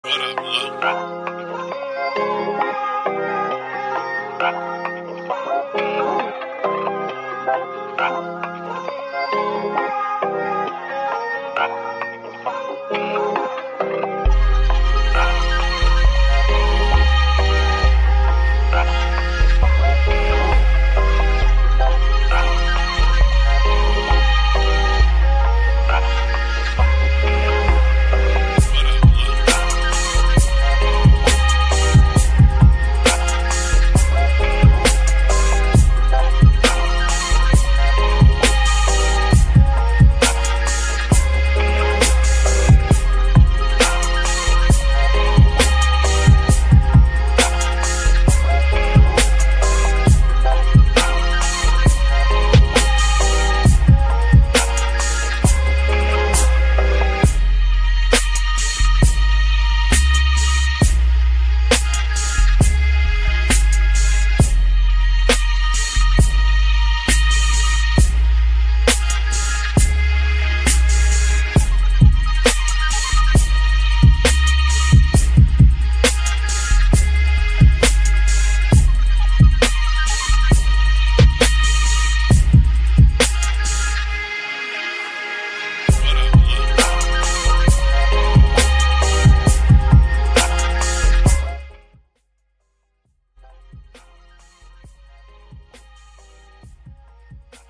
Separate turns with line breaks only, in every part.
What up, Lo?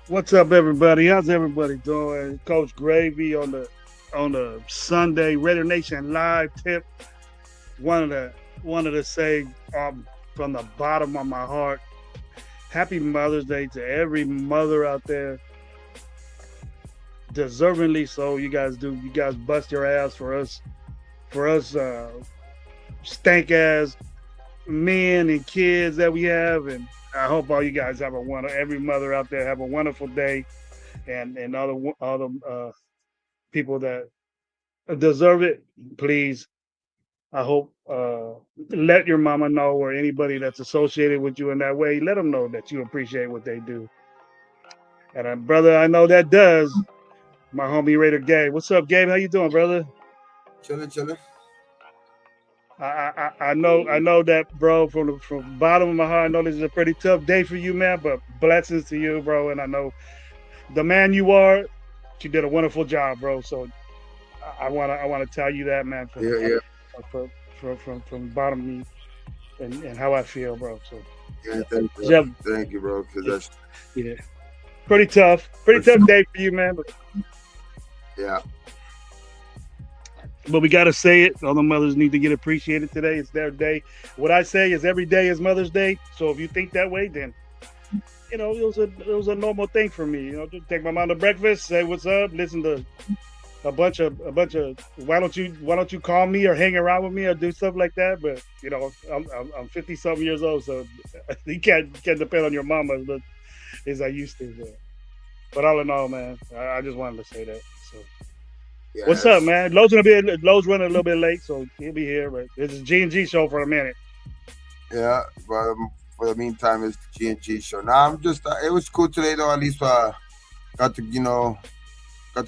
What's up, everybody? How's everybody doing? Coach Gravy on the Sunday Raider Nation live tip. Wanted to say from the bottom of my heart, Happy Mother's Day to every mother out there. Deservingly so. You guys bust your ass for us stank ass men and kids that we have, and I hope all you guys every mother out there have a wonderful day, and all the people that deserve it. Please, I hope let your mama know, or anybody that's associated with you in that way. Let them know that you appreciate what they do. And brother, I know that does. My homie Raider Gabe. What's up, Gabe? How you doing, brother?
Chilling.
I know that, bro, from the bottom of my heart. I know this is a pretty tough day for you, man, but blessings to you, bro. And I know the man you are, you did a wonderful job, bro. So I wanna tell you that, man, from the bottom of me, and how I feel, bro. So
thank you, bro. Because that's
pretty tough day for you, man. But,
yeah.
But we got to say it. All the mothers need to get appreciated today. It's their day. What I say is every day is Mother's Day. So if you think that way, then, it was a normal thing for me. Just take my mom to breakfast, say what's up, listen to a bunch of why don't you call me or hang around with me or do stuff like that. But I'm 50 something years old, so you can't depend on your mama as I used to. But all in all, man, I just wanted to say that. So. Yes. What's up, man? Lowe's running a little bit late, so he'll be here. But it's a G&G show for a minute.
Yeah, but for the meantime, it's the G&G show. Now I'm just. It was cool today, though. At least got to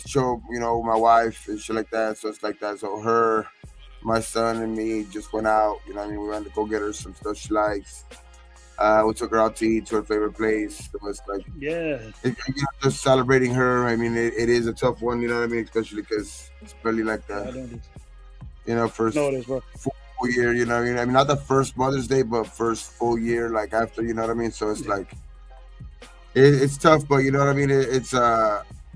show my wife and shit like that. So it's like that. So her, my son, and me just went out. We went to go get her some stuff she likes. We took her out to eat to her favorite place. It was like, just celebrating her. It is a tough one, especially because it's barely like first full year, not the first Mother's Day, but first full year, like after, So it's like, it's tough, but it's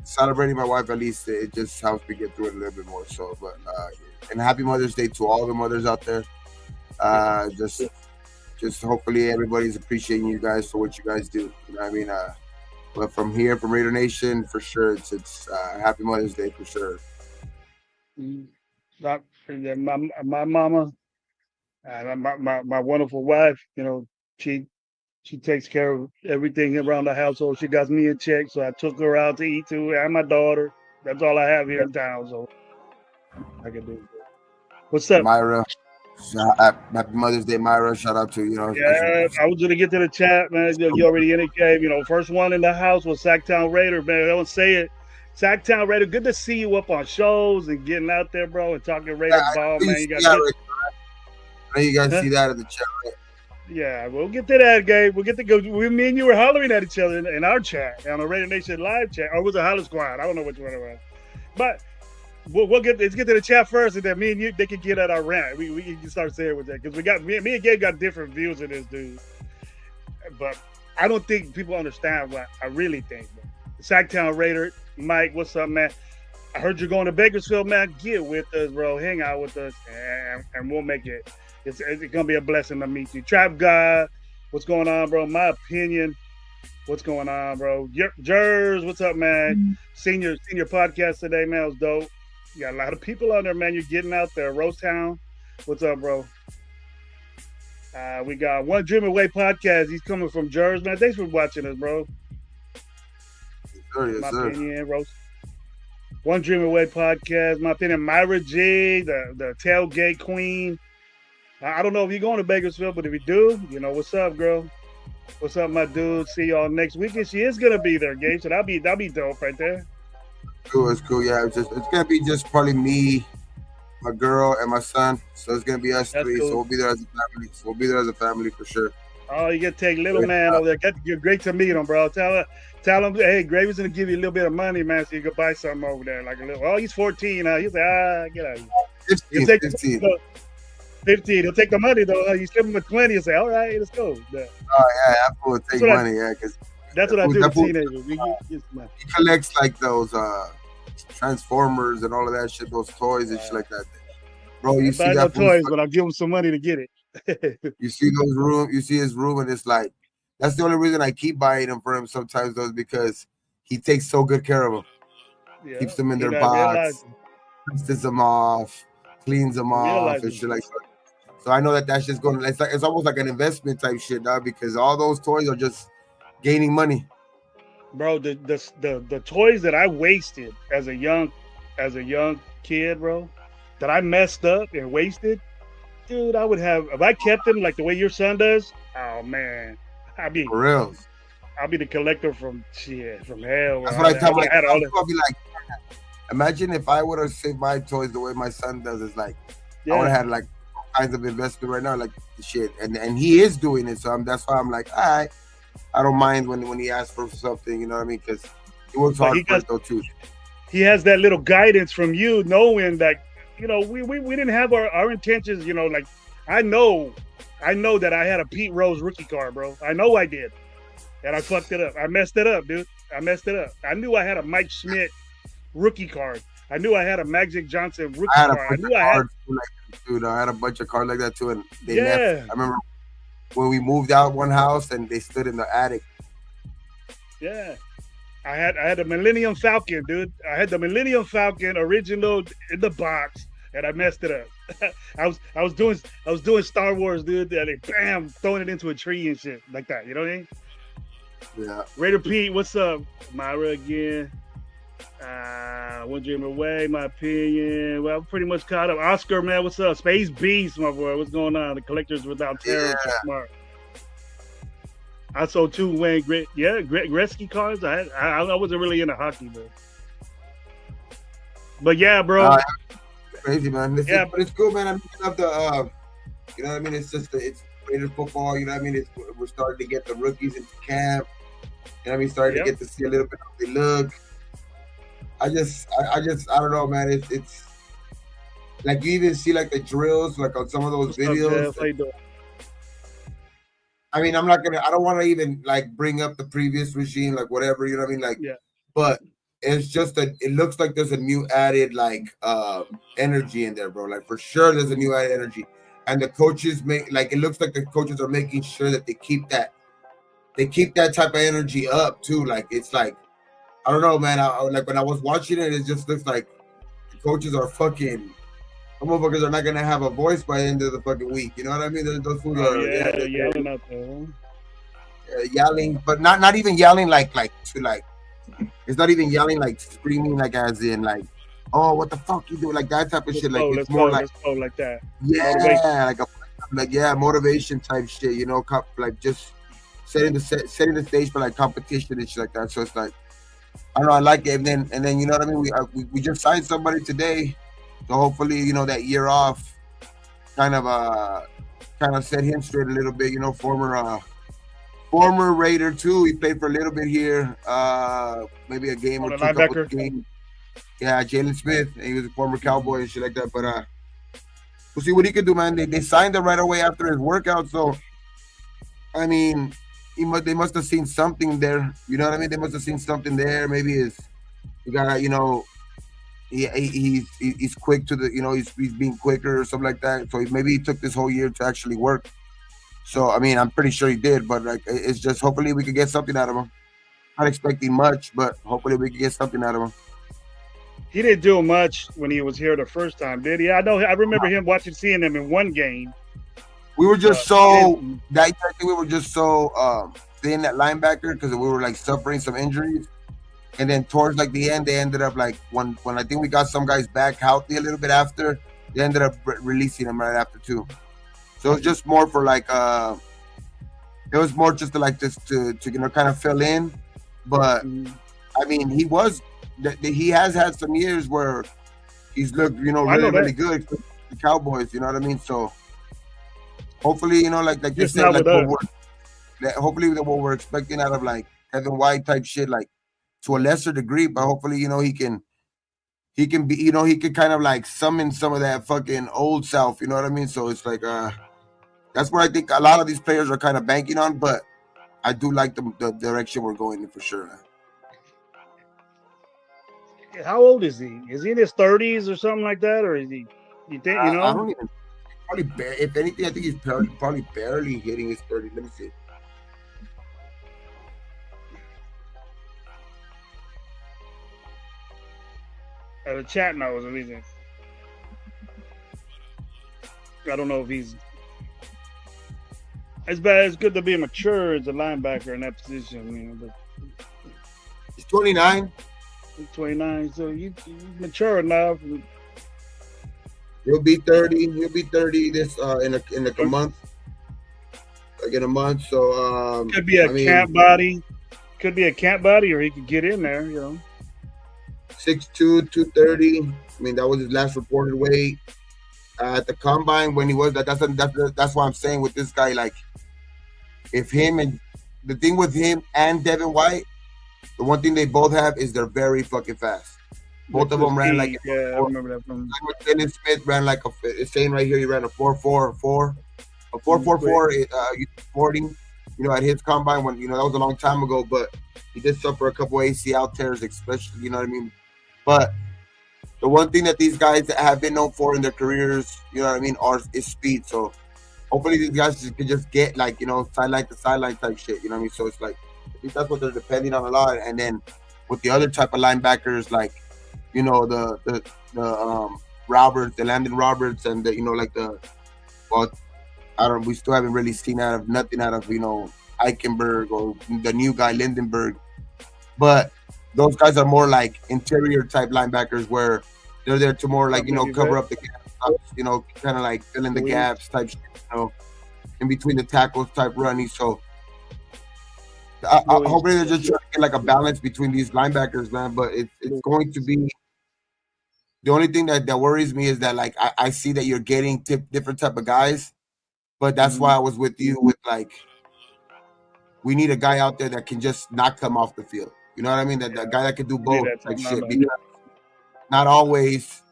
celebrating my wife, at least it just helps me get through it a little bit more. So, but, and happy Mother's Day to all the mothers out there. Just hopefully everybody's appreciating you guys for what you guys do. But from here, from Raider Nation, for sure, it's happy Mother's Day for sure.
My mama, my wonderful wife, she takes care of everything around the household. She got me in check, so I took her out to eat too, and my daughter. That's all I have here in town, so I can do it. What's up,
Myra? Happy Mother's Day, Myra. Shout out to you.
Yeah, I was gonna get to the chat, man. You already indicated. First one in the house was Sacktown Raider, man. I don't say it. Sacktown Raider. Good to see you up on shows and getting out there, bro, and talking Raider ball, man. You got
know you guys
Huh?
see that in the chat.
Yeah, we'll get to that, Gabe. We'll get to go. Me and you were hollering at each other in our chat, on the Radio Nation live chat, or was it Holler Squad? I don't know which one it was. But we'll get let's get to the chat first, and then me and you they can get at our rant. We can start saying with that because we got me and Gabe got different views of this dude. But I don't think people understand what I really think. Sacktown Raider, Mike, what's up, man? I heard you're going to Bakersfield, man. Get with us, bro. Hang out with us, and we'll make it. It's gonna be a blessing to meet you. Trap God, what's going on, bro? My opinion, what's going on, bro? Jers, what's up, man? Senior podcast today, man. It was dope. You got a lot of people on there, man. You're getting out there. Roast Town, what's up, bro? We got One Dream Away podcast. He's coming from Jers, man. Thanks for watching us, bro.
Yes,
My
sir.
opinion, Roast. One Dream Away podcast. My opinion, Myra G, the tailgate queen. I don't know if you're going to Bakersfield, but if you do, you know what's up, girl. What's up, my dude? See y'all next weekend. She is gonna be there, Gabe. So that'll be dope right there.
Cool, it's cool. Yeah, it's gonna be just probably me, my girl, and my son. So it's gonna be us
That's
three.
cool.
So we'll be there as a family. So we'll be there as a family for sure.
Oh, you gotta take little man over there. You're great to meet him, bro. Tell him, hey, Gravy's gonna give you a little bit of money, man, so you can buy something over there, like a little. Oh, he's 14 now. He's like, get out of here.
15, 15.
15. He'll take the money though. You slip him a 20 and say, all right, let's go. Yeah.
Oh yeah, Apple will take money. Yeah, because
that's what I do
that
with
fool-
teenagers.
he collects like those Transformers and all of that shit, those toys and shit like that. Bro, you see
buy no
that fool-
toys, but I'll give him some money to get it.
You see you see his room, and it's like that's the only reason I keep buying them for him sometimes, though, is because he takes so good care of them.
Yeah,
Keeps them in their
not
box,
realizing.
dusts them off, cleans them off,
Realizing.
and shit like that. So I know that's just going. It's almost like an investment type shit, dog, because all those toys are just gaining money.
Bro, the toys that I wasted as a young kid, bro, that I messed up and wasted, dude, I would have if I kept them like the way your son does. Oh man, I'll be
For real.
the collector from hell.
That's
bro.
what I tell my
had all
I'll be like, imagine if I would have saved my toys the way my son does. It's like I would
yeah.
have had like all kinds of investment right now, like shit, and he is doing it. So that's why I'm like, all right, I don't mind when he asks for something, you know what I mean? Because he works
But
hard
he
for
does-
it though too.
He has that little guidance from you, knowing that we didn't have our intentions. Like I know that I had a Pete Rose rookie card, bro. I know I did, and I fucked it up. I messed it up, dude. I messed it up. I knew I had a Mike Schmidt rookie card. I knew I had a Magic Johnson rookie
I had a
card.
bunch of cards too, like that, dude. I had a bunch of cards like that too, and they left. I remember when we moved out one house and they stood in the attic.
Yeah. I had a Millennium Falcon, dude. I had the Millennium Falcon original in the box, and I messed it up. I was doing Star Wars, dude, and they bam throwing it into a tree and shit like that. You know what I mean?
Yeah.
Raider Pete, what's up? Myra again. One Dream Away, my opinion. Well, I'm pretty much caught up. Oscar, man, what's up? Space Beast, my boy. What's going on? The Collectors Without Terror.
Yeah.
Smart. I sold two Wayne Gretzky cards. I wasn't really into hockey, but yeah, bro.
Crazy, man. But it's cool, man. I mean, I love the, you know what I mean? It's just it's Raider football. You know what I mean? We're starting to get the rookies into camp. You know what I mean? Starting to get to see a little bit how they look. I don't know, man. It's like you even see like the drills, like on some of those videos.
How you doing?
I mean, I don't want to even like bring up the previous regime, like whatever, you know what I mean? Like, but it's just that it looks like there's a new added like energy in there, bro. Like for sure there's a new added energy. And the coaches it looks like the coaches are making sure that they keep that type of energy up too. Like it's like, I don't know, man. Like when I was watching it, it just looks like the coaches are fucking. Some motherfuckers are not gonna have a voice by the end of the fucking week. You know what I mean? Those fools are
yelling out there.
Yelling, but not even yelling like it's not even yelling like screaming like as in like, oh, what the fuck you doing, like that type of shit. Like it's more like
that.
Yeah, motivation type shit. You know, like just setting the stage for like competition and shit like that. So it's like, I don't know, I like it. And then you know what I mean? We just signed somebody today. So hopefully, you know, that year off kind of kind of set him straight a little bit. Former Raider too. He played for a little bit here, maybe a game
On
or
the
two, couple
linebacker.
games. Yeah, Jalen Smith. And he was a former
Mm-hmm.
Cowboy and shit like that. But we'll see what he could do, man. They signed him right away after his workout, so I mean, they must have seen something there. You know what I mean? They must have seen something there. Maybe he got he's quick to the he's being quicker or something like that. So maybe he took this whole year to actually work. So I mean, I'm pretty sure he did, but like it's just hopefully we could get something out of him. Not expecting much, but hopefully we could get something out of him.
He didn't do much when he was here the first time, did he? I know. I remember him seeing him in one game,
We were just
but he
so
didn't.
that I think we were just so thin at linebacker because we were like suffering some injuries. And then towards like the end, they ended up like when I think we got some guys back healthy a little bit after, they ended up releasing them right after too. So it's just more for like it was more just to like just to kind of fill in. But
Mhm.
I mean, he has had some years where he's looked
I
really
know
really
that.
good for the Cowboys. You know what I mean? So hopefully like you
Just
said
not
like
with us.
hopefully that what we're expecting out of like Kevin White type shit like to a lesser degree, but hopefully he can be he can kind of like summon some of that fucking old self. You know what I mean? So it's like that's what I think a lot of these players are kind of banking on, but I do like the direction we're going in for sure.
How old is he? Is he in his 30s or something like that, or is he? You think you
I
know?
don't even probably if anything, I think he's probably barely hitting his 30. Let me see.
The chat knows at least. I don't know if he's. It's bad. It's good to be mature as a linebacker in that position. But
He's 29.
he's 29, so he's mature enough.
He'll be 30. He'll be 30 this in like a month. Like in a month. So
Could be a
I mean
camp body. Could be a camp body, or he could get in there.
6'2", 230. I mean that was his last reported weight. At the combine when he was that's why I'm saying with this guy like if him and the thing with him and Devin White, the one thing they both have is they're very fucking fast. Both of
The
them ran like
speed. Yeah, I remember that from.
Dennis Smith ran like it's saying right here he ran a 4.44, a four
He's
four
quick.
four. 40. At his combine when that was a long time ago, but he did suffer a couple ACL tears, especially you know what I mean. But the one thing that these guys have been known for in their careers, you know what I mean, is speed. So hopefully these guys can just get like sideline to sideline type shit. You know what I mean? So it's like I think that's what they're depending on a lot. And then with the other type of linebackers, like the Roberts, the Landon Roberts, and the like the well, I don't. We still haven't really seen nothing out of Eichenberg or the new guy Lindenberg, but those guys are more like interior type linebackers where they're there to more like
Maybe
cover
vet.
up the gaps, kind of like fill in the
Wings.
gaps type shit, in between the tackles type running. So
Really.
hopefully they're just trying to get like a balance between these linebackers, man. But it's going to be the only thing that worries me is that like I see that you're getting different type of guys, but that's why
Mhm.
I was with you with like we need a guy out there that can just not come off the field. You know what I mean? That guy that can do
You need
both
that
like
something on
shit
them.
because not always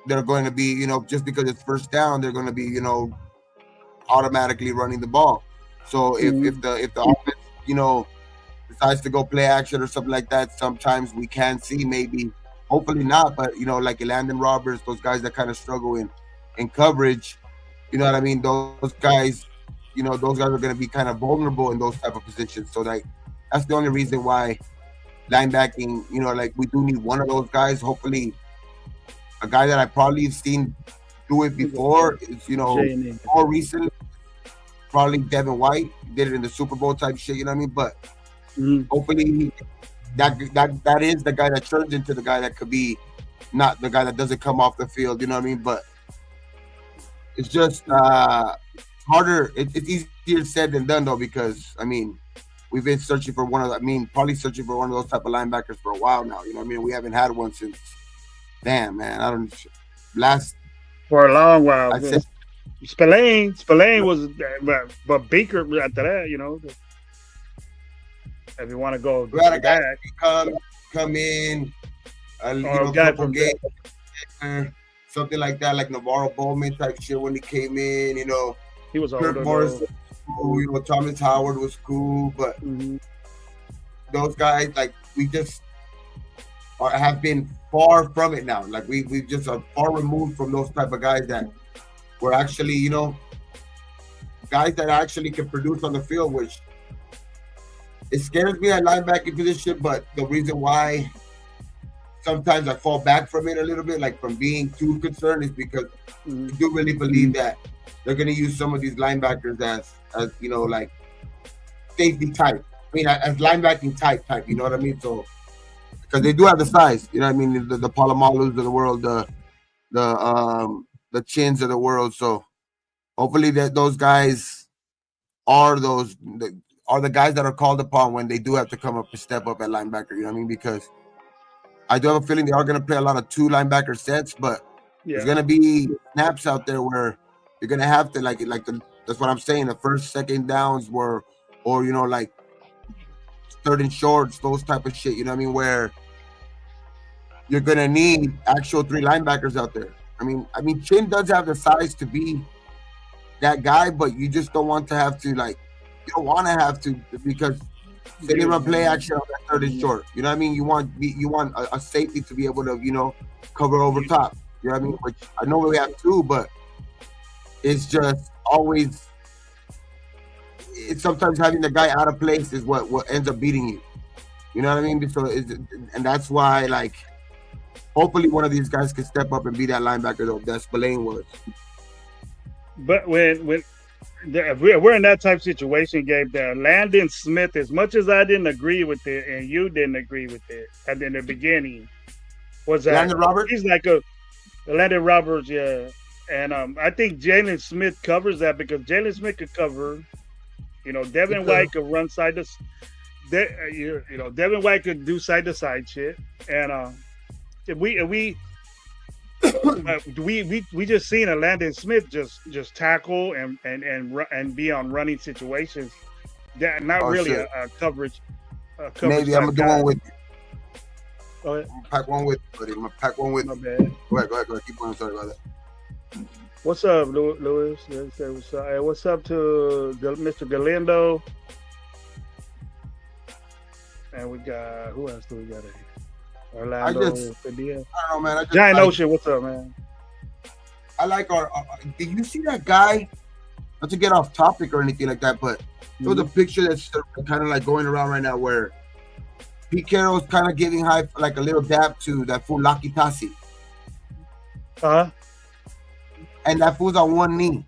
they're going to be, just because it's first down, they're going to be, automatically running the ball. So if
Mhm.
the offense, decides to go play action or something like that, sometimes we can see maybe, hopefully not, but like Landon Roberts, those guys that kind of struggle in coverage, you know what I mean? Those guys are going to be kind of vulnerable in those type of positions. So like that's the only reason why linebacking, like we do need one of those guys. Hopefully, a guy that I probably seen do it
We got the
before is
J&E.
more recent. Probably Devin White did it in the Super Bowl type shit. You know what I mean? But
Mhm.
hopefully that is the guy that turns into the guy that could be not the guy that doesn't come off the field. You know what I mean? But it's just harder. It's easier said than done though because I mean we've been searching for probably searching for one of those type of linebackers for a while now. You know what I mean? We haven't had one since damn man. I don't last
For a long while.
I said
Spillane was, but Baker after that, if you want to go
We had a guy
back,
come in,
or a guy
couple
from
games, something like that, like Navarro Bowman type shit when he came in.
he was
Kirk
older
Morris
though.
was cool. Thomas Howard was cool, but
Hmm.
those guys, like, we just have been far from it now. Like, we just are far removed from those type of guys that were actually, guys that actually can produce on the field, which it scares me at linebacking position. But the reason why sometimes I fall back from it a little bit, like from being too concerned, is because
Hmm.
I do really believe that they're going to use some of these linebackers as like safety type. I mean, as linebacking type. You know what I mean? So because they do have the size, you know what I mean? The Palomalus of the world, the Chins of the world. So hopefully that those guys are are the guys that are called upon when they do have to come up and step up at linebacker. You know what I mean? Because I do have a feeling they are going to play a lot of two linebacker sets, but there's
Yeah,
going to be snaps out there where you're going to have to that's what I'm saying. The first, second downs were, or like third and shorts, those type of shit. You know what I mean? Where you're going to need actual three linebackers out there. I mean, Chin does have the size to be that guy, but you just don't want to have to you don't want to have to, because say they run play action on that third and short. You know what I mean? You want a safety to be able to cover over top. You know what I mean? Which I know we have two, but it's just always it's sometimes having the guy out of place is what ends up beating you. You know what I mean? So and that's why hopefully one of these guys can step up and be that linebacker though that Spillane was.
but if we're in that type of situation, Gabe, that Landon Smith, as much as I didn't agree with it and you didn't agree with it at the beginning, was that
Landon Robert?
he's like a Landon Roberts, yeah. And I think Jalen Smith covers that because Jalen Smith could cover. Devin White could run side to Devin White could do side to side shit. And if we we just seen a Landon Smith just tackle and be on running situations. That not
Oh
really
shit.
a coverage
Maybe I'm
type
gonna do
guy.
one with you.
Go ahead.
I'm gonna pack one with you, buddy. I'm gonna pack one with
My
you.
bad.
Go ahead. Keep going. Sorry about that.
What's up, Louis? Let's say what's up. Hey, what's up to Mr. Galindo? And we got who else do we got here?
I
Orlando
just
Padilla.
I don't know, man. I just
Giant Ocean, what's up, man?
I like our. Did you see that guy? Not to get off topic or anything like that, but there was a picture that's kind of like going around right now where Pete Carroll's kind of giving a little dab to that fool Lucky Tassi,
Uh-huh.
and that fool's on one knee.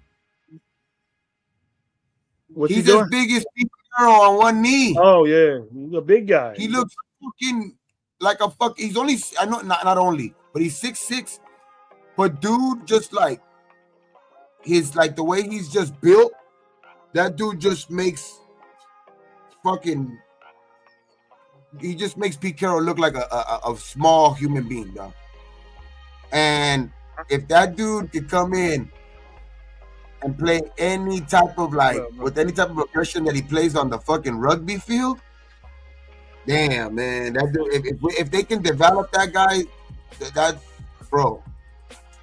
What's he
He's as
doing?
big as Pete Carroll on one knee.
Oh yeah, he's a big guy.
He looks fucking like a fuck. He's only I know not only, but he's 6'6". But dude, just like his the way he's just built, that dude just makes fucking. He just makes Pete Carroll look like a small human being, dog. And if that dude could come in and play any type of with any type of aggression that he plays on the fucking rugby field, damn man, that dude. If they can develop that guy, that bro,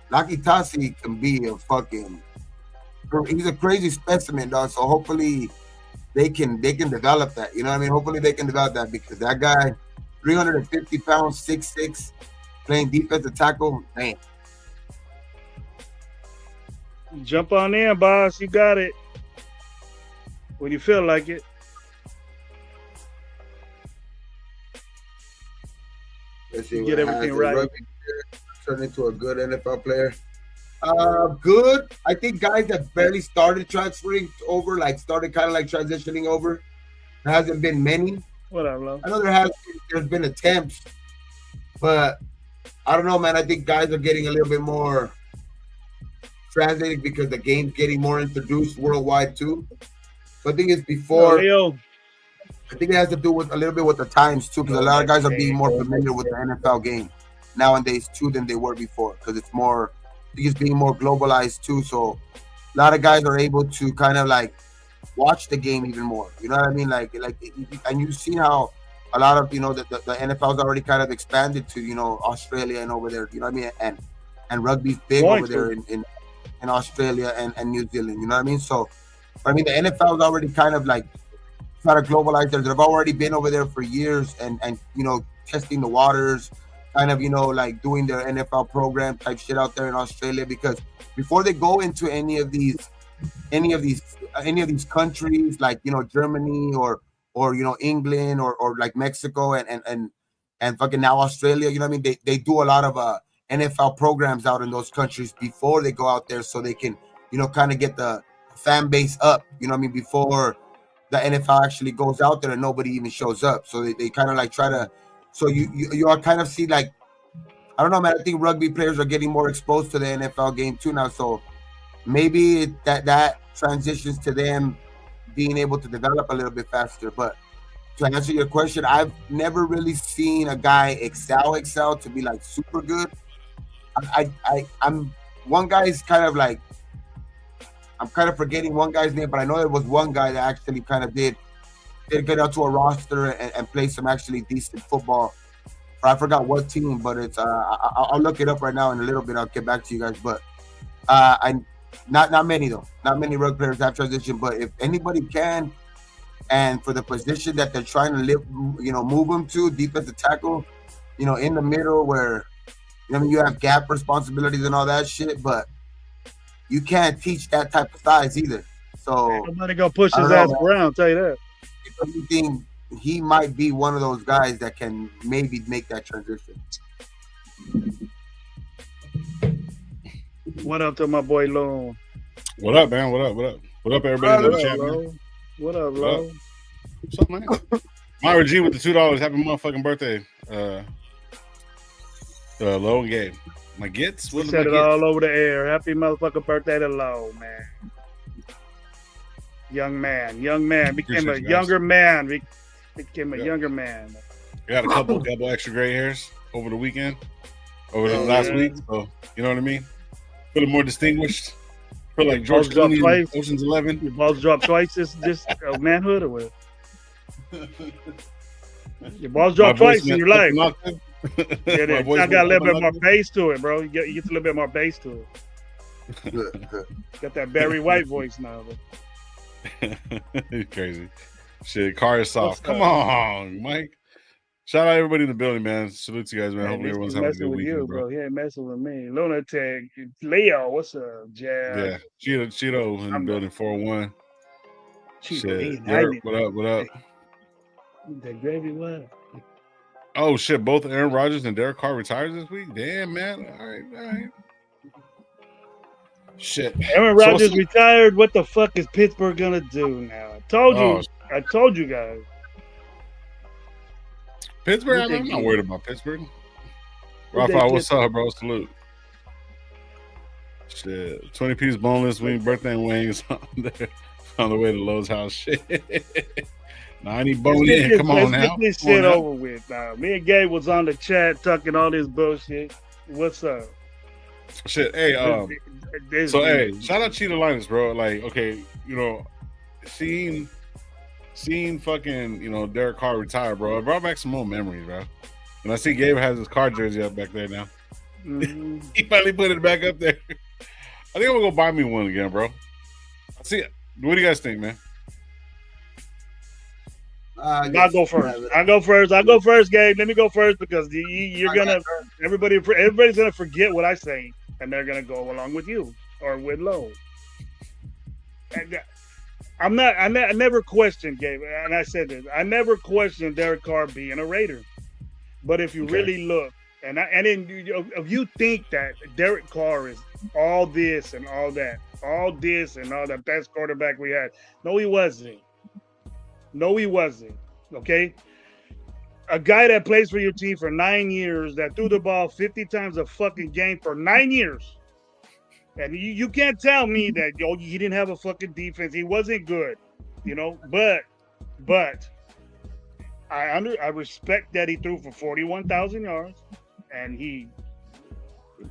Lucky Tassi can be a fucking. He's a crazy specimen, dog. So hopefully they can develop that. You know what I mean? Hopefully they can develop that because that guy, 350 pounds, 6'6", playing defensive tackle, man.
Jump on in, boss. You got it. When you feel like it.
Let's see,
Get everything right.
Turn into a good NFL player. Good. I think guys that barely started transferring over, started kind of transitioning over. There hasn't been many.
Whatever.
I know there's been attempts, but I don't know, man. I think guys are getting a little bit more translated because the game's getting more introduced worldwide too. So I think it's before. I think it has to do with a little bit with the times too, because a lot of guys are being more familiar with the NFL game nowadays too than they were before, because it's being more globalized too. So a lot of guys are able to kind of like watch the game even more. You know what I mean? And you see how a lot of the NFL's already kind of expanded to Australia and over there. You know what I mean? And rugby's big
Going
over there
to.
in Australia and New Zealand. You know what I mean? So I mean the NFL's already kind of like try to globalize there. They've already been over there for years and testing the waters, kind of like doing their NFL program type shit out there in Australia because before they go into any of these countries like Germany or England or like Mexico and fucking now Australia, you know what I mean? They do a lot of NFL programs out in those countries before they go out there so they can kind of get the fan base up, you know what I mean, before the NFL actually goes out there and nobody even shows up. So they kind of like try to so you all kind of see like I don't know, man. I think rugby players are getting more exposed to the NFL game too now. So maybe that transitions to them being able to develop a little bit faster. But to answer your question, I've never really seen a guy excel to be like super good. I'm one guy is kind of like I'm kind of forgetting one guy's name, but I know there was one guy that actually kind of did get out to a roster and play some actually decent football. I forgot what team, but it's I'll look it up right now in a little bit. I'll get back to you guys, but I not many though. Not many rugby players have transition, but if anybody can, and for the position that they're trying to move them to defensive tackle, in the middle where you have gap responsibilities and all that shit, but you can't teach that type of size either. So
Nobody gonna push
I
his
don't know,
ass
man.
around. Tell you that.
If anything, he might be one of those guys that can maybe make that transition.
What up to my boy Lone?
What up, man? What up? What up? What up, everybody in
What
the
up,
chat, man?
Lo? What up,
What up?
Lo?
What's up, man? Myra G with the $2. Happy motherfucking birthday, Low and Gabe. My gets?
We
What are
said
my
it
gets?
all over the air. Happy motherfucking birthday to Lo, man. Young man became
Appreciate
a
you guys.
younger man. Became a
Yeah.
younger man.
I got a couple extra gray hairs over the weekend, over the last
yeah.
week. So you know what I mean. Feel more distinguished. Feel like
Balls
George
dropped
Clooney in
twice.
Ocean's 11.
Your balls dropped twice. It's just manhood or what? Your balls dropped twice in your life. Yeah,
My voice
I got a little bit
went
more
up
bass to it, bro. You get a little bit more bass to it. Got that Barry White voice now.
You're crazy. Shit, Carr is soft.
What's
Come
up?
on, Mike. Shout out everybody in the building, man. Salute to you guys, man.
Hey,
Hopefully
he's
everyone's having a
messing
good
with
weekend,
you,
bro.
bro. He ain't messing with me. Lunatic. Leo, what's up, Jazz?
Yeah, Cheeto in the
I'm
building, 401.
Cheeto. He
Shit, Derek,
united.
what up? What up?
That gravy what?
Oh shit, both Aaron Rodgers and Derek Carr retired this week. Damn, man. All right. Shit.
Aaron Rodgers retired. What the fuck is Pittsburgh gonna do now? I told you guys.
Pittsburgh. I'm not worried about Pittsburgh.
Who'd they
Rafa,
get?
what's up, bro? Salute. Shit, 20-piece boneless wing birthday wings on the way to Lowe's house. Shit. Now I need bone in. Come on now.
Let's get this shit over with now. Me and Gabe was on the chat talking all this bullshit. What's up?
Shit. Hey, shout out Cheetah Linus, bro. Like, okay, seeing fucking, Derek Carr retire, bro, it brought back some more memories, bro. And I see Gabe has his car jersey up back there now.
Mm-hmm.
He finally put it back up there. I think I'm gonna go buy me one again, bro. See, what do you guys think, man?
I'll go first, Gabe. Let me go first because everybody's gonna forget what I say, and they're gonna go along with you or with Lowe. I never questioned Gabe, and I said this. I never questioned Derek Carr being a Raider, but if you really look, if you think that Derek Carr is all this and all that, the best quarterback we had, no, he wasn't. Okay? A guy that plays for your team for 9 years, that threw the ball 50 times a fucking game for 9 years. And you can't tell me that he didn't have a fucking defense. He wasn't good, but I respect that he threw for 41,000 yards,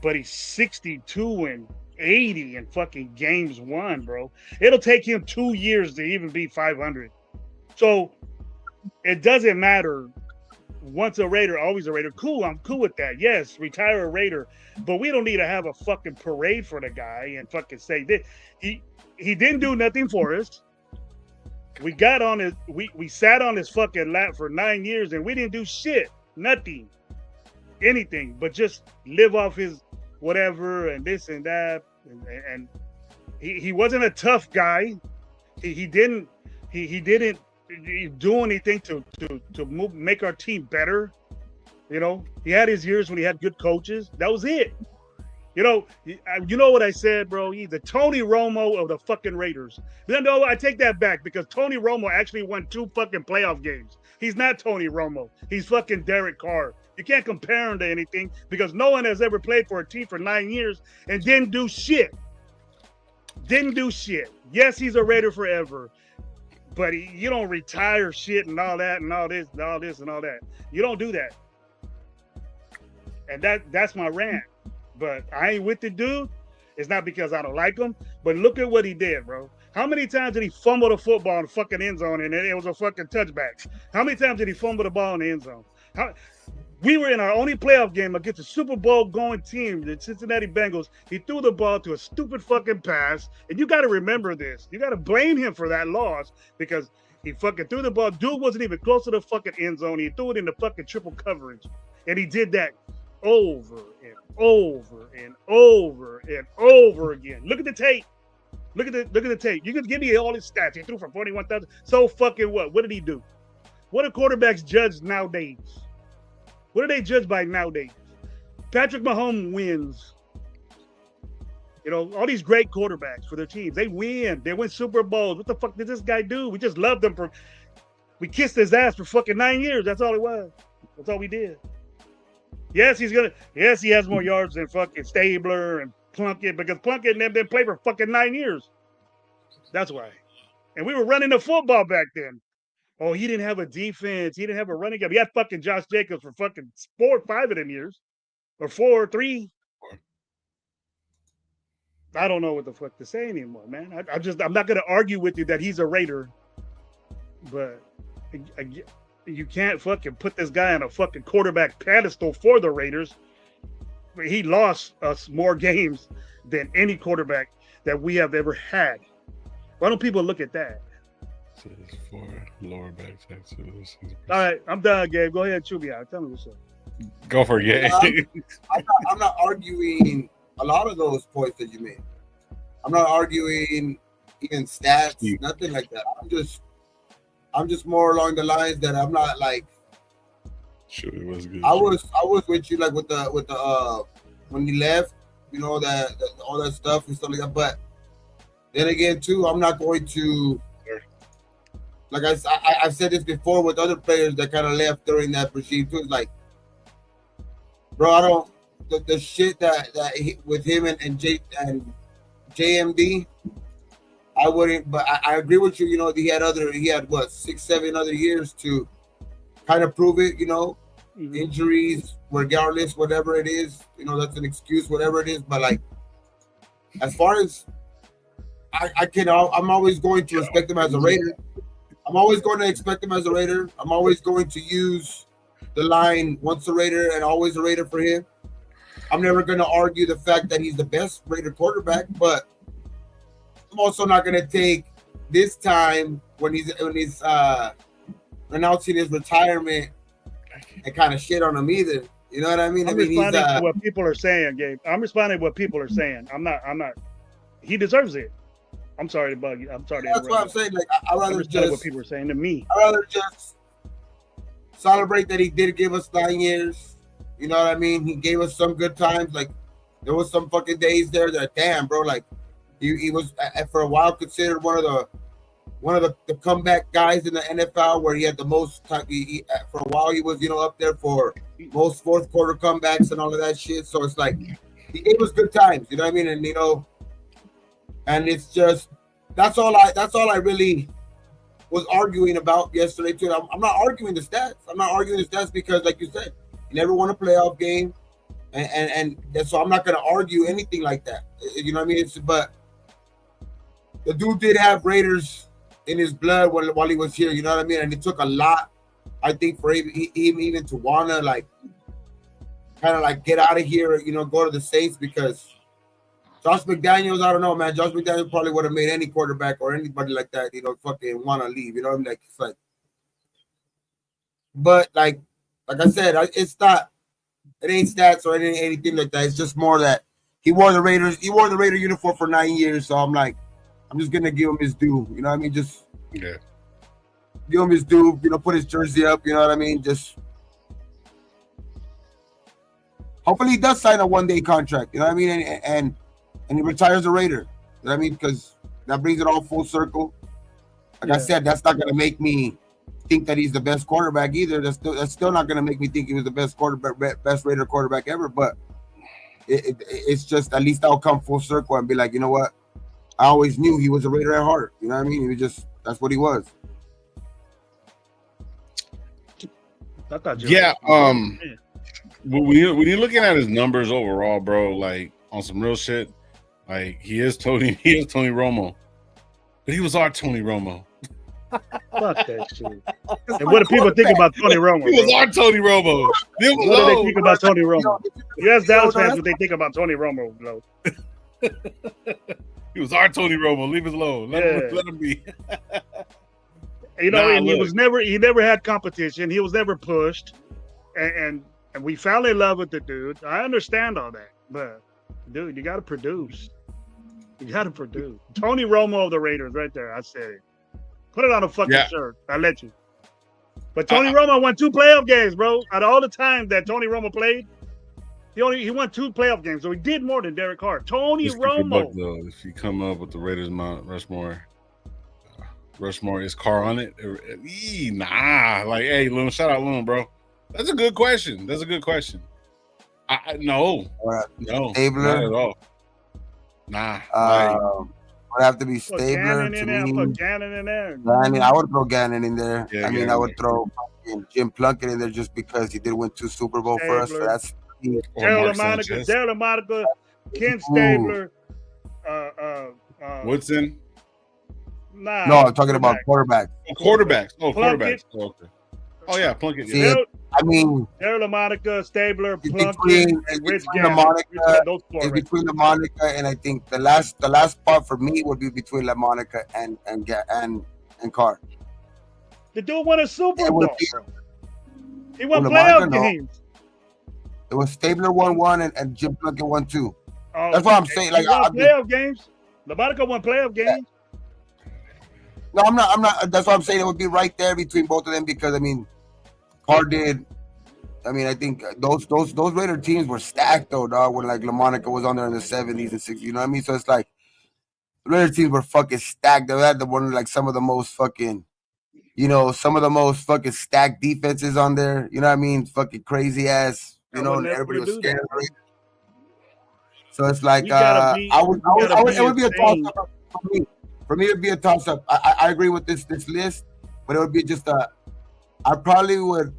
but he's 62 80 in fucking games won, bro. It'll take him 2 years to even be 500. So it doesn't matter. Once a Raider, always a Raider. Cool, I'm cool with that. Yes, retire a Raider, but we don't need to have a fucking parade for the guy and fucking say that he didn't do nothing for us. We got on his, we sat on his fucking lap for 9 years and we didn't do shit, nothing, anything, but just live off his whatever and this and that. And he wasn't a tough guy. He didn't do anything to make our team better. You know, he had his years when he had good coaches. That was it. You know what I said, bro? He's the Tony Romo of the fucking Raiders. No, I take that back because Tony Romo actually won 2 fucking playoff games. He's not Tony Romo. He's fucking Derek Carr. You can't compare him to anything because no one has ever played for a team for 9 years and didn't do shit. Didn't do shit. Yes, he's a Raider forever. But you don't retire shit and all that and all this and all this and all that. You don't do that. And that's my rant. But I ain't with the dude. It's not because I don't like him. But look at what he did, bro. How many times did he fumble the football in the fucking end zone and it was a fucking touchback? How many times did he fumble the ball in the end zone? We were in our only playoff game against a Super Bowl going team, the Cincinnati Bengals. He threw the ball to a stupid fucking pass. And you got to remember this. You got to blame him for that loss because he fucking threw the ball. Dude wasn't even close to the fucking end zone. He threw it in the fucking triple coverage. And he did that over and over and over and over again. Look at the tape. Look at the tape. You can give me all his stats. He threw for 41,000. So fucking what? What did he do? What are quarterbacks judged nowadays? What are they judged by nowadays? Patrick Mahomes wins. You know, all these great quarterbacks for their teams. They win. They win Super Bowls. What the fuck did this guy do? We just loved him we kissed his ass for fucking 9 years. That's all it was. That's all we did. Yes, he has more yards than fucking Stabler and Plunkett because Plunkett and them didn't play for fucking 9 years. That's why. And we were running the football back then. Oh, he didn't have a defense. He didn't have a running game. He had fucking Josh Jacobs for fucking 4 or 5 of them years. Or 4 or 3. I don't know what the fuck to say anymore, man. I'm not going to argue with you that he's a Raider. But you can't fucking put this guy on a fucking quarterback pedestal for the Raiders. He lost us more games than any quarterback that we have ever had. Why don't people look at that?
So it's 4 lower back tattoos.
All right, I'm done, Gabe. Go ahead and chew me out. Tell me what's up.
Go for it, Gabe.
I'm not arguing a lot of those points that you made. I'm not arguing even stats, nothing like that. I'm just more along the lines that I'm not like.
Sure, it was good.
I was with you like with the when you left, you know that all that stuff and stuff like that. But then again, too, I'm not going to. Like I've said this before with other players that kind of left during that regime too. It's like, bro, I don't the shit that with him and JMD. I wouldn't, but I agree with you. You know, he had what 6, 7 other years to kind of prove it. You know, injuries, regardless, whatever it is. You know, that's an excuse, whatever it is. But like, as far as I'm always going to respect him as a Raider. I'm always going to expect him as a Raider. I'm always going to use the line once a Raider and always a Raider for him. I'm never going to argue the fact that he's the best Raider quarterback, but I'm also not going to take this time when he's announcing his retirement and kind of shit on him either. You know what I mean?
I'm responding to what people are saying, Gabe. I'm responding to what people are saying. I'm not. He deserves it. I'm sorry to bug you. I'm sorry.
That's what I'm saying. Like, I'd rather just
what people are saying to me.
I'd rather just celebrate that he did give us 9 years. You know what I mean? He gave us some good times. Like, there was some fucking days there that, damn, bro, like, he was for a while considered one of the comeback guys in the NFL where he had the most time. For a while he was, you know, up there for most fourth quarter comebacks and all of that shit. So it's like he gave us good times. You know what I mean? And you know. And it's just that's all I really was arguing about yesterday too. I'm not arguing the stats. I'm not arguing the stats because, like you said, he never won a playoff game, and so I'm not gonna argue anything like that. You know what I mean? But the dude did have Raiders in his blood while he was here. You know what I mean? And it took a lot, I think, for him even to wanna like kind of like get out of here. You know, go to the Saints because Josh McDaniels. I don't know, man. Josh McDaniels probably would have made any quarterback or anybody like that. You know, fucking want to leave. You know what I mean? Like it's like, but like I said, it's not. It ain't stats or anything like that. It's just more that he wore the Raider uniform for 9 years. So I'm like, I'm just gonna give him his due. You know what I mean? Just give him his due. You know, put his jersey up. You know what I mean? Just hopefully he does sign a 1-day contract. You know what I mean? And he retires a Raider. You know what I mean? Because that brings it all full circle. Like I said, that's not gonna make me think that he's the best quarterback either. That's still not going to make me think he was the best quarterback, best Raider quarterback ever. But it's just at least I'll come full circle and be like, you know what? I always knew he was a Raider at heart. You know what I mean? He was just that's what he was.
Yeah. When you're looking at his numbers overall, bro, like on some real shit, like he is Tony Romo, but he was our Tony Romo.
Fuck that shit. And what do people think about Tony Romo?
He was our Tony Romo.
What do they think about Tony Romo? You ask Dallas fans what they think about Tony Romo, bro.
He was our Tony Romo. Leave us alone. Let him be.
You know, and he never had competition. He was never pushed, and we fell in love with the dude. I understand all that, but dude, you got to produce. You got to produce. Tony Romo of the Raiders, right there. I said it. Put it on a fucking shirt. I'll let you. But Tony Romo won 2 playoff games, bro. Out of all the time that Tony Romo played, he won 2 playoff games. So he did more than Derek Carr. Tony Romo.
Though, if you come up with the Raiders Mount Rushmore, is Carr on it? Nah. Like, hey, Loon, shout out Loon, bro. That's a good question. No.
Stabler?
Not at all. Nah.
Would have to be Stabler to me.
Put Gannon in there.
I mean, I would throw Gannon in there.
Yeah,
I would throw Jim Plunkett in there just because he did win 2 Super Bowl for us. So that's
Daryl LaMonica, Ken Stabler,
Woodson.
Nah,
no, I'm talking about quarterbacks.
Quarterbacks.
Plunkett.
Oh, okay. Oh yeah, Plunkett.
See, I mean,
Daryl LaMonica, Stabler, Plunkett, and Rich
Gannon. It's between LaMonica and I think the last spot for me would be between LaMonica and Carr.
The dude won a Super Bowl. He won playoff games.
It was Stabler won 1 and Jim Plunkett won 2. That's what I'm saying. Like
playoff games. LaMonica won playoff games.
No, I'm not. That's what I'm saying. It would be right there between both of them because I mean, Carr did. I mean, I think those Raider teams were stacked though, dog. When like LaMonica was on there in the 70s and 60s, you know what I mean? So it's like the Raider teams were fucking stacked. They had like some of the most fucking stacked defenses on there. You know what I mean? Fucking crazy ass. You know, and everybody was scared. So it's like it would be a toss up for me. For me, it'd be a toss up. I agree with this list, but it would be just I probably would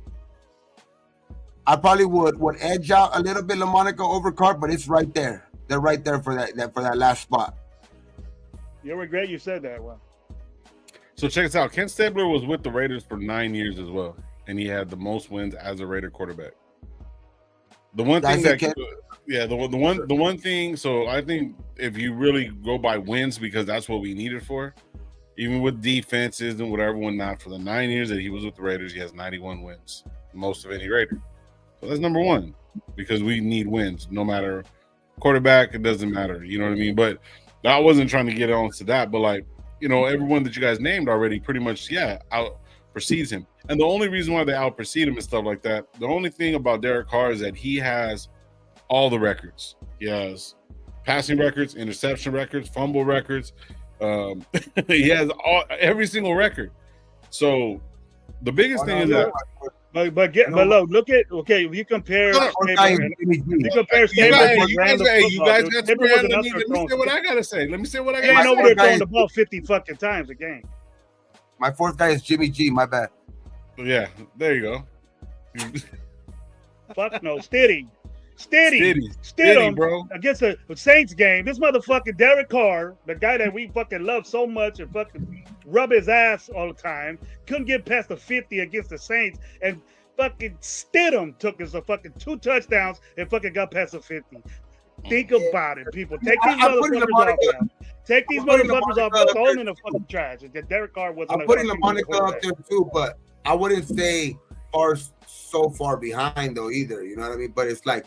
edge out a little bit LaMonica over Carr, but it's right there. They're right there for that last spot.
You'll regret you said that one.
So check this out. Ken Stabler was with the Raiders for 9 years as well, and he had the most wins as a Raider quarterback. The one thing the one thing. So I think if you really go by wins, because that's what we needed for, even with defenses and whatever, whatnot, for the 9 years that he was with the Raiders, he has 91 wins, most of any Raider. So that's number one, because we need wins, no matter quarterback. It doesn't matter, you know what I mean. But I wasn't trying to get on to that, but like, you know, everyone that you guys named already pretty much, out precedes him. And the only reason why they out precede him and stuff like that, the only thing about Derek Carr is that he has all the records. He has passing records, interception records, fumble records. He has every single record. So the biggest thing is that.
But look at if you compare. You guys got to let me say what I gotta say. Let me say what I gotta say. Over there throwing the ball 50 fucking times a game.
My 4th guy is Jimmy G. My bad.
Yeah, there you go.
Fuck no, Steady. Steady, bro. Against a Saints game. This motherfucking Derek Carr, the guy that we fucking love so much and fucking rub his ass all the time, couldn't get past the 50 against the Saints, and fucking Stidham took us a fucking 2 touchdowns and fucking got past the 50. Think about it, people. Take these motherfuckers off now. Take these motherfuckers off. Throw them in the fucking trash. Derek Carr wasn't.
I'm putting LaMonica up there too, but I wouldn't say so far behind though either. You know what I mean? But it's like,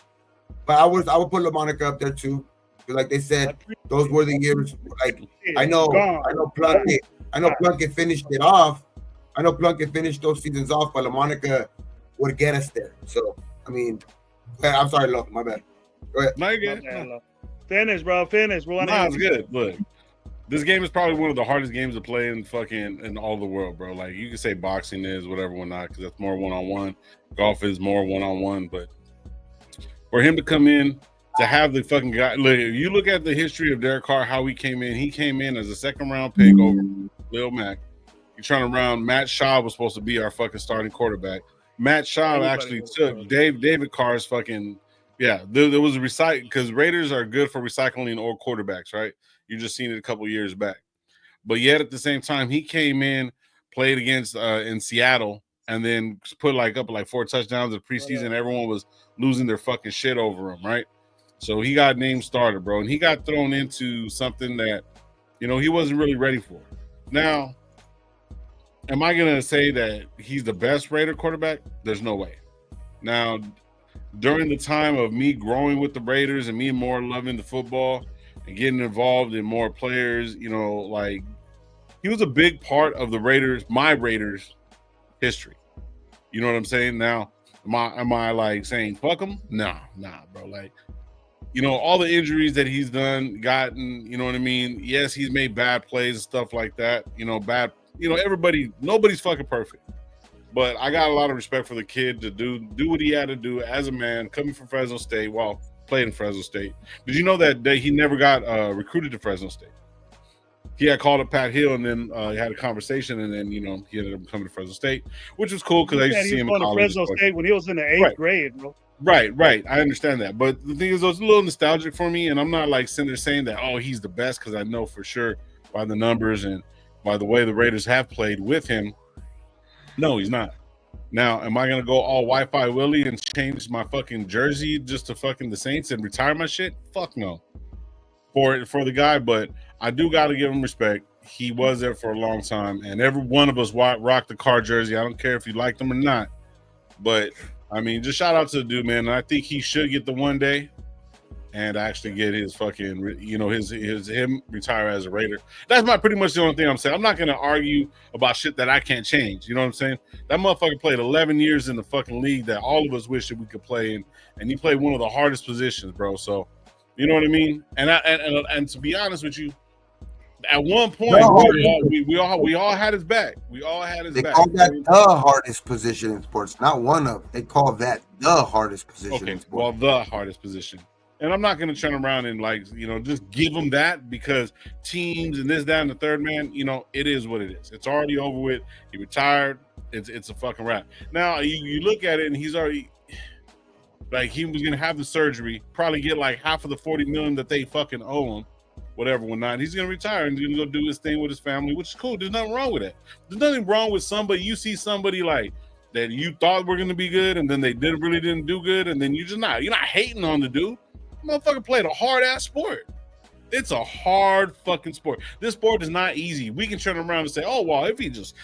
I would put LaMonica up there too. Like they said, those were the years. Like I know Plunkett finished it off. I know Plunkett finished those seasons off, but LaMonica would get us there. So I mean, I'm sorry, Lo, my bad. Go ahead.
No, you're good.
Finish, bro. Finish.
It's good. Look, this game is probably one of the hardest games to play in all the world, bro. Like you can say boxing is whatever, whatnot, because that's more one-on-one. Golf is more one-on-one, but for him to come in to have the fucking guy, look, you look at the history of Derek Carr, how he came in as a second-round pick over Lil Mac. You're trying to round. Matt Shaw was supposed to be our fucking starting quarterback. Matt Shaw actually took David Carr's fucking. Yeah, there was a recycle because Raiders are good for recycling or quarterbacks, right? You just seen it a couple of years back, but yet at the same time, he came in, played against in Seattle, and then put up 4 touchdowns in preseason. Everyone was losing their fucking shit over him, right? So he got named starter, bro, and he got thrown into something that he wasn't really ready for. Now, am I gonna say that he's the best Raider quarterback? There's no way. Now, during the time of me growing with the Raiders and me more loving the football and getting involved in more players, he was a big part of the Raiders, my Raiders history. You know what I'm saying? Now, am I like saying fuck him? Nah, bro. Like, all the injuries that he's gotten, you know what I mean? Yes, he's made bad plays and stuff like that. Nobody's fucking perfect. But I got a lot of respect for the kid to do what he had to do as a man coming from Fresno State. Well, played in Fresno State. Did you know that he never got recruited to Fresno State? He had called up Pat Hill, and then he had a conversation, and then he ended up coming to Fresno State, which was cool because I used to see him in college.
Fresno State when he was in the 8th grade, bro.
Right. I understand that, but the thing is, it's a little nostalgic for me, and I'm not like sitting there saying that he's the best because I know for sure by the numbers and by the way the Raiders have played with him. No, he's not. Now, am I going to go all Wi-Fi Willie and change my fucking jersey just to fucking the Saints and retire my shit? Fuck no. For the guy, but I do got to give him respect. He was there for a long time, and every one of us rocked the Carr jersey. I don't care if you liked him or not. But, I mean, just shout out to the dude, man. I think he should get the one day and actually get his fucking, him retire as a Raider. That's pretty much the only thing I'm saying. I'm not going to argue about shit that I can't change. You know what I'm saying? That motherfucker played 11 years in the fucking league that all of us wish that we could play in, and he played one of the hardest positions, bro. So, you know what I mean? And to be honest with you, at one point, we all had his back. We all had his back.
They call that the hardest position in sports, not one of. They call that the hardest position in sports.
Well, the hardest position. And I'm not going to turn around and just give them that because teams and this, that, and the third, man, it is what it is. It's already over with. He retired. It's a fucking wrap. Now, you look at it and he's already, he was going to have the surgery, probably get half of the $40 million that they fucking owe him, whatever, whatnot. He's going to retire and he's going to go do his thing with his family, which is cool. There's nothing wrong with that. There's nothing wrong with somebody. You see somebody that you thought were going to be good and then they really didn't do good and then you're not hating on the dude. Motherfucker played a hard ass sport. It's a hard fucking sport. This sport is not easy. We can turn around and say, "Oh, well, if he just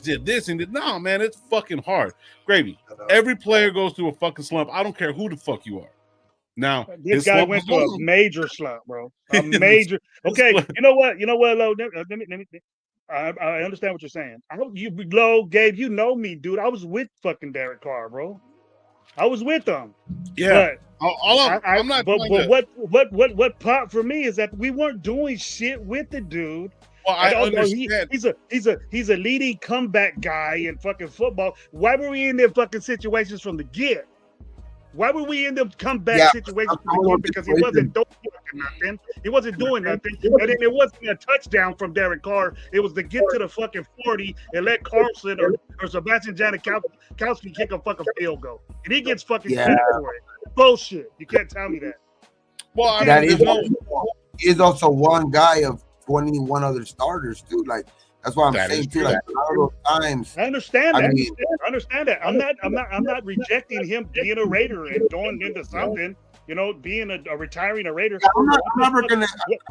did this and did." No, man, it's fucking hard. Gravy. Every player goes through a fucking slump. I don't care who the fuck you are. Now,
this guy went through a major slump, bro. A major. Okay, you know what, Lo? Let me. I understand what you're saying. Gabe, you know me, dude. I was with fucking Derek Carr, bro. I was with them.
Yeah. I'm not.
But what popped for me is that we weren't doing shit with the dude.
Well, I understand.
He's a leading comeback guy in fucking football. Why were we in them fucking situations from the get? Why were we in the comeback situations from the get? Because he wasn't doing nothing. He wasn't doing nothing. And then it wasn't a touchdown from Derek Carr. It was to get to the fucking 40 and let Carlson or Sebastian Janikowski kick a fucking field goal. And he gets fucking for it. bullshit. You can't tell me that.
Well, I
That
mean,
is,
there's no,
he is also one guy of 21 other starters too. Like that's why I'm
That is
saying too.
true.
Like a lot of those times,
I understand
I
that.
mean-
I understand that. I'm not rejecting him being a Raider and going into something. You know, being a retiring a Raider.
I'm never gonna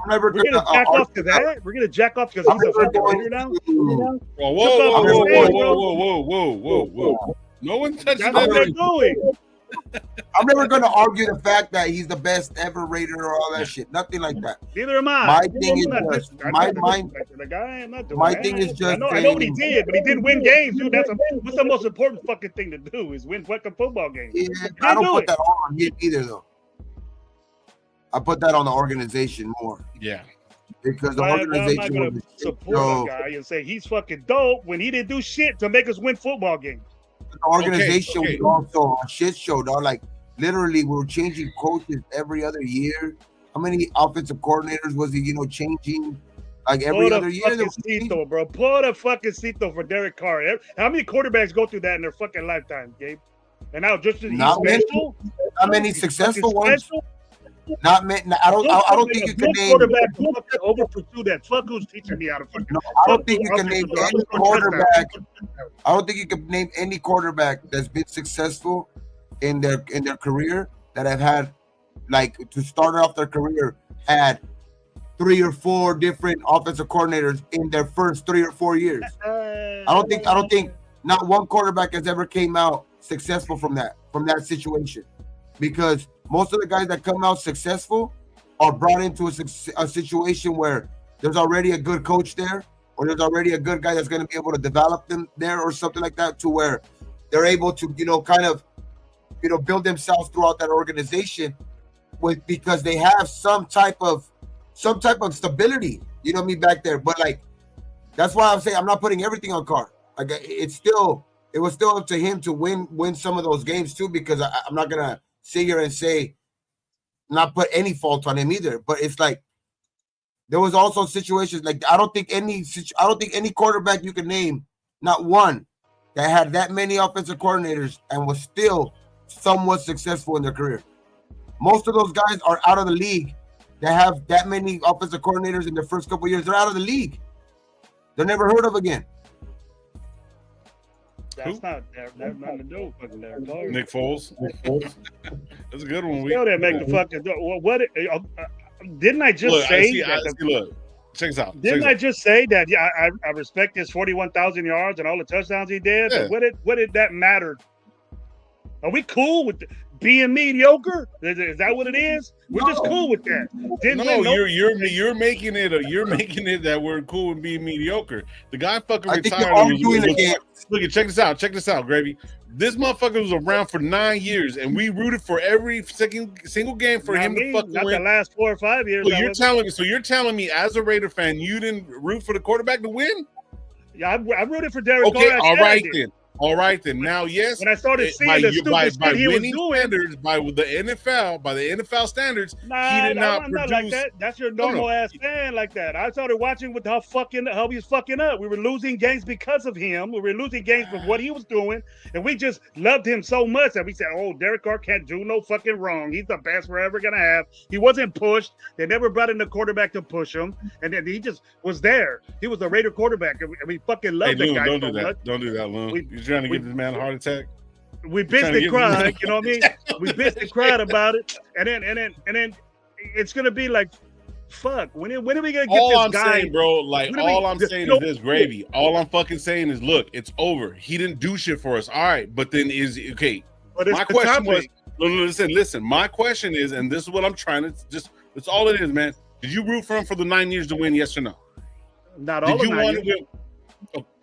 We're gonna jack off to that. We're gonna jack off because he's a fucking Raider now.
whoa, whoa,
Look
whoa,
up
whoa,
the
whoa,
stage,
whoa. No one touches
That's what they're
that.
doing.
I'm never gonna argue the fact that he's the best ever Raider or all that shit. Nothing like that.
Neither am I.
My thing is
I'm not
just
dis- I'm
my
not
mind.
disrespecting the guy. I'm not doing
My
that.
thing is just
I know what he
saying-
did, but he did win games, dude. What's the most important fucking thing to do is win fucking football games.
Yeah,
He
I don't
didn't do
put
it.
that all on him either, though. I put that on the organization more
Yeah.
because the
I'm not
organization
gonna
was
support
so
a guy and say he's fucking dope when he didn't do shit to make us win football games.
the organization
Okay.
was also a shit show, dog. Like literally, we were changing coaches every other year. How many offensive coordinators was he, changing? Like every
Pull
other
the
year.
fucking Cito, bro. Pull the fucking Cito for Derek Carr. How many quarterbacks go through that in their fucking lifetime, Gabe? And now just he's
Not many.
special.
Not many
He's
successful
fucking
ones.
special?
Not many. I don't think you can
Good
name.
quarterback to fucking over pursue that. Fuck who's teaching me how to fucking.
No, I don't think you can name any quarterback. I don't think you can name any quarterback that's been successful in their career that have had, like, to start off their career, had 3 or 4 different offensive coordinators in their first 3 or 4 years. I don't think not one quarterback has ever came out successful from that situation, because most of the guys that come out successful are brought into a situation where there's already a good coach there, or there's already a good guy that's going to be able to develop them there, or something like that, to where they're able to, kind of, build themselves throughout that organization because they have some type of stability, back there. But like, that's why I'm saying I'm not putting everything on Carr. Like, it was still up to him to win some of those games too, because I'm not gonna sit here and say not put any fault on him either. But it's like there was also situations like I don't think any quarterback you can name, not one, that had that many offensive coordinators and was still somewhat successful in their career. Most of those guys are out of the league that have that many offensive coordinators in their first couple of years. They're out of the league. They're never heard of again.
That's not nothing to do with fucking Derek Carr.
Nick Foles. That's a good one.
Still didn't make the fucking. What? Didn't I just say?
Look, check this out.
Didn't I just say that? Yeah, I respect his 41,000 yards and all the touchdowns he did.
Yeah.
But what did that matter? Are we cool with being mediocre? Is that what it is? We're just cool with that.
You're making it that we're cool with being mediocre. The guy fucking
I think
retired.
you're arguing again.
Look, check this out, Gravy. This motherfucker was around for 9 years, and we rooted for every single game for him to fucking
not
win.
the last 4 or 5 years.
So you're telling me, as a Raider fan, you didn't root for the quarterback to win?
Yeah, I rooted for Derek Carr.
Okay, all right then. Now, yes,
when I started seeing the stupid shit he was doing,
standards, by the NFL standards, he did not produce.
Not like that. That's your normal ass fan like that. I started watching with how he was fucking up. We were losing games because of him. We were losing games with what he was doing, and we just loved him so much that we said, "Oh, Derek Carr can't do no fucking wrong. He's the best we're ever gonna have." He wasn't pushed. They never brought in the quarterback to push him, and then he just was there. He was the Raider quarterback, and we fucking loved the guy.
Don't do that. Don't do that, Loon. You're trying to give this man a heart attack.
We bitched and cried, you know what I mean? We bitched and cried about it, and then it's gonna be like, fuck. When are we gonna get
all
this
I'm
guy?
Saying, bro, like all I'm saying is this, Gravy. All I'm fucking saying is, look, it's over. He didn't do shit for us. All right, but then okay.
But my question was,
listen. My question is, and this is what I'm trying to that's all it is, man. Did you root for him for the 9 years to win? Yes or no?
Not all. Did you want
him?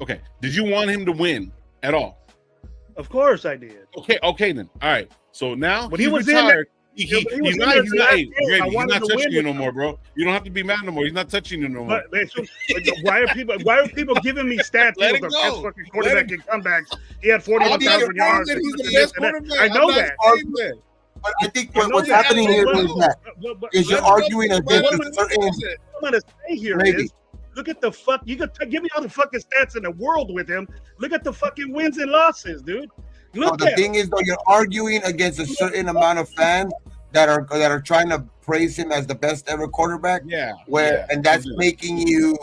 Okay. Did you want him to win at all?
Of course I did.
Okay then. All right. So now
when he was
retired,
he's
not touching you no more, bro. You don't have to be mad no more. He's not touching you no more.
Why are people giving me stats? He was the best fucking quarterback in comebacks. He had 41,000 yards.
He's the best quarterback.
I know that.
But I think what's happening here is you're arguing against a certain.
I'm gonna say here is, look at the fuck. You could give me all the fucking stats in the world with him. Look at the fucking wins and losses, dude.
No, the thing is, though, you're arguing against a certain amount of fans that are trying to praise him as the best ever quarterback.
Yeah.
And that's making you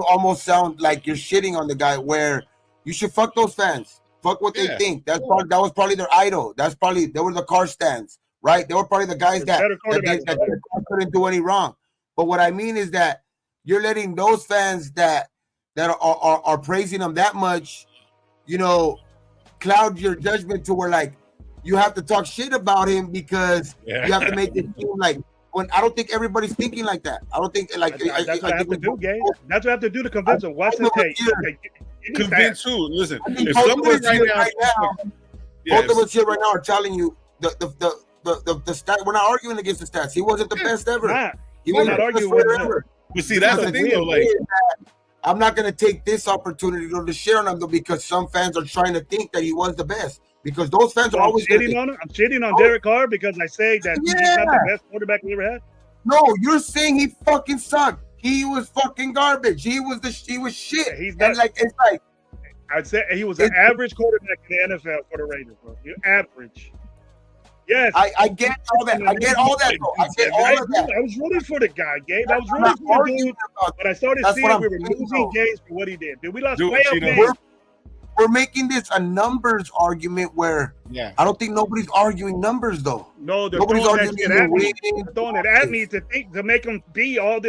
almost sound like you're shitting on the guy. Where you should fuck those fans. Fuck what they think. That was probably their idol. They were the Carr stands, right? They were probably the guys that couldn't do any wrong. But what I mean is that you're letting those fans that are praising him that much, cloud your judgment to where like you have to talk shit about him because you have to make it seem like. When I don't think everybody's thinking like that. I don't think like
that's what I have to do, Gabe. That's what I have to do to convince him. Watch the tape.
Convince who? Listen, if somebody right now,
both of us here right now are telling you the stat. We're not arguing against the stats. He wasn't the best ever. He wasn't the best ever.
But see, that's the thing though. Like,
I'm not gonna take this opportunity to share on him though, because some fans are trying to think that he was the best. Because those fans are always
shitting on him. I'm shitting on Derek Carr because I say that he's not the best quarterback we ever had.
No, you're saying he fucking sucked. He was fucking garbage. He was shit. Yeah,
he's not, it's like I'd say he was an average quarterback in the NFL for the Raiders, bro. You're average. Yes,
I get all that. I get all that, bro. I get all of that.
I was rooting for the guy, Gabe. I was rooting for the dude, but I started seeing we were losing games for what he did. Dude, we lost 12 games.
We're making this a numbers argument where I don't think nobody's arguing numbers though.
No, they're throwing it at me to make them be all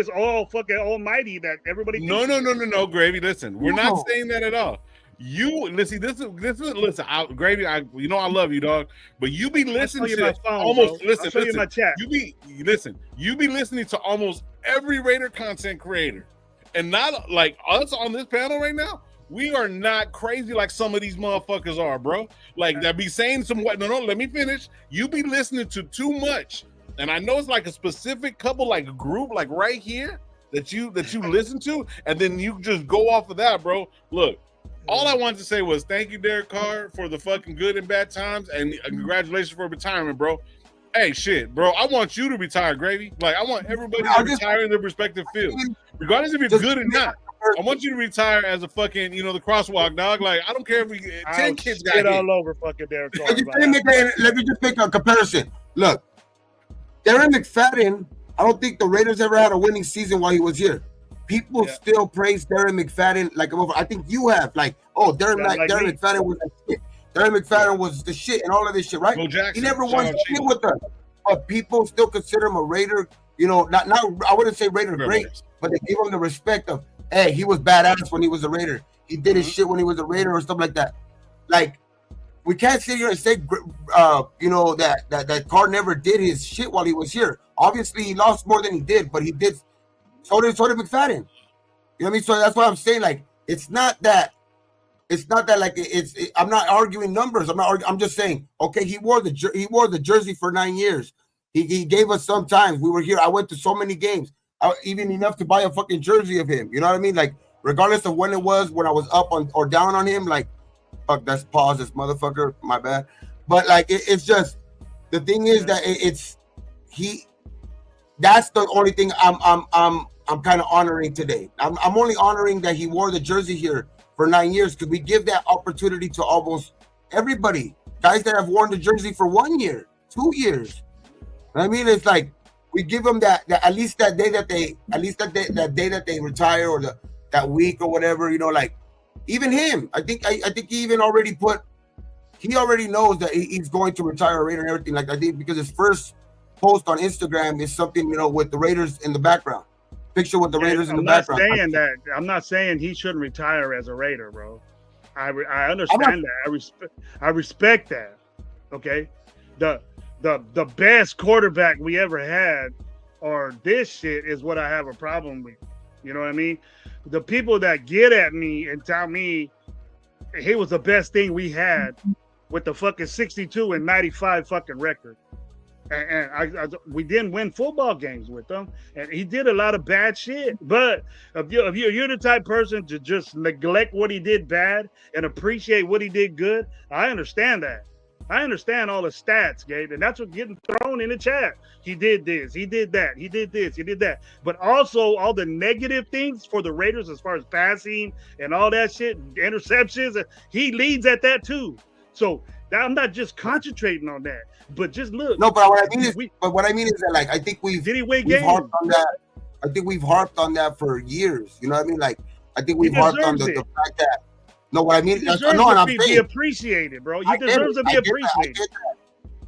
fucking almighty that everybody.
No, Gravy. Listen, we're not saying that at all. You listen. This is listen. Gravy. I love you, dog. But you be listening to almost. Listen.
You my chat.
You be listening to almost every Raider content creator, and not like us on this panel right now. We are not crazy like some of these motherfuckers are, bro. Like that be saying some what? No, let me finish. You be listening to too much, and I know it's like a specific couple, like a group, like right here that you listen to, and then you just go off of that, bro. Look, all I wanted to say was thank you, Derek Carr, for the fucking good and bad times, and congratulations for retirement, bro. Hey, shit, bro. I want you to retire, Gravy. Like I want everybody to retire in their respective fields, regardless if you're good or not. I want you to retire as a fucking, the crosswalk, dog. Like, I don't care if we 10 kids got
all over fucking Derek Carr.
Let me just make a comparison. Look, Darren McFadden, I don't think the Raiders ever had a winning season while he was here. People still praise Darren McFadden like I think you have. Like, Darren McFadden was the shit. Darren McFadden was the shit and all of this shit, right? He never won shit with us. But people still consider him a Raider, not I wouldn't say Raider great, but they give him the respect of, hey, he was badass when he was a Raider. He did his shit when he was a Raider or stuff like that. Like, we can't sit here and say, that Carr never did his shit while he was here. Obviously, he lost more than he did, but he did. So did McFadden. You know what I mean? So that's why I'm saying, like, it's not that like I'm not arguing numbers. I'm just saying, okay, he wore the jersey for 9 years. He gave us some times. We were here. I went to so many games. Even enough to buy a fucking jersey of him. You know what I mean? Like, regardless of when it was, when I was up on or down on him, like, fuck, that's pause, this motherfucker, my bad. But like, it's just, the thing is that that's the only thing I'm kind of honoring today. I'm only honoring that he wore the jersey here for 9 years, because we give that opportunity to almost everybody. Guys that have worn the jersey for 1 year, 2 years. I mean, it's like, we give them that at least that day that they retire, or that week or whatever, like even him. I think he even already he already knows that he's going to retire a Raider and everything. Like, I think because his first post on Instagram is something, with the Raiders in the background. Picture with the Raiders in the background.
I'm not saying he shouldn't retire as a Raider, bro. I understand that. I respect that. Okay. The best quarterback we ever had, or this shit, is what I have a problem with. You know what I mean? The people that get at me and tell me he was the best thing we had with the fucking 62 and 95 fucking record. And we didn't win football games with him, and he did a lot of bad shit. But if you're the type person to just neglect what he did bad and appreciate what he did good, I understand that. I understand all the stats, Gabe, and that's what's getting thrown in the chat. He did this, he did that, he did this, he did that. But also all the negative things for the Raiders as far as passing and all that shit, interceptions, he leads at that too. So I'm not just concentrating on that, but just look.
No, but what I mean is that like I think we've harped on that. I think we've harped on that for years. You know what I mean? Like I think we've harped on the fact that. No, what I mean,
no, and I'm saying, be appreciated, bro. He deserves to be appreciated.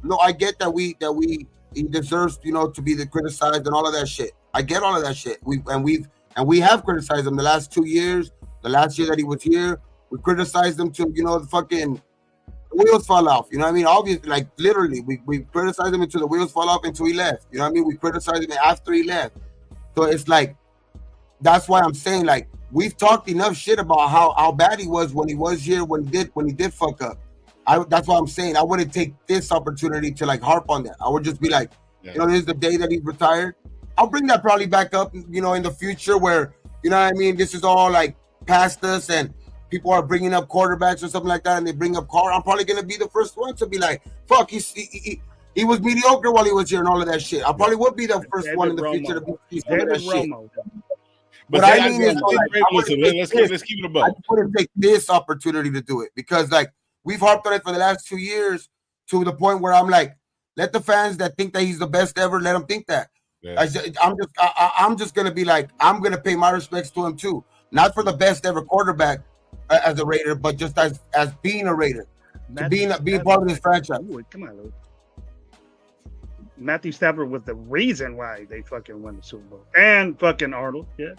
No, I get that he deserves, to be criticized and all of that shit. I get all of that shit. We have criticized him the last 2 years. The last year that he was here, we criticized him to the fucking wheels fall off. You know what I mean? Obviously, like literally, we criticized him until the wheels fall off until he left. You know what I mean? We criticized him after he left. So it's like that's why I'm saying like we've talked enough shit about how bad he was when he was here when he did fuck up. That's why I'm saying I wouldn't take this opportunity to like harp on that. I would just be like, this is the day that he's retired. I'll bring that probably back up, in the future where, you know what I mean, this is all like past us and people are bringing up quarterbacks or something like that and they bring up Carr. I'm probably going to be the first one to be like, fuck, he was mediocre while he was here and all of that shit. I probably would be the first one in the future to be some of that shit.
But I mean is, let's keep it above.
I wouldn't take this opportunity to do it because like we've harped on it for the last 2 years to the point where I'm like, let the fans that think that he's the best ever, let them think that. Yeah. I'm just gonna be like, I'm gonna pay my respects to him too, not for the best ever quarterback as a Raider, but just as being a Raider, to being part of this franchise.
Come on, Luke. Matthew Stafford was the reason why they fucking won the Super Bowl, and fucking Arnold, yeah.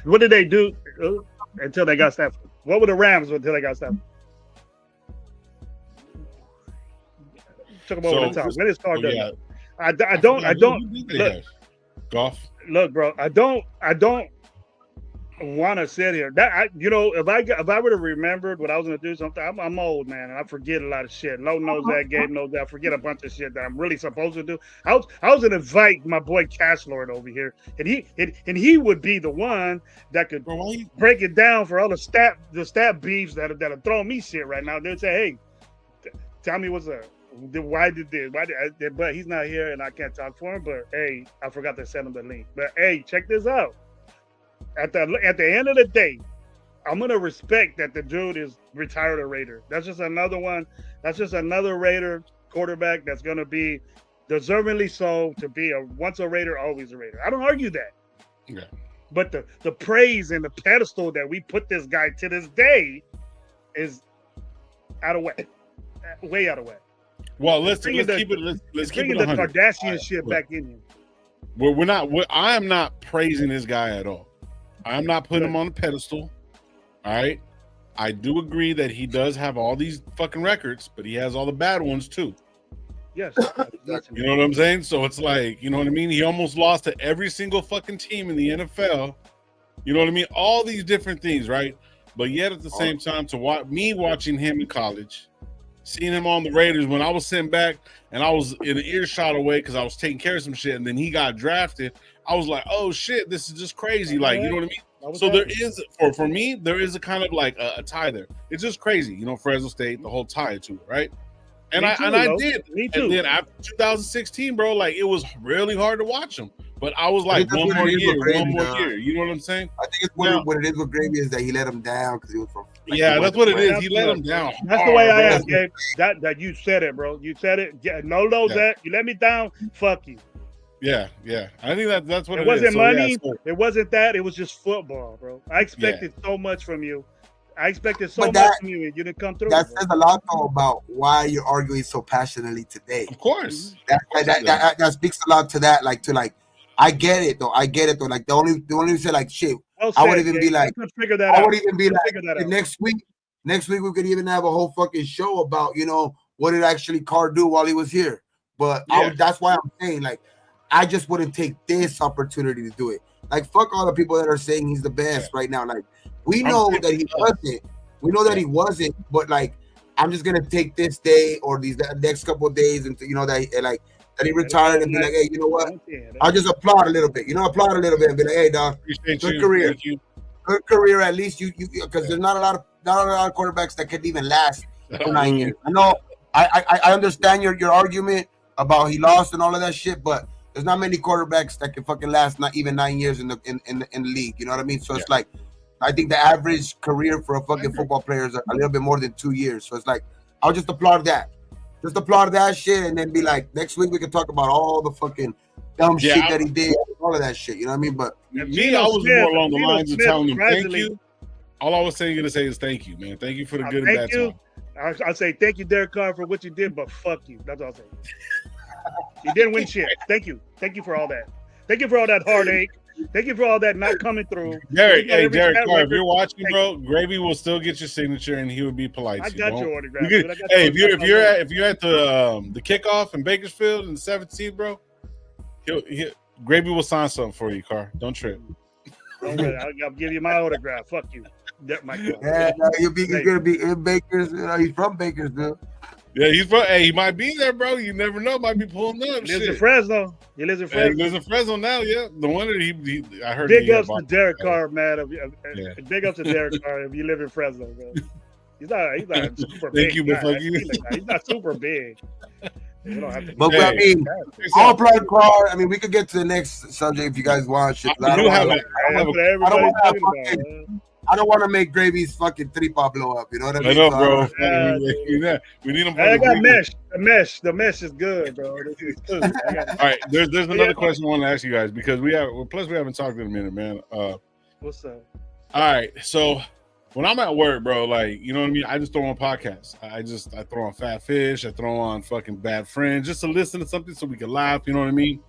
What did they do until they got Stafford? What were the Rams until they got Stafford? Took them over the top. When is Carr done? I don't look,
golf.
Look, bro, I don't want to sit here. That if I would have remembered what I was gonna do something, I'm old, man, and I forget a lot of shit. Lowe knows that, Gabe knows that. I forget a bunch of shit that I'm really supposed to do. I was gonna invite my boy Cash Lord over here, and he would be the one that could break it down for all the stat beefs that are throwing me shit right now. They'd say, hey, tell me what's up. Why did this? But he's not here, and I can't talk for him. But hey, I forgot to send him the link. But hey, check this out. At the end of the day, I'm gonna respect that the dude is retired a Raider. That's just another one. That's just another Raider quarterback that's gonna be deservingly so to be once a Raider, always a Raider. I don't argue that.
Yeah.
But the praise and the pedestal that we put this guy to this day is out of whack, way out of whack.
Well, let's keep it. Let's keep it 100.
The Kardashian shit back in
here. I am not praising this guy at all. I'm not putting him on a pedestal. All right. I do agree that he does have all these fucking records, but he has all the bad ones too.
Yes.
You know what I'm saying? So it's like, you know what I mean? He almost lost to every single fucking team in the NFL. You know what I mean? All these different things, right? But yet at the same time, watching him in college, seeing him on the Raiders when I was sitting back and I was in an earshot away because I was taking care of some shit, and then he got drafted. I was like, oh shit, this is just crazy. Like, you know what I mean? So there is, for me, there is a kind of like a tie there. It's just crazy, Fresno State, the whole tie to it, right? And I did.
Me too.
And then after 2016, bro, like it was really hard to watch him. But I was like, one more year. You know what I'm saying?
I think it's what it is with Gravy is that he let him down because he was from.
That's what it is. He let him down.
That's the way I am, Gabe. That you said it, bro. You said it. Yeah, that you let me down. Fuck you.
Yeah. I think that's what it is.
It wasn't money. It wasn't that. It was just football, bro. I expected so much from you. I expected so much from you, and you didn't come through.
That says a lot, though, about why you're arguing so passionately today.
Of course,
that speaks a lot to that. I get it, though. Like the only say like shit. I would even be like, next week we could even have a whole fucking show about what did actually Carr do while he was here. But that's why I'm saying like I just wouldn't take this opportunity to do it. Like fuck all the people that are saying he's the best right now. Like we know that he wasn't. We know that he wasn't. But like I'm just gonna take this day or these next couple of days and that he retired and be like, hey, you know what? I'll just applaud a little bit. Applaud a little bit and be like, hey, dog, good career. Good career. At least you because there's not a lot of quarterbacks that could even last for 9 years. I know. I understand your argument about he lost and all of that shit, but there's not many quarterbacks that can fucking last not even 9 years in the league. You know what I mean? So it's like I think the average career for a fucking football player is a little bit more than 2 years. So it's like, I'll just applaud that. Just applaud that shit and then be like, next week we can talk about all the fucking dumb shit that he did, all of that shit. You know what I mean? But
me, I was more along the lines of telling him thank you. All I was saying gonna say is thank you, man. Thank you for the good and bad time.
I'll say thank you, Derek Carr, for what you did, but fuck you. That's all I'll say. You didn't win shit. Thank you. Thank you for all that. Thank you for all that heartache. Thank you for all that not coming through.
Derek Carr, if you're watching, bro, Gravy will still get your signature and he would be polite.
I got your autograph.
If you're at the kickoff in Bakersfield in the 17th, bro, Gravy will sign something for you, Carr. Don't trip.
I'll give you my autograph. Fuck you.
Yeah, he's gonna be in Bakers. He's from Bakersfield.
Yeah, he might be there, bro. You never know. Might be pulling up.
He lives in Fresno. He lives in
Fresno now. Yeah, the one that he I heard.
Big ups to Derek Carr, man. Big ups to Derek Carr if you live in Fresno, bro. He's not super big.
Thank you, but fuck you.
He's not super big. You don't have to.
But I mean, I'll applaud Carr. I mean, we could get to the next subject if you guys want. Shit, I don't want to make Gravy's fucking tripa blow up. You know what I mean?
I know, bro. We need him.
I got mesh. The mesh is good, bro.
All right, there's another question I want to ask you guys because we haven't talked in a minute, man.
What's up?
All right, so when I'm at work, bro, like, you know what I mean? I just throw on podcasts. I throw on Fat Fish. I throw on fucking Bad Friends just to listen to something so we can laugh. You know what I mean?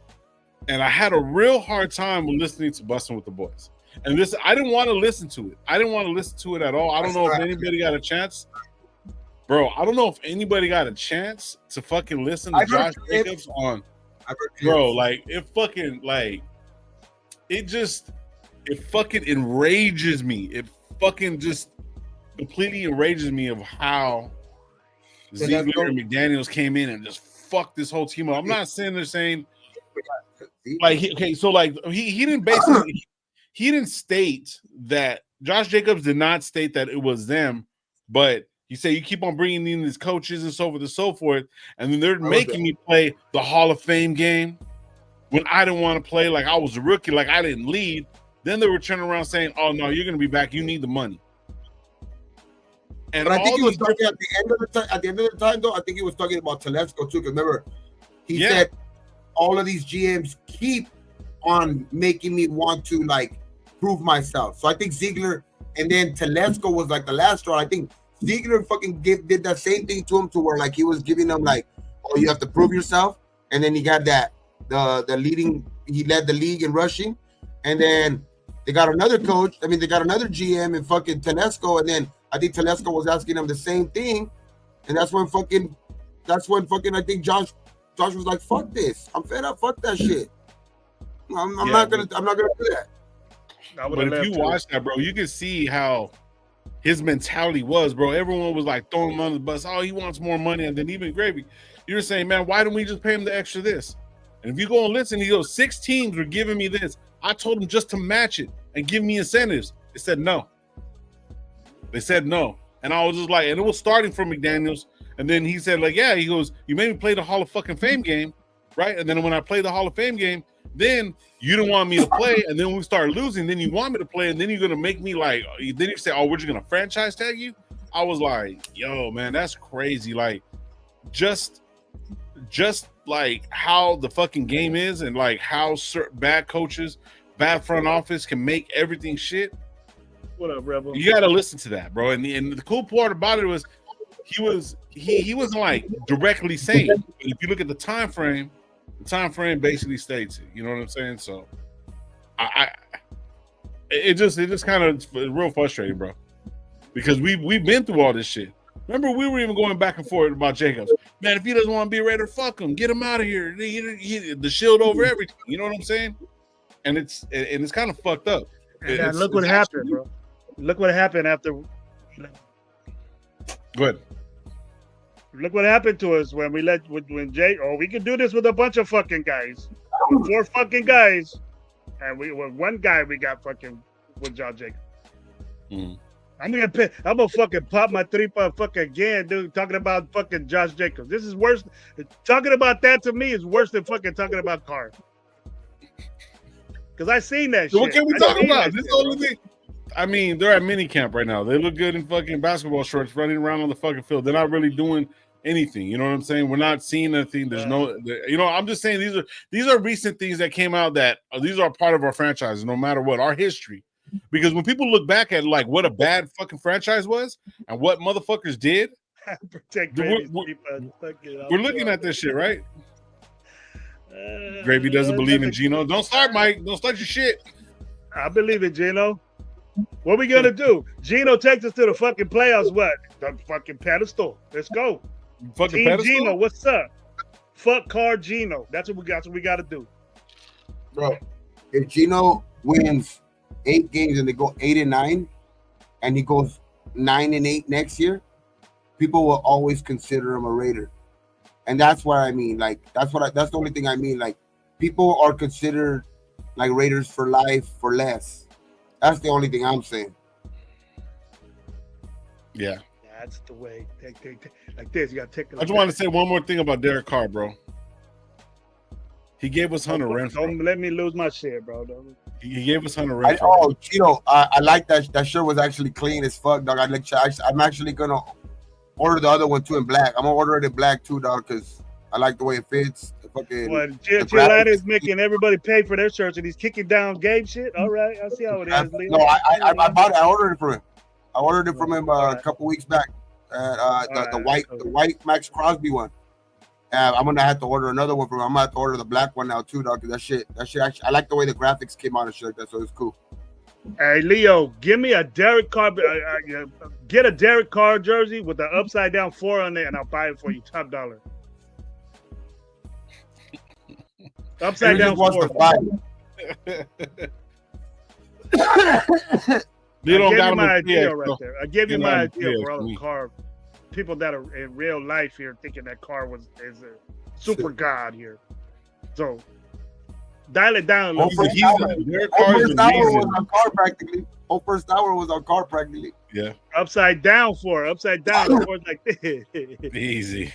And I had a real hard time with listening to Bustin' with the Boys. And this, I didn't want to listen to it. I didn't want to listen to it at all. I don't know if anybody got a chance. Bro, I don't know if anybody got a chance to fucking listen to Josh Jacobs on. Bro, like, it fucking enrages me. It fucking just completely enrages me of how Ziegler and McDaniels came in and just fucked this whole team up. I'm not saying they're saying, like, he didn't basically... He didn't state that Josh Jacobs did not state that it was them, but he said you keep on bringing in these coaches and so forth and so forth, and then they're making me play the Hall of Fame game when I didn't want to play, like I was a rookie, like I didn't lead. Then they were turning around saying, "Oh no, you're going to be back. You need the money." And
but I think he was talking at the end of the time. At the end of the time, though, I think he was talking about Telesco too. Because remember, he said all of these GMs keep on making me want to like prove myself. So I think Ziegler and then Telesco was like the last straw. I think Ziegler fucking did that same thing to him, to where like he was giving them like, oh, you have to prove yourself. And then he got that he led the league in rushing. And then they got another coach. I mean, they got another GM in fucking Telesco. And then I think Telesco was asking him the same thing. And that's when I think Josh was like, fuck this. I'm fed up. Fuck that shit. I'm not gonna do that.
But if you watch that, bro, you can see how his mentality was, bro. Everyone was like throwing him under the bus. Oh, he wants more money. And then even Gravy, you're saying, man, why don't we just pay him the extra this? And if you go and listen, he goes, 6 teams were giving me this. I told him just to match it and give me incentives. They said no. And I was just like, and it was starting from McDaniels. And then he said, like, yeah, he goes, you made me play the Hall of fucking Fame game, right? And then when I played the Hall of Fame game, then you don't want me to play, and then when we start losing, then you want me to play, and then you're gonna make me like, then you say, oh, we're just gonna franchise tag you. I was like, yo, man, that's crazy. Like, just like how the fucking game is, and like how bad coaches, bad front office can make everything shit.
What up, Rebel?
You gotta listen to that, bro. And the cool part about it was he wasn't like directly saying it. If you look at the time frame basically states it. You know what I'm saying? So it just kind of real frustrating, bro. Because we've been through all this shit. Remember, we were even going back and forth about Jacobs. Man, if he doesn't want to be a Raider, fuck him. Get him out of here. The shield over everything. You know what I'm saying? And it's kind of fucked up.
And look what happened, bro. Look what happened after.
Go ahead.
Look what happened to us when we we could do this with a bunch of fucking guys. 4 fucking guys. And with one guy we got fucking with Josh Jacobs.
Mm-hmm.
I'm gonna fucking pop my tripa fucking again, dude, talking about fucking Josh Jacobs. This is worse. Talking about that to me is worse than fucking talking about Carr. Because I seen that shit.
What can we talk about? This is the only thing. I mean, they're at mini camp right now. They look good in fucking basketball shorts running around on the fucking field. They're not really doing anything. You know what I'm saying? We're not seeing anything. There's I'm just saying these are recent things that came out that these are part of our franchise, no matter what, our history. Because when people look back at like what a bad fucking franchise was and what motherfuckers did, we're looking at this shit, right? Gravy doesn't believe in Gino. Don't start, Mike. Don't start your shit.
I believe in Gino. What we gonna do? Gino takes us to the fucking playoffs. What? The fucking pedestal. Let's go.
Fucking
Team
pedestal?
Gino, what's up? Fuck Carr Gino. That's what we got. That's what we got to do.
Bro, if Gino wins 8 games and they go 8-9, and he goes 9-8 next year, people will always consider him a Raider. And that's what I mean. Like, that's the only thing I mean. Like, people are considered like Raiders for life for less. That's the only thing I'm saying.
Yeah.
That's the way. Take like this. You got to take it.
I just want to say one more thing about Derek Carr, bro. He gave us Hunter Renfrow.
Don't let me lose my shit, bro.
He gave us Hunter Renfrow.
Cheeto, I like that. That shirt was actually clean as fuck, dog. I'm actually gonna order the other one too in black. I'm gonna order it in black too, dog, because I like the way it fits.
Chilana is making everybody pay for their shirts and he's kicking down game shit. All right, I see how it is.
No, I bought it. I ordered it for him. I ordered it from him a couple weeks back. The white Max Crosby one. I'm gonna have to order another one from him. I'm gonna have to order the black one now too, dog. That shit actually, I like the way the graphics came on the shirt. That's so it's cool.
Hey Leo, give me a Derek Carr. Get a Derek Carr jersey with the upside down 4 on it, and I'll buy it for you, top dollar. Upside down 4.
You don't got
my idea right there. I gave you my idea for all the Carr people that are in real life here thinking that Carr is a super god here. So dial it down.
Whole first hour was on Carr practically. Whole first hour was on Carr practically.
Yeah.
Upside down 4. Upside down 4 like this.
Easy.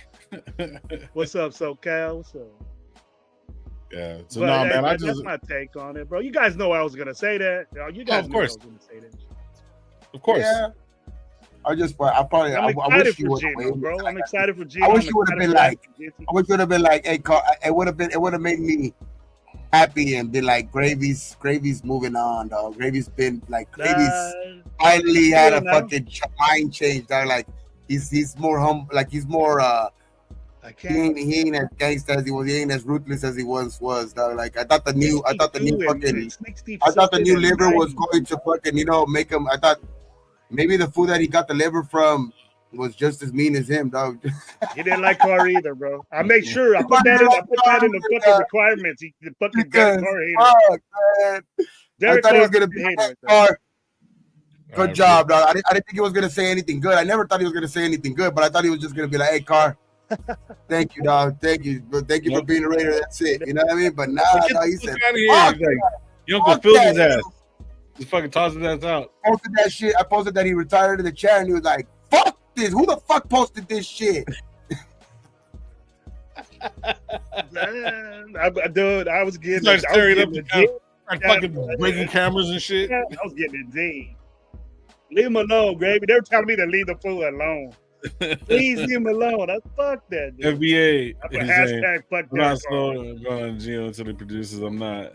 What's up, SoCal? What's up?
Yeah. So no, man,
that's my take on it, bro. You guys know I was gonna say that. You guys know I was gonna say that.
Of course.
Yeah. I'm excited
for Gino, bro. I'm excited for Gino.
I wish it would have been like. I wish it would have been like, hey, Carl, it would have made me happy and be like, Gravy's moving on, dog. Gravy's finally had a fucking mind change, dog. Like he's more humble, like he's more he ain't as gangsta as he was. He ain't as ruthless as he once was. Dog. Like I thought the new liver was going to fucking make him. I thought maybe the food that he got the liver from was just as mean as him, dog.
He didn't like Carr either, bro. I make sure I put that in the fucking requirements. The fucking Derek Carr hater.
I thought he was gonna be Carr. Good job, dog. I didn't think he was gonna say anything good. I never thought he was gonna say anything good, but I thought he was just gonna be like, "Hey, Carr, thank you, dog. Thank you for being a Raider. That's it." You know what I mean? But he said,
"You don't fulfill his ass." Just fucking toss his ass out.
Posted that shit. I posted that he retired in the chat, and he was like, "Fuck this! Who the fuck posted this shit?"
Dude, I was getting.
Fucking breaking cameras and shit.
I was getting it deep. Leave him alone, Gravy. They were telling me to leave the fool alone. Please leave him alone. Fuck that. Dude.
FBA.
Hashtag fuck
I'm not going to Gino until the producers. I'm not.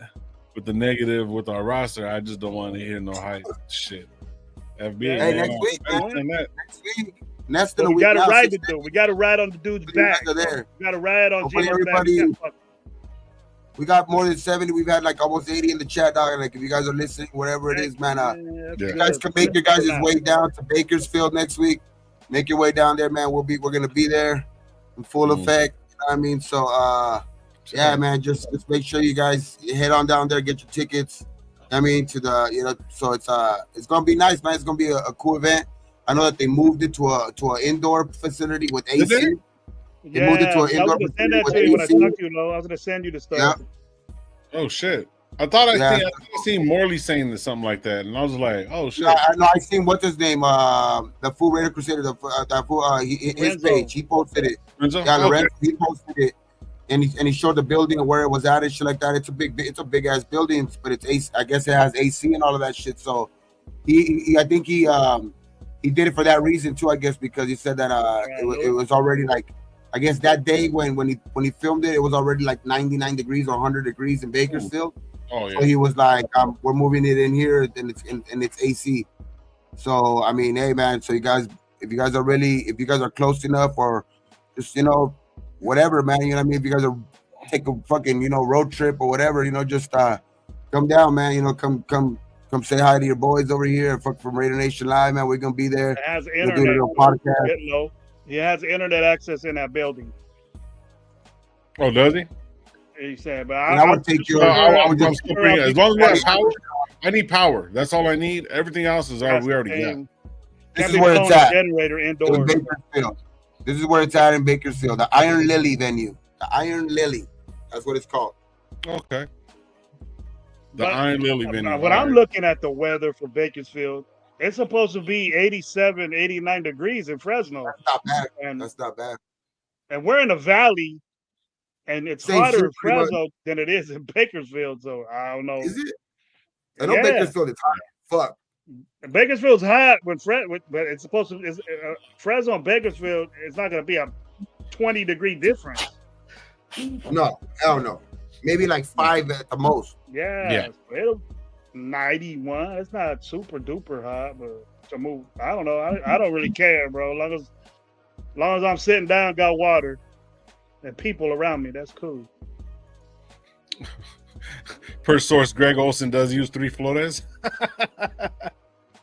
With the negative with our roster, I just don't want to hear no hype shit. FBA.
Hey, next week, man. Next week.
We got to ride the dude. We got to ride on the dude's back. We got to ride on Gino's back.
We got more than 70. We've had like almost 80 in the chat, dog. Like if you guys are listening, whatever it is, man. You guys can make your guys' way down to Bakersfield next week. Make your way down there, man. We're gonna be there in full effect. You know what I mean? So yeah, man, just make sure you guys head on down there, get your tickets. I mean, to the so it's gonna be nice, man. It's gonna be a cool event. I know that they moved it to an indoor facility with AC. They moved it to an indoor facility with AC.
I was gonna send you the stuff.
Yeah.
Oh shit! I thought I seen Morley saying something like that, and I was like, "Oh shit!"
I seen what's his name, the Full Raider Crusader, his page. He posted it.
Renzo?
Yeah, Lorenzo, he posted it, and he showed the building and where it was at and shit like that. It's a big ass building, but it's AC. I guess it has AC and all of that shit. So I think he did it for that reason too. I guess because he said that it was already like, I guess that day when he filmed it, it was already like 99 degrees or 100 degrees in Bakersfield.
Oh yeah.
So he was like, we're moving it in here, and it's AC. So I mean, hey man, so if you guys are close enough, or just whatever, man, if you guys are take a fucking road trip or whatever, just come down, man. Come say hi to your boys over here from Raider Nation Live, man. We're gonna be there.
It has
We'll
internet.
do a little podcast.
He has internet access in that building.
Oh, does he?
He said, but
I would take you.
As long as we have power, I need power. That's all I need. Everything else is we already got.
This is where it's at.
Generator indoors.
This is where it's at in Bakersfield. The Iron Lily venue. The Iron Lily. That's what it's called.
Okay. Iron Lily venue.
When I'm looking at the weather for Bakersfield, it's supposed to be 87, 89 degrees in Fresno.
That's not bad. That's not bad.
And we're in a valley, and it's hotter in Fresno than it is in Bakersfield. So I don't know.
Is it? I know Bakersfield is hot. Fuck.
Bakersfield's hot but it's supposed to. Fresno and Bakersfield, it's not going to be a 20-degree difference.
No, hell no. Maybe like 5 at the most.
Yeah. It'll 91. It's not super duper hot, but to move, I don't know. I don't really care, bro. As long as I'm sitting down, got water, and people around me, that's cool.
Per source, Greg Olson does use 3 flores.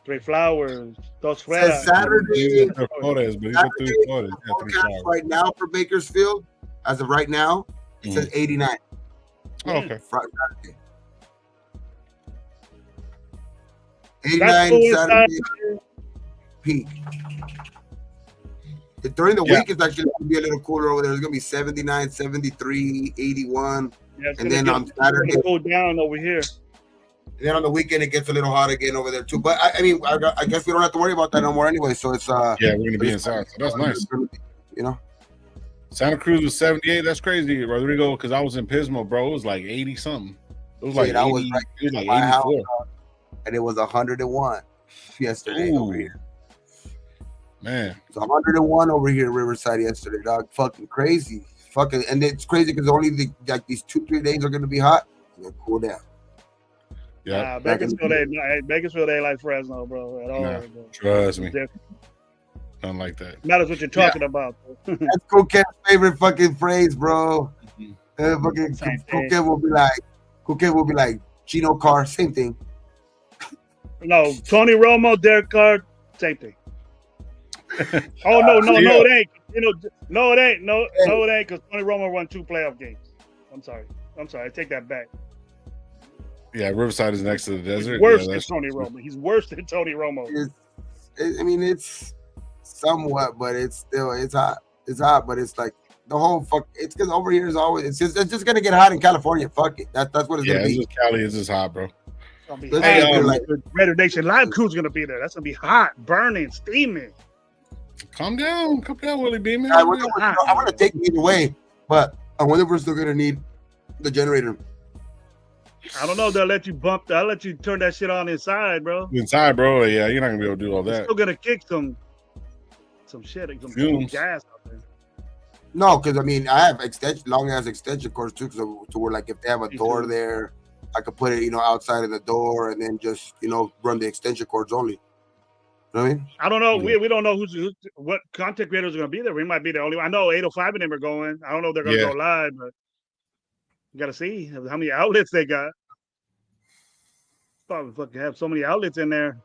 3 flowers. Dos flores.
Saturday.
Flores, but he put 3 flores. Yeah, 3 flowers.
Right now for Bakersfield, as of right now, it says 89.
Oh, okay.
Saturday. 89 cool Saturday peak. During the week, it's actually going to be a little cooler over there. It's going to be 79, 73, 81.
Yeah,
and then on Saturday,
go down over here.
And then on the weekend, it gets a little hot again over there too. But I mean, I guess we don't have to worry about that no more anyway. So it's
yeah, we're going to be inside. So that's nice. Santa Cruz was 78. That's crazy, Rodrigo, because I was in Pismo, bro. It was like 80 something. It was like 80, it was like 84.
House, and it was 101 yesterday over here.
Man,
it's 101 over here in Riverside yesterday, dog. Fucking crazy. Fucking, and it's crazy because only these 2-3 days are gonna be hot. It's gonna cool down.
Yeah,
Bakersfield ain't like Fresno, bro, at all.
Nah,
bro.
Trust me. Nothing like that.
Matters what you're talking about.
That's Cool Kev's favorite fucking phrase, bro. Fucking Cool Kev will be like Gino Carr, same thing.
No, Tony Romo, Derek Carr, same thing. Oh no, it ain't. No, it ain't. No, it ain't, because Tony Romo won 2 playoff games. I'm sorry. I take that back.
Yeah, Riverside is next to the desert.
He's worse than Tony Romo. He's worse than Tony Romo.
It's somewhat, but it's hot. It's hot, but it's like the whole fuck. It's because over here is always. It's just gonna get hot in California. Fuck it. That's what it's gonna be.
Yeah, Cali is just hot, bro.
Raider Nation Live crew's gonna be there. That's gonna be hot, burning, steaming.
Calm down, Willie Beeman.
I want to take it either way, but I wonder if we're still gonna need the generator.
I don't know. They'll let you turn that shit on inside, bro.
Inside, bro. Yeah, you're not gonna be able to do all that.
You're still gonna kick some shit, some gas out there.
No, because I mean, I have long ass extension cords too. So we're like, if they have a door there, I could put it, outside of the door, and then just, run the extension cords only. You know what I mean? I
don't know. We don't know what content creators are going to be there. We might be the only one. I know 805 of them are going. I don't know if they're going to go live, but you got to see how many outlets they got. Probably fucking have so many outlets in there.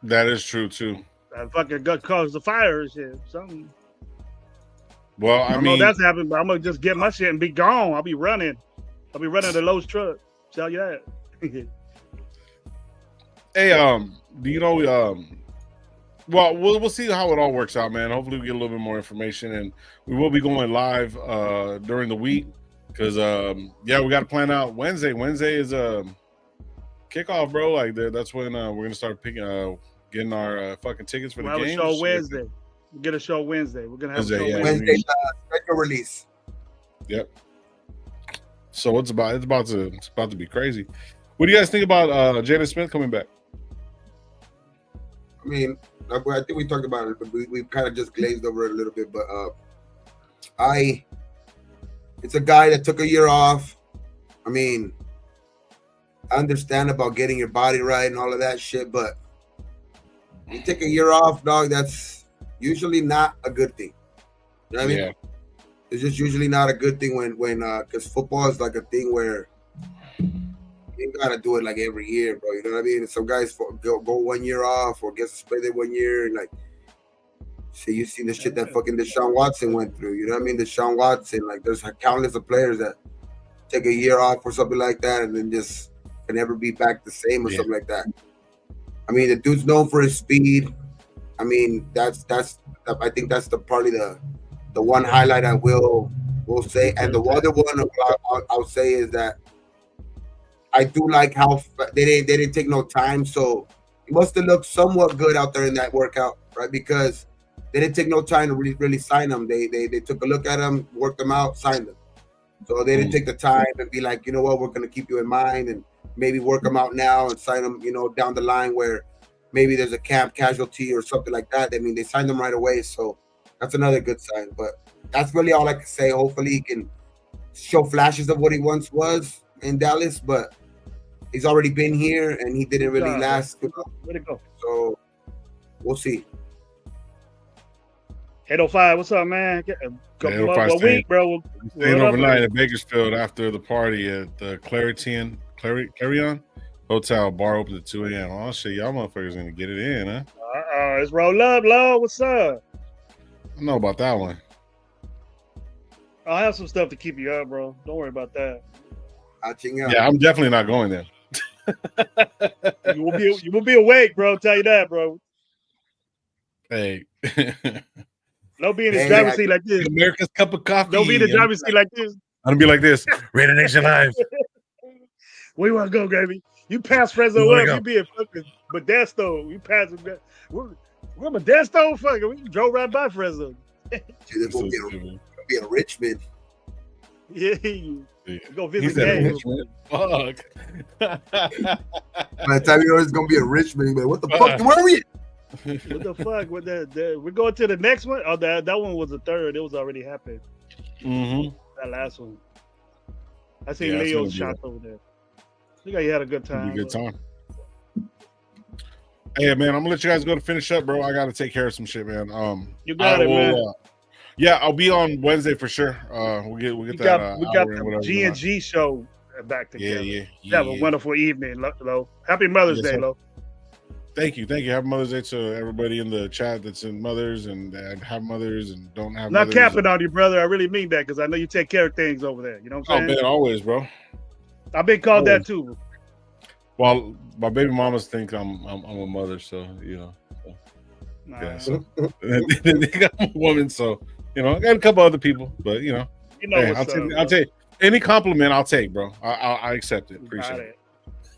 That is true too.
That fucking gut cause the fire and shit. Something.
Well, I mean,
know that's happened, but I'm gonna just get my shit and be gone. I'll be running the Lowe's truck. Tell you that.
Hey, do you know? Well, we'll see how it all works out, man. Hopefully, we get a little bit more information, and we will be going live during the week because, we got to plan out Wednesday. Wednesday is kickoff, bro. Like that's when we're gonna start getting our fucking tickets for the game.
We'll have a show Wednesday. We'll get a show Wednesday. We're gonna have a show
Wednesday special release.
Yep. So it's about to be crazy. What do you guys think about Jaden Smith coming back?
I mean, I think we talked about it, but we kind of just glazed over it a little bit. But it's a guy that took a year off. I mean, I understand about getting your body right and all of that shit, but you take a year off, dog, that's usually not a good thing. You know what I mean? It's just usually not a good thing when because football is like a thing where you gotta do it like every year, bro. You know what I mean? Some guys go 1 year off or get suspended 1 year, and like, say you see the shit that fucking Deshaun Watson went through. You know what I mean? Deshaun Watson, like, there's countless of players that take a year off or something like that, and then just can never be back the same or something like that. I mean, the dude's known for his speed. I mean, that's I think that's probably the one highlight I will say, and the other one I'll say is that I do like how they didn't take no time, so he must have looked somewhat good out there in that workout, right? Because they didn't take no time to really sign him. They took a look at him, worked him out, signed him. So they didn't take the time and be like, you know what, we're gonna keep you in mind and maybe work him out now and sign him, you know, down the line where maybe there's a camp casualty or something like that. I mean, they signed him right away, so that's another good sign. But that's really all I can say. Hopefully he can show flashes of what he once was in Dallas, but he's already been here and he didn't really last.
Where'd it go?
So we'll see.
805, what's up, man? A week, bro.
Staying overnight at Bakersfield after the party at the Clarion Hotel. Bar opens at 2 a.m. Oh shit, y'all motherfuckers gonna get it in, huh?
It's roll up, low. What's up?
I know about that one.
I'll have some stuff to keep you up, bro. Don't worry about that.
Yeah, I'm definitely not going there.
You will be awake, bro. I'll tell you that, bro.
Hey.
Don't be in the driver's seat like this.
America's cup of coffee.
Don't be in the driver's seat like this.
I'm gonna be like this. Raider Nation Live.
Where you want to go, baby? You pass Fresno up. You be in fucking Modesto. You pass it. We're Modesto. Fucking. We drove right by Fresno.
Dude, we'll be in Richmond.
Yeah. Go visit games.
Fuck.
By the time you know it's gonna be in Richmond, man, what the fuck? Where are we?
What the fuck? We're going to the next one. Oh, that one was the third. It was already happened. That last one. I see Leo's shot over there. I think he had a good time.
Good time. Hey man, I'm gonna let you guys go to finish up, bro. I gotta take care of some shit, man.
You got it, man.
Yeah, I'll be on Wednesday for sure. We'll get that.
We got the G&G show back together. Yeah. Have a wonderful evening, Lo. Happy Mother's Day, Lo.
Thank you. Happy Mother's Day to everybody in the chat that's in mothers and that have mothers and don't have
Not
mothers.
capping on you, brother. I really mean that because I know you take care of things over there. You know what I'm saying?
Oh, man, always, bro.
I've been called that too.
Well, my baby mamas think I'm a mother, so you know.
Nah.
Yeah, so they got a woman, so you know, I got a couple other people, but you know, hey, I'll take any compliment. I'll take, bro. I accept it. Appreciate it.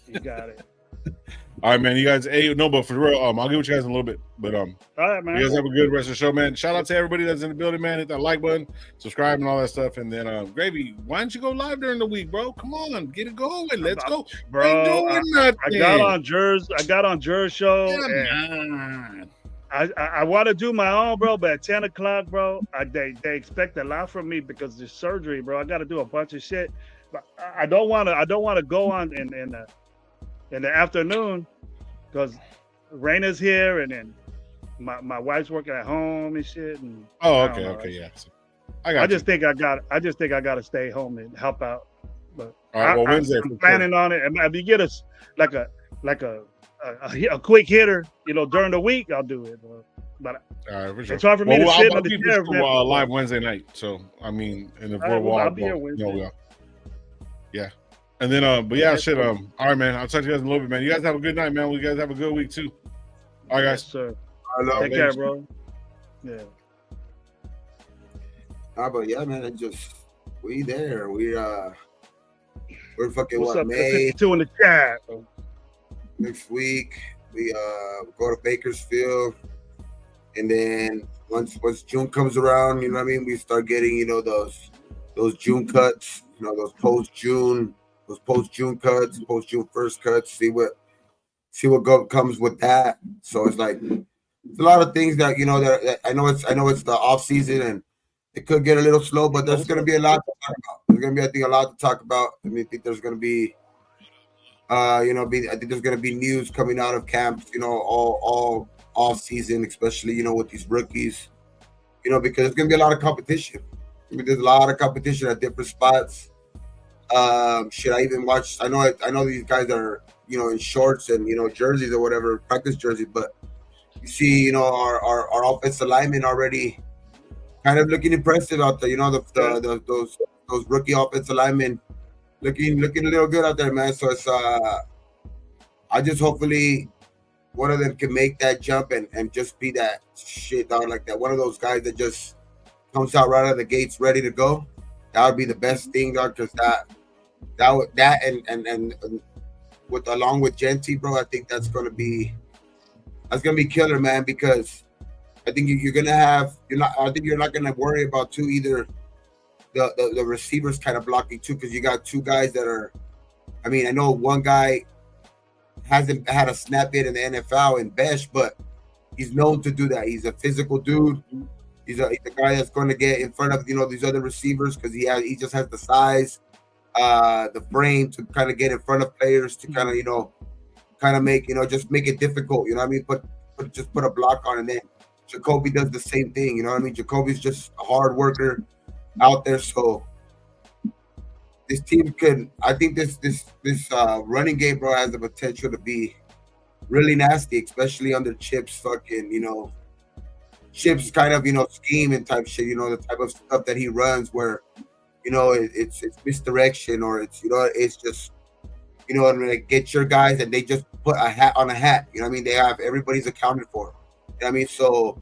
You got it.
All right, man. You guys, but for real, I'll get with you guys in a little bit. But
all right, man.
You guys have a good rest of the show, man. Shout out to everybody that's in the building, man. Hit that like button, subscribe, and all that stuff. And then, Gravy, why don't you go live during the week, bro? Come on, get it going. Let's go,
bro. I got on Jer's show.
Yeah,
I want to do my own, bro. But at 10 o'clock, bro, they expect a lot from me because there's surgery, bro. I got to do a bunch of shit. But I don't want to go on in the afternoon because Raina's here and then my wife's working at home and shit. And
okay, yeah.
I just think I got to stay home and help out. But
all right, Wednesday.
I'm planning on it. And if you get us like a quick hitter, you know, during the week, I'll do it. But
all right, for sure.
It's hard for me to sit in the chair.
Live Wednesday night. So I mean, and if
I'll be here Wednesday.
Yeah. And then, but yeah, shit. All right, man. I'll talk to you guys in a little bit, man. You guys have a good night, man. You guys have a good week too. All right, guys.
Yes, sir. Take care, bro. Yeah.
But yeah, man. We there. We're fucking
What's up,
May
52 in the chat.
Next week we go to Bakersfield, and then once June comes around, you know what I mean. We start getting, you know, those June cuts, you know, those post June cuts, post June 1st cuts. see what comes with that. So it's like it's a lot of things that that I know it's the off season and it could get a little slow, but there's going to be a lot to talk about. There's going to be, I think, a lot to talk about. I mean, I think there's going to be, I think there's going to be news coming out of camps, all off season, especially, with these rookies, because there's going to be a lot of competition. I mean, there's a lot of competition at different spots. Should I even watch? I know these guys are, in shorts and, jerseys or whatever, practice jerseys, but you see, our offensive linemen already kind of looking impressive out there. Those rookie offensive linemen looking a little good out there, man. So it's I just hopefully one of them can make that jump and just be that shit dog, like that one of those guys that just comes out right out of the gates ready to go. That would be the best thing, dog, because that and with along with Genty, bro, I think that's gonna be killer, man, because I think you're not gonna worry about either the receivers kind of blocking too, because you got two guys that are, I mean, I know one guy hasn't had a snap hit in the NFL in Besh, but he's known to do that. He's a physical dude. He's a guy that's going to get in front of these other receivers because he just has the size, the frame to kind of get in front of players to kind of make just make it difficult. You know what I mean? Just put a block on, and then Jacoby does the same thing. You know what I mean? Jacoby's just a hard worker out there. So this team I think this running game, bro, has the potential to be really nasty, especially under Chip's fucking, Chip's kind of, scheme and type shit, the type of stuff that he runs where, it's misdirection or it's just, get your guys and they just put a hat on a hat. You know what I mean? They have everybody's accounted for. You know what I mean? So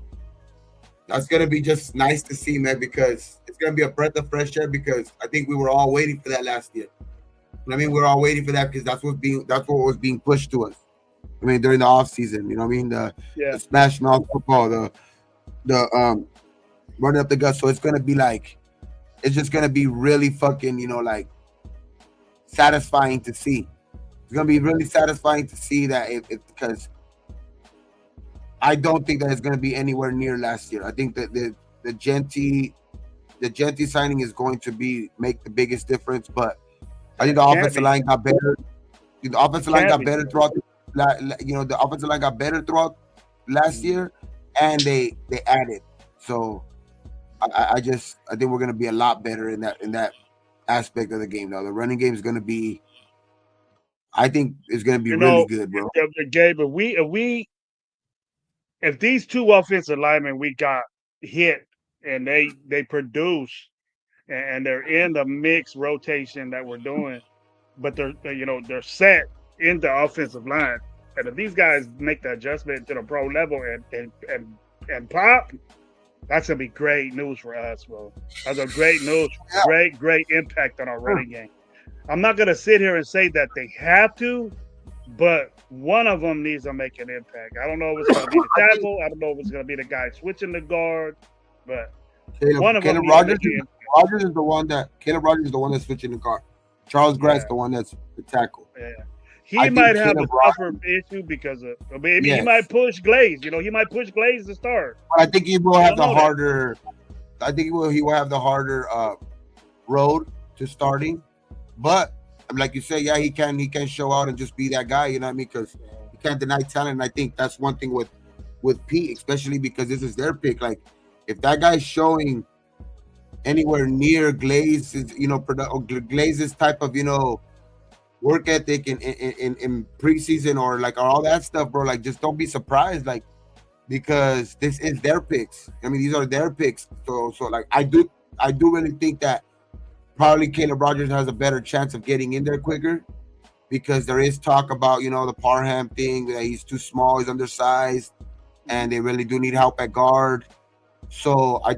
that's going to be just nice to see, man, because it's going to be a breath of fresh air because I think we were all waiting for that last year. You know what I mean? We're all waiting for that because that's what was being pushed to us. I mean, during the off season, you know what I mean? The smash mouth football, the running up the gut. So it's going to be like, it's just going to be really fucking, like satisfying to see. It's going to be really satisfying to see that because I don't think that it's going to be anywhere near last year. I think that the Genty signing is going to make the biggest difference. But I think the offensive line got better. The offensive line got better throughout. The offensive line got better throughout last year, and they added. So I think we're going to be a lot better in that aspect of the game. Now the running game is going to be. I think it's going to be really good, bro.
Gabe, if these two offensive linemen we got hit and they produce and they're in the mixed rotation that we're doing, but they're set in the offensive line, and if these guys make the adjustment to the pro level and pop, that's gonna be great news for us, bro. That's a great news, great impact on our running game. I'm not gonna sit here and say that they have to, but one of them needs to make an impact. I don't know if it's going to be the tackle. I don't know if it's going to be the guy switching the guard, but one of them.
Caleb Rogers is the one that's switching the guard. Charles Grant's the one that's the tackle.
Yeah. He might have a tougher issue because of maybe he might push Glaze. He might push Glaze to start.
I think he will have the harder. I think he will have the harder road to starting, but. Like you say, yeah, he can show out and just be that guy, you know what I mean? Because you can't deny talent. And I think that's one thing with Pete, especially because this is their pick. Like, if that guy's showing anywhere near Glaze's, Glaze's type of, work ethic in preseason or like all that stuff, bro, like just don't be surprised, like, because this is their picks. I mean, these are their picks. So like I do really think that probably Caleb Rogers has a better chance of getting in there quicker because there is talk about, the Parham thing, that he's too small, he's undersized, and they really do need help at guard. So I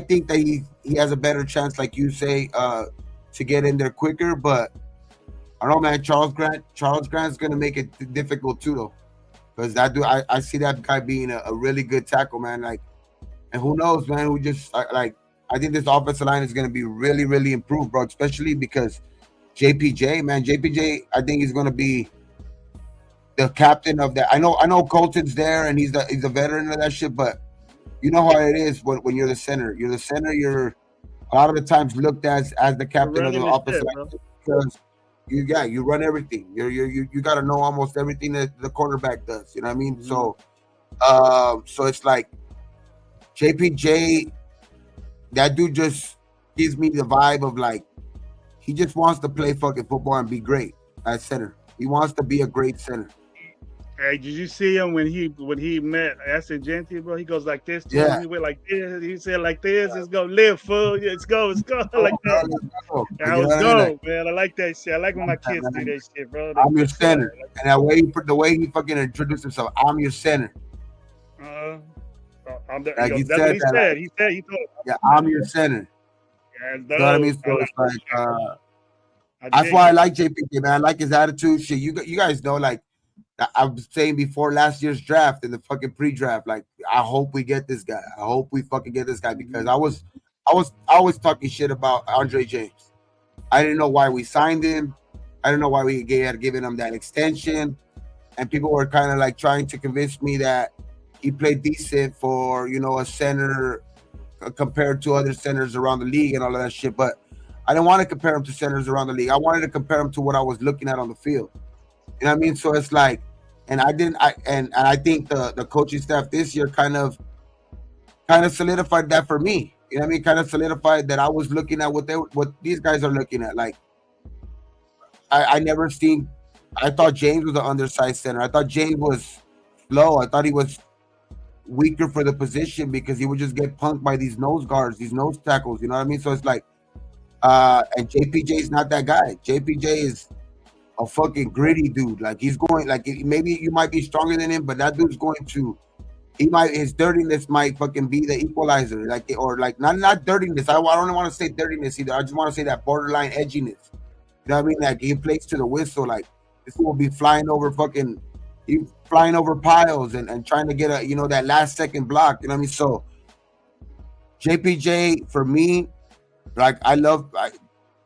think that he has a better chance, like you say, to get in there quicker. But I don't know, man. Charles Grant's gonna make it difficult too, though, because I see that guy being a really good tackle, man. Like, and who knows, man? Who just like. I think this offensive line is going to be really, really improved, bro, especially because JPJ, I think he's going to be the captain of that. I know Colton's there and he's a veteran of that shit, but you know how it is when you're the center. You're the center. You're a lot of the times looked as the captain of the offensive line because you run everything. You got to know almost everything that the quarterback does. You know what I mean? Mm-hmm. So it's like JPJ. That dude just gives me the vibe of like he just wants to play fucking football and be great at center. He wants to be a great center.
Hey, did you see him when he met Aston Genty, bro? He goes like this to him. He went like this. He said like this. It's gonna live, fool. Let's go. Like that. That was dope, man. I like that shit. I like when my kids do that shit, bro.
I'm your center, and the way he fucking introduced himself, I'm your center.
Like he said that. He told.
Yeah, I'm your center.
Yeah,
you know what I mean? So it's like that's why I like JPJ, man. I like his attitude. Shit, you guys know, like I was saying before last year's draft in the fucking pre-draft, like I hope we get this guy. I hope we fucking get this guy because I was always talking shit about Andre James. I didn't know why we signed him. I didn't know why we had given him that extension, and people were kind of like trying to convince me that he played decent for a center compared to other centers around the league and all of that shit. But I didn't want to compare him to centers around the league. I wanted to compare him to what I was looking at on the field. You know what I mean? So it's like, and I think the coaching staff this year kind of solidified that for me. You know what I mean? Kind of solidified that I was looking at what these guys are looking at. Like I thought James was an undersized center. I thought James was slow. I thought he was weaker for the position because he would just get punked by these nose guards, these nose tackles. You know what I mean? So it's like, and JPJ is not that guy. JPJ is a fucking gritty dude. Like he's going, like maybe you might be stronger than him, but that dude's going to, his dirtiness might fucking be the equalizer. Like, or like not dirtiness. I don't want to say dirtiness either. I just want to say that borderline edginess. You know what I mean? Like he plays to the whistle. Like this will be flying over piles and trying to get that last second block. You know what I mean? So JPJ for me, like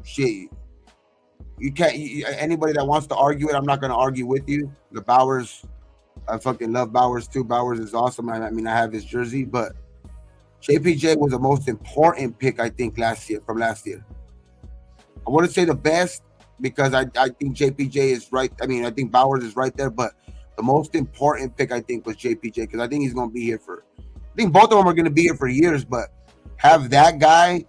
shit. You can't. Anybody that wants to argue it, I'm not going to argue with you. The Bowers, I fucking love Bowers too. Bowers is awesome. I mean, I have his jersey, but JPJ was the most important pick I think from last year. I wouldn't say the best because I think JPJ is right. I mean, I think Bowers is right there, but the most important pick I think was JPJ because I think he's going to be here I think both of them are going to be here for years, but have that guy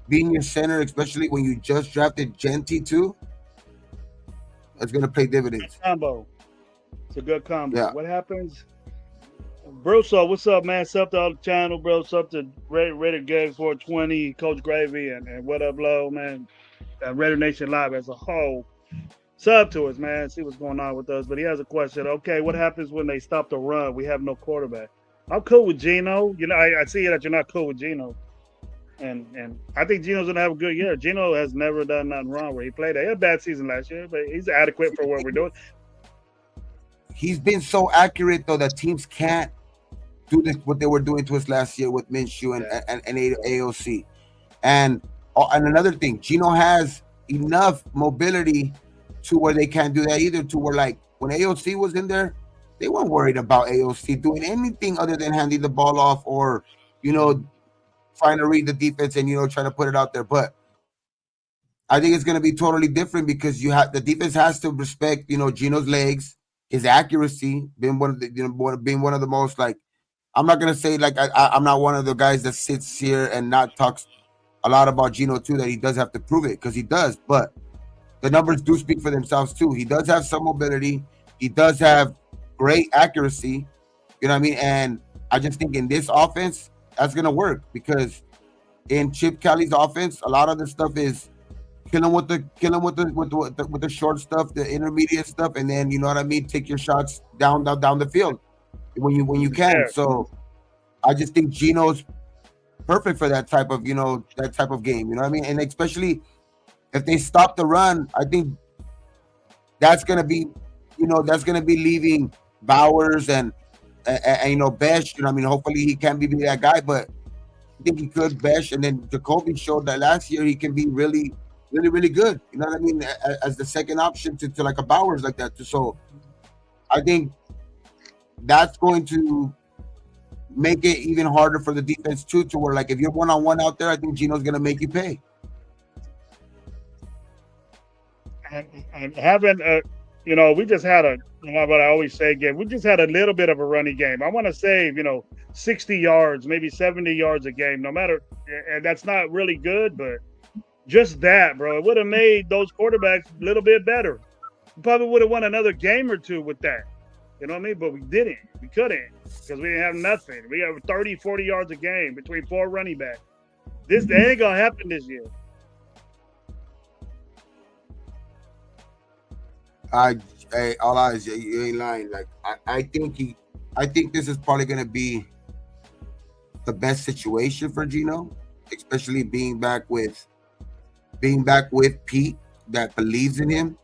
being your center, especially when you just drafted Genty too, that's going to pay dividends.
Combo. It's a good combo.
Yeah.
What happens? Bro, so what's up, man? Sub to all the channel, bro. Sub to Raider Gang 420, Coach Gravy, and what up, Low, man? Raider Nation Live as a whole. Sub to us, man. See what's going on with us. But he has a question. Okay, what happens when they stop the run? We have no quarterback. I'm cool with Gino. I see that you're not cool with Gino. And I think Gino's gonna have a good year. Gino has never done nothing wrong where he played. He had a bad season last year, but he's adequate for what we're doing.
He's been so accurate though that teams can't do this what they were doing to us last year with Minshew and AOC. And another thing, Gino has enough mobility to where they can't do that either. To where like when AOC was in there, they weren't worried about AOC doing anything other than handing the ball off or trying to read the defense and trying to put it out there. But I think it's going to be totally different because the defense has to respect Gino's legs, his accuracy, being one of the most, like, I'm not going to say like I'm not one of the guys that sits here and not talks a lot about Gino too, that he does have to prove it because he does, but the numbers do speak for themselves too. He does have some mobility, he does have great accuracy, you know what I mean? And I just think in this offense that's gonna work because in Chip Kelly's offense, a lot of the stuff is kill him with the short stuff, the intermediate stuff, and then you know what I mean. Take your shots down the field when you can. So I just think Gino's perfect for that type of game. You know what I mean? And especially if they stop the run, I think that's gonna be leaving Bowers and Besh, you know what I mean? Hopefully he can be that guy, but I think he could Besh, and then Jacoby showed that last year he can be really, really, really good. You know what I mean? As the second option to like a Bowers like that. So I think that's going to make it even harder for the defense too. To where like if you're 1-on-1 out there, I think Gino's gonna make you pay.
And having we just had what I always say again, we just had a little bit of a running game. I want to save 60 yards, maybe 70 yards a game, no matter, and that's not really good, but just that, bro, it would have made those quarterbacks a little bit better. We probably would have won another game or two with that. You know what I mean? But we didn't. We couldn't because we didn't have nothing. We have 30, 40 yards a game between 4 running backs. This ain't going to happen this year.
All eyes, you ain't lying. Like I think this is probably gonna be the best situation for Gino, especially being back with Pete that believes in him.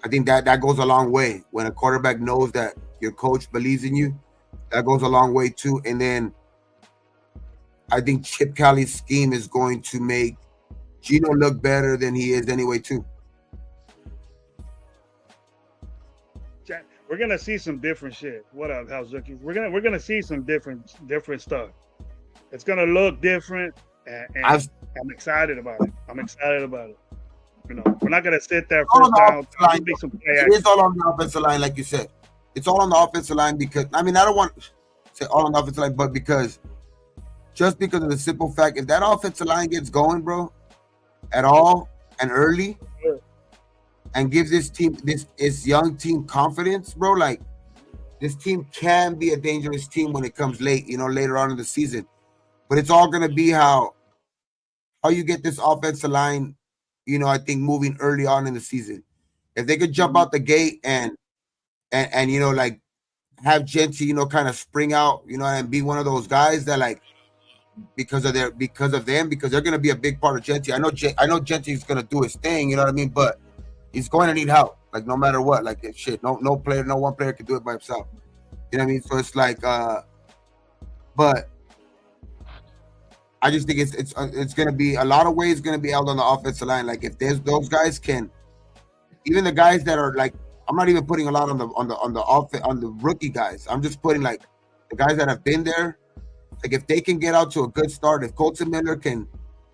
I think that goes a long way. When a quarterback knows that your coach believes in you, that goes a long way too. And then I think Chip Kelly's scheme is going to make Gino look better than he is anyway too.
We're gonna see some different shit. What up, Hazuki? We're gonna see some different stuff. It's gonna look different, and I'm excited about it. We're not gonna sit there first down.
It is all on the offensive line, like you said. It's all on the offensive line because I don't want to say all on the offensive line, but because of the simple fact, if that offensive line gets going, bro, at all and early. Sure. And gives this young team confidence, bro. Like this team can be a dangerous team when it comes later on in the season. But it's all gonna be how you get this offensive line, I think moving early on in the season. If they could jump out the gate and like have Genty, kind of spring out, and be one of those guys that like because they're gonna be a big part of Genty. I know Genty's gonna do his thing, you know what I mean, but he's going to need help, like no matter what. Like shit, no one player can do it by himself. You know what I mean? So it's like, but I just think it's going to be a lot of ways going to be held on the offensive line. Like if those guys can, even the guys that are like, I'm not even putting a lot on the rookie guys. I'm just putting like the guys that have been there. Like if they can get out to a good start, if Colton Miller can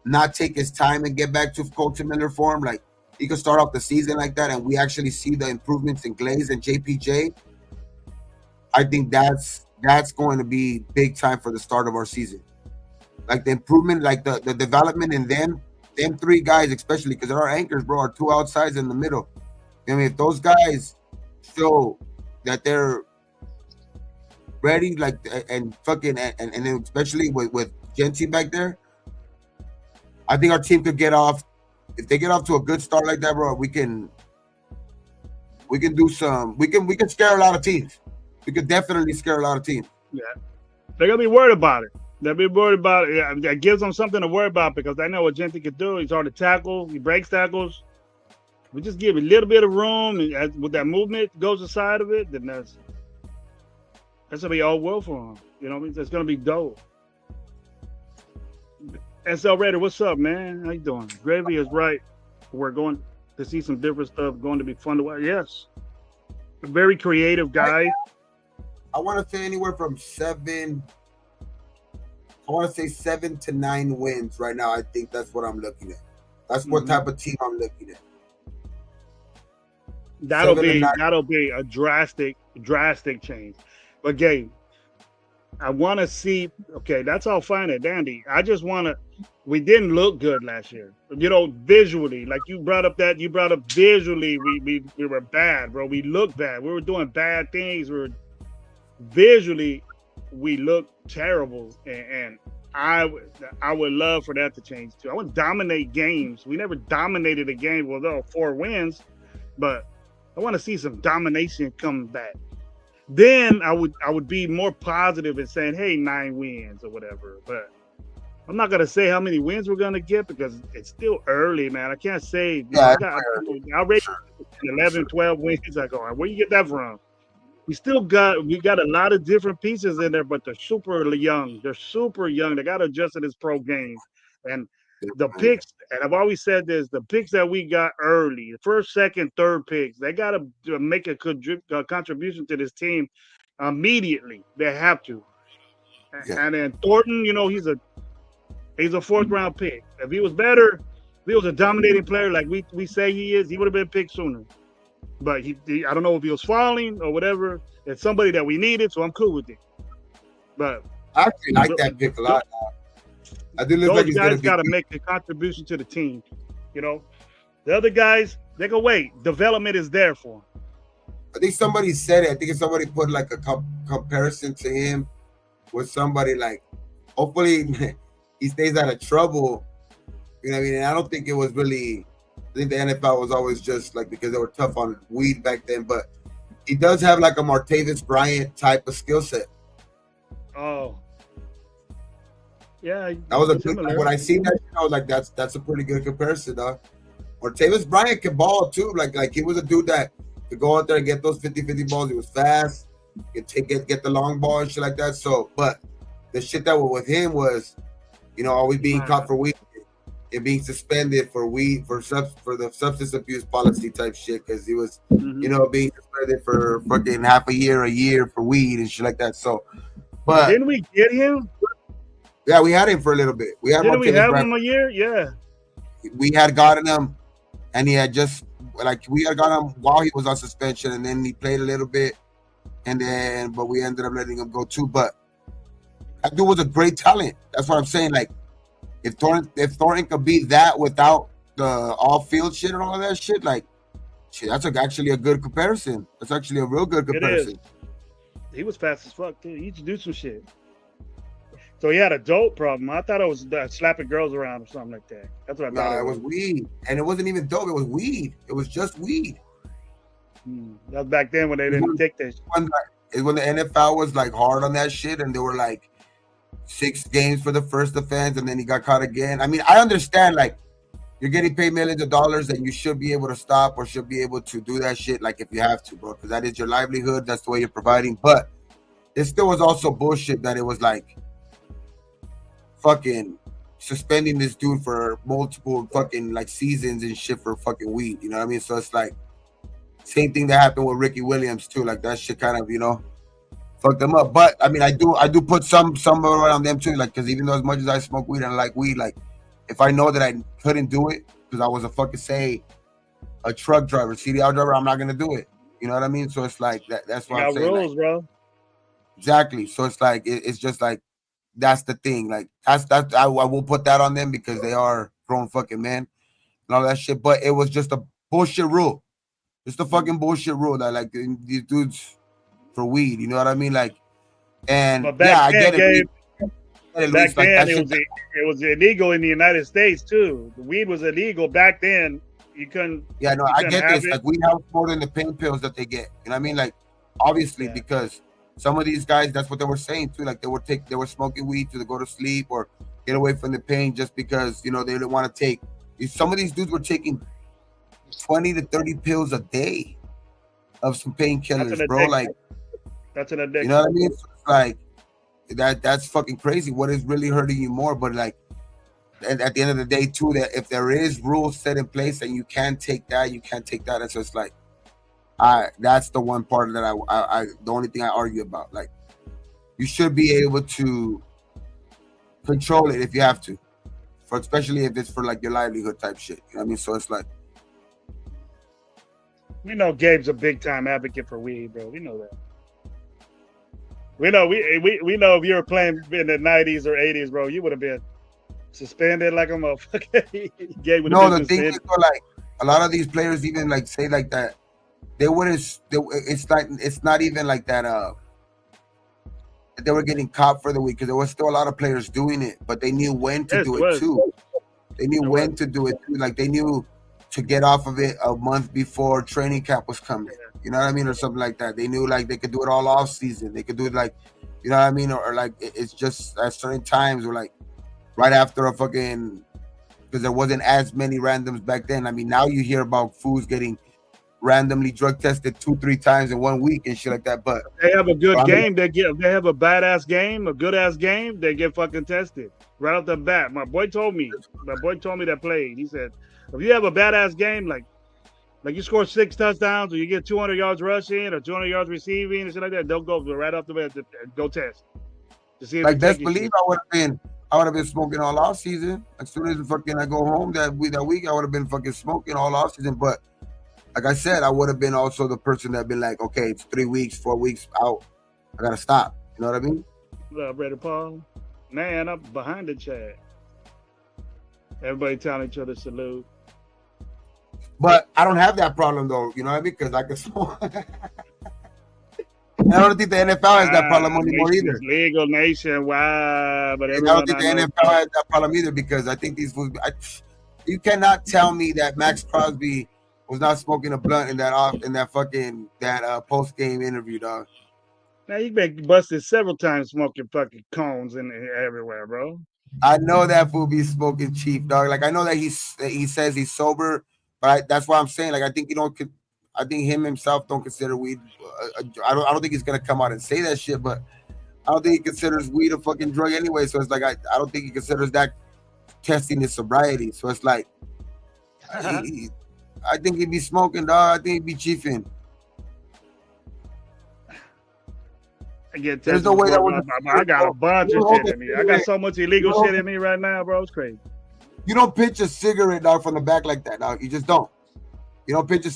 not take his time and get back to Colton Miller form, like. He could start off the season like that, and we actually see the improvements in Glaze and JPJ. I think that's going to be big time for the start of our season. Like the improvement, like the development in them 3 guys, especially because our anchors, bro, are 2 outsides in the middle. I mean, if those guys show that they're ready, like and then especially with Genty back there, I think our team could get off. If they get off to a good start like that, bro, we can do some. We can scare a lot of teams. We could definitely scare a lot of teams.
Yeah, they're gonna be worried about it. They'll be worried about it. Yeah, that gives them something to worry about because they know what Genty can do. He's hard to tackle. He breaks tackles. We just give a little bit of room, and with that movement goes aside of it, then that's gonna be all well for him. You know what I mean? That's gonna be dope. SL Raider, what's up, man? How you doing? Gravy is right. We're going to see some different stuff. Going to be fun to watch. Yes, a very creative guy.
I want to say anywhere from 7. I want to say 7 to 9 wins right now. I think that's what I'm looking at. That's what type of team I'm looking at.
That'll be a drastic change. But Gabe, I want to see. Okay, that's all fine and dandy. I just want to. We didn't look good last year. Visually, like you brought up visually, we were bad, bro. We looked bad. We were doing bad things. We looked terrible, and I would love for that to change too. I would dominate games. We never dominated a game. Well, there were 4 wins, but I want to see some domination come back. Then I would be more positive in saying, hey, 9 wins or whatever. But I'm not gonna say how many wins we're gonna get because it's still early, man. I can't say. I rate 11, 12 wins. I go, where you get that from? We got a lot of different pieces in there, but they're super young. They're super young. They got to adjust to this pro game, and the picks, and I've always said this: the picks that we got early, the first, second, third picks, they got to make a contribution to this team immediately. They have to.
Yeah.
And then Thornton, he's a fourth round pick. If he was better, if he was a dominating player like we say he is, he would have been picked sooner. But he I don't know if he was falling or whatever. It's somebody that we needed, so I'm cool with it. But
I actually like that pick a lot. I do look
those
like he's
guys got to
good.
make a contribution to the team. The other guys, they can wait. Development is there for them.
I think somebody said it. I think somebody put like a comparison to him with somebody like, hopefully he stays out of trouble. You know what I mean? And I don't think it was really, I think the NFL was always just like, because they were tough on weed back then, but he does have like a Martavis Bryant type of skill set.
Oh. Yeah.
That was a good, like, when I seen that, I was like, that's a pretty good comparison, dog. Martavis Bryant can ball too. Like he was a dude that could go out there and get those 50-50 balls. He was fast, get the long ball and shit like that. So, but the shit that was with him was, always being caught for weed and being suspended for weed for the substance abuse policy type shit, because he was, being suspended for fucking half a year for weed and shit like that. So, but
didn't we get him?
Yeah, we had him for a little bit. We had
him a year? Yeah.
We had gotten him, and he had just we had got him while he was on suspension, and then he played a little bit, but we ended up letting him go too. But that dude was a great talent. That's what I'm saying. Like, if Thornton could be that without the off-field shit and all of that shit, like, shit, that's actually a good comparison. That's actually a real good comparison.
He was fast as fuck too. He used to do some shit. So he had a dope problem. I thought it was slapping girls around or something like that. That's what I thought.
No, it was weed, and it wasn't even dope. It was weed. It was just weed.
That was back then when they didn't take that shit.
Is when the NFL was like hard on that shit, and they were like 6 games for the first offense, and then he got caught again. I mean, I understand, like, you're getting paid millions of dollars, and you should be able to stop or should be able to do that shit, like, if you have to, bro, because that is your livelihood. That's the way you're providing. But it still was also bullshit that it was like fucking suspending this dude for multiple fucking like seasons and shit for fucking weed. You know what I mean? So it's like same thing that happened with Ricky Williams too. Like that shit kind of, fucked them up. But I mean, I do put some around them too. Like, because even though as much as I smoke weed and I like weed, like if I know that I couldn't do it because I was a truck driver, CDL driver, I'm not gonna do it. You know what I mean? So it's like that's why I'm saying,
rules, like, bro.
Exactly. So it's like it's just like that's the thing. Like that's I will put that on them because they are grown fucking men and all that shit. But it was just a bullshit rule. Just a fucking bullshit rule that like these dudes for weed. You know what I mean? Like, and I get it.
Back then, it was illegal in the United States too. The weed was illegal back then. You couldn't.
Yeah, no, I get this. Like, weed helps more than the pain pills that they get. You know what I mean? Like, obviously, because some of these guys, that's what they were saying too. Like, they were smoking weed to go to sleep or get away from the pain, just because they didn't want to take. Some of these dudes were taking 20 to 30 pills a day of some painkillers, bro. Like,
that's an addiction.
You know what I mean? So it's like that's fucking crazy. What is really hurting you more? But like, and at the end of the day, too, that if there is rules set in place and you can't take that, and so it's like, that's the one part that I the only thing I argue about. Like, you should be able to control it if you have to, especially if it's for like your livelihood type shit. You know what I mean? So it's like,
we know Gabe's a big time advocate for weed, bro. We know that. We know we know if you were playing in the 90s or 80s, bro, you would have been suspended like a motherfucker. Gabe would have been
the thing is, like, a lot of these players even like say like that. They wouldn't. It's not even like that. They were getting caught for the week because there was still a lot of players doing it, but they knew when to do it too. They knew when to do it too. Like, they knew to get off of it a month before training camp was coming. You know what I mean? Or something like that. They knew like they could do it all off season. They could do it like, you know what I mean? Or like it's just at certain times, or like right after a fucking, because there wasn't as many randoms back then. I mean, now you hear about fools getting randomly drug tested 2-3 times in 1 week and shit like that. But
they have a good game. They have a badass game, a good ass game. They get fucking tested right off the bat. My boy told me that played. He said, if you have a badass game, like you score 6 touchdowns or you get 200 yards rushing or 200 yards receiving and shit like that, they'll go right off the bat to go test to see if
like best believe I would have been smoking all off season. As soon as fucking I go home that week, I would have been fucking smoking all off season. But like I said, I would have been also the person that been like, okay, it's 3 weeks, 4 weeks out. I gotta stop. You know what I mean?
What up, Brother Paul? Man, I'm behind the chat. Everybody telling each other salute.
But I don't have that problem though. You know what I mean? Because I can smoke. I don't think the NFL has that problem anymore either.
Legal nationwide, but
I don't think the NFL has that problem either because I think these fools. You cannot tell me that Max Crosby was not smoking a blunt in that post game interview, dog.
Now you been busted several times smoking fucking cones in everywhere, bro.
I know that fool be smoking cheap, dog. Like I know that he says he's sober, but that's why I'm saying like I think I think him himself don't consider weed. I don't think he's gonna come out and say that shit, but I don't think he considers weed a fucking drug anyway. So it's like I don't think he considers that testing his sobriety. So it's like I think he'd be smoking, dog. I think he'd be chiefing.
There's no way that I got a bunch of shit in me. I got so much illegal shit in me right now, bro. It's crazy.
You don't pitch a cigarette, dog, from the back like that, dog. You just don't. You don't pinch a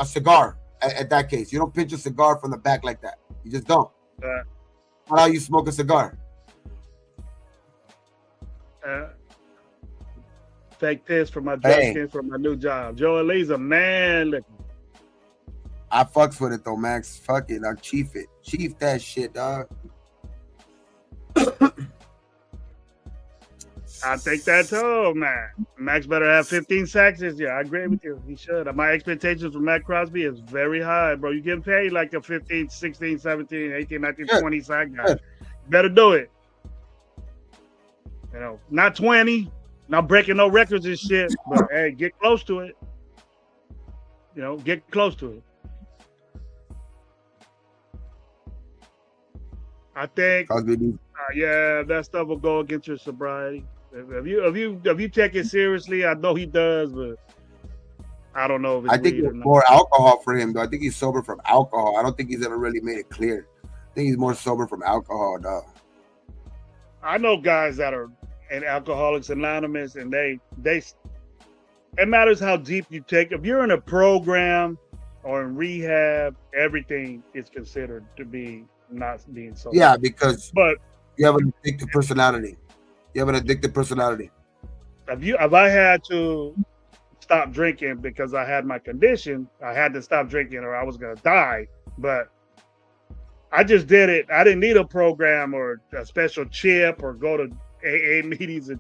cigar at that case. You don't pinch a cigar from the back like that. You just don't. How you smoke a cigar?
Fake piss for my skin for my new job. Joe Lee's a man looking.
I fucks with it though, Max. Fuck it. I'll chief it. Chief that shit, dog.
I think that too, man. Max better have 15 sacks this year. I agree with you. He should. My expectations for Max Crosby is very high, bro. You getting paid like a 15, 16, 17, 18, 19, 20 sack guy. Better do it. You know, not 20, not breaking no records and shit, but hey, get close to it. You know, get close to it. I think, yeah, that stuff will go against your sobriety. If you take it seriously, I know he does, but I don't know if it's
I think it's more alcohol for him, though. I think he's sober from alcohol. I don't think he's ever really made it clear. I think he's more sober from alcohol, dog.
I know guys that are in Alcoholics Anonymous, and they it matters how deep you take. If you're in a program or in rehab, everything is considered to be not being sober.
Yeah, because you have an addictive personality. You have an addictive personality.
If I had to stop drinking because I had my condition, I had to stop drinking or I was gonna die. But I just did it. I didn't need a program or a special chip or go to AA meetings. And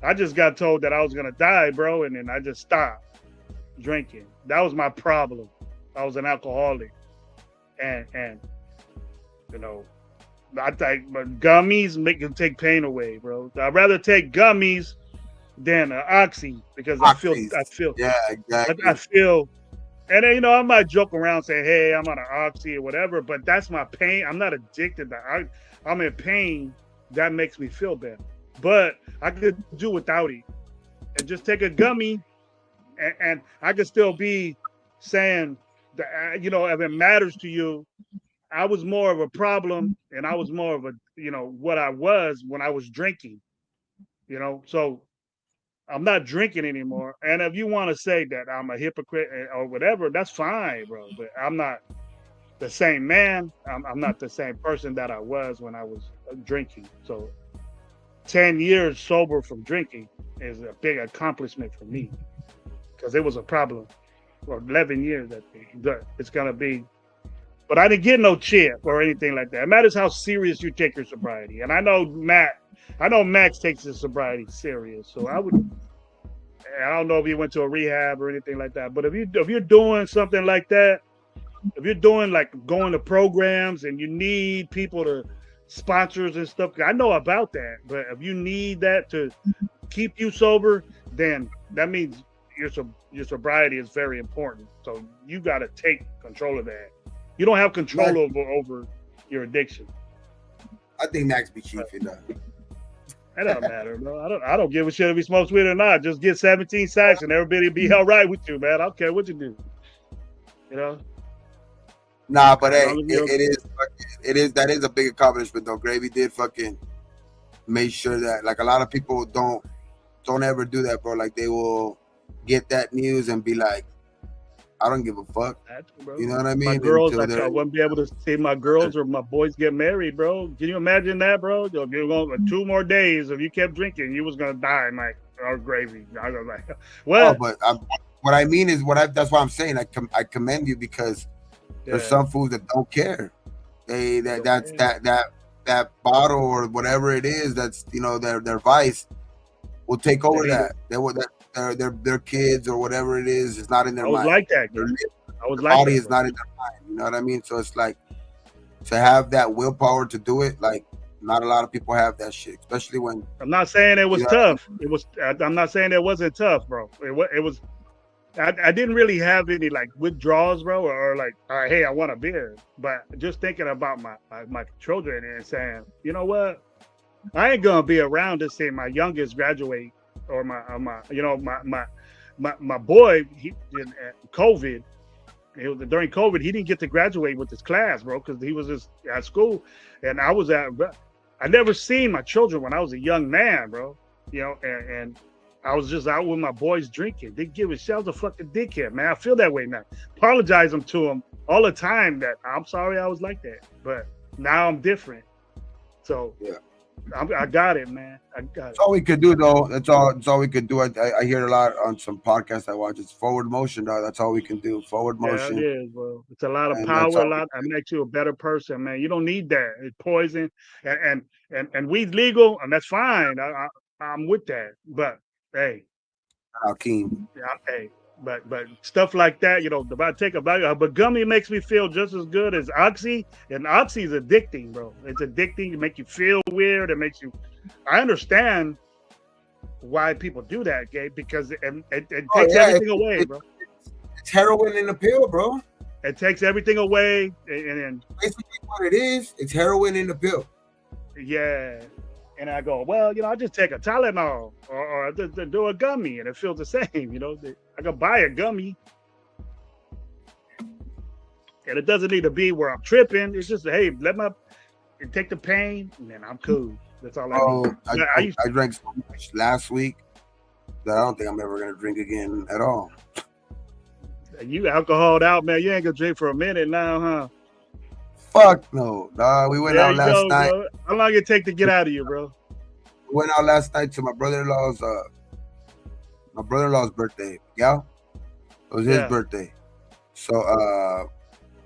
I just got told that I was gonna die, bro, and then I just stopped drinking. That was my problem. I was an alcoholic, and you know, I think gummies make you take pain away, bro. I'd rather take gummies than an oxy because I feel
yeah, exactly.
I feel, and then, you know, I might joke around saying, hey, I'm on an oxy or whatever, but that's my pain. I'm not addicted. I'm in pain. That makes me feel better, but I could do without it and just take a gummy, and I could still be saying that, you know, if it matters to you. I was more of a problem, and I was more of a, you know, what I was when I was drinking, you know. So I'm not drinking anymore. And if you want to say that I'm a hypocrite or whatever, that's fine, bro. But I'm not the same man. I'm not the same person that I was when I was drinking. So 10 years sober from drinking is a big accomplishment for me because it was a problem for 11 years. That it's going to be. But I didn't get no chip or anything like that. It matters how serious you take your sobriety. And I know Max takes his sobriety serious. So I don't know if he went to a rehab or anything like that. But if you're doing something like that, if you're doing like going to programs and you need people to sponsors and stuff, I know about that. But if you need that to keep you sober, then that means your sobriety is very important. So you got to take control of that. You don't have control over your addiction.
I think Max be chiefing though.
That don't matter, bro. I don't give a shit if he smokes weed or not. Just get 17 sacks and everybody be all right with you, man. I don't care what you do. You know.
Nah, but hey, it is that is a big accomplishment though. Gravy did fucking make sure that like a lot of people don't ever do that, bro. Like they will get that news and be like, I don't give a fuck. You know what I mean?
My girls, I wouldn't be able to see my girls or my boys get married, bro. Can you imagine that, bro? You're going 2 more days. If you kept drinking, you was gonna die, like our Gravy. I was like, well,
but what I mean is that's why I'm saying I commend you because there's some fools that don't care. That bottle or whatever it is that's their vice will take over that. Their kids or whatever it is not in their mind.
Like that.
I was like body is not in their mind. You know what I mean? So it's like to have that willpower to do it. Like not a lot of people have that shit, especially when.
I'm not saying it was tough. It was. I'm not saying it wasn't tough, bro. It was. I didn't really have any like withdrawals, bro, or like, hey, I want a beer. But just thinking about my children and saying, you know what, I ain't gonna be around to see my youngest graduate. Or my boy, he in COVID. During COVID, he didn't get to graduate with his class, bro, because he was just at school, and I never seen my children when I was a young man, bro. And I was just out with my boys drinking. They give a shit. I was a fucking dickhead, man. I feel that way now. Apologizing to them all the time that I'm sorry I was like that, but now I'm different. So yeah. I got it, man. I got it.
That's all we could do, though. That's all we could do. I hear a lot on some podcasts I watch. It's forward motion, though. That's all we can do. Forward motion.
Yeah, it is, bro. It's a lot of power. It makes you a better person, man. You don't need that. It's poison, and weed's legal, and that's fine. I'm with that. But hey,
Hakeem.
Yeah, hey. But stuff like that, but gummy makes me feel just as good as Oxy, and Oxy is addicting, bro. It's addicting. It makes you feel weird. It makes you. I understand why people do that, Gabe, because it takes everything away, bro.
It's heroin in a pill, bro.
It takes everything away, and
basically what it is, it's heroin in a pill.
Yeah. And I go, well, I just take a Tylenol or do a gummy, and it feels the same. I can buy a gummy, and it doesn't need to be where I'm tripping. It's just, hey, take the pain, and then I'm cool. That's all I need.
I drank so much last week that I don't think I'm ever gonna drink again at all.
You alcoholed out, man. You ain't gonna drink for a minute now, huh?
Fuck no, dog. We went out last night.
Bro. How long it take to get out of you, bro?
We went out last night to my brother-in-law's birthday. Yeah, it was his birthday. So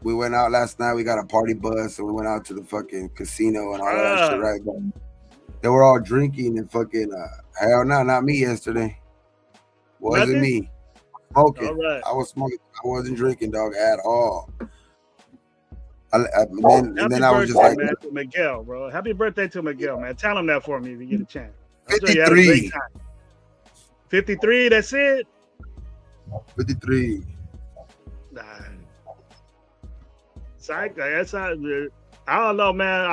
we went out last night. We got a party bus, and we went out to the fucking casino and all that shit. Right, they were all drinking and fucking. Hell no, not me yesterday. Wasn't me. Smoking. Right. I was smoking. I wasn't drinking, dog, at all. Then I was just like,
man, to Miguel, bro. Happy birthday to Miguel, man. Tell him that for me if you get a chance.
53.
53, that's it?
53.
Nah. Psych, that's not, I don't know, man.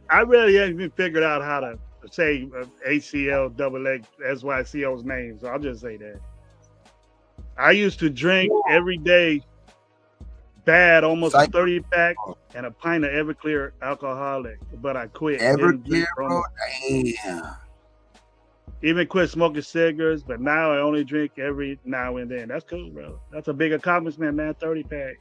I really haven't even figured out how to say ACL double X SYCO's name, so I'll just say that. I used to drink every day. Bad, almost a 30-pack and a pint of Everclear alcoholic, but I quit.
Everclear, bro? Damn.
Even quit smoking cigarettes, but now I only drink every now and then. That's cool, bro. That's a big accomplishment, man. 30-pack.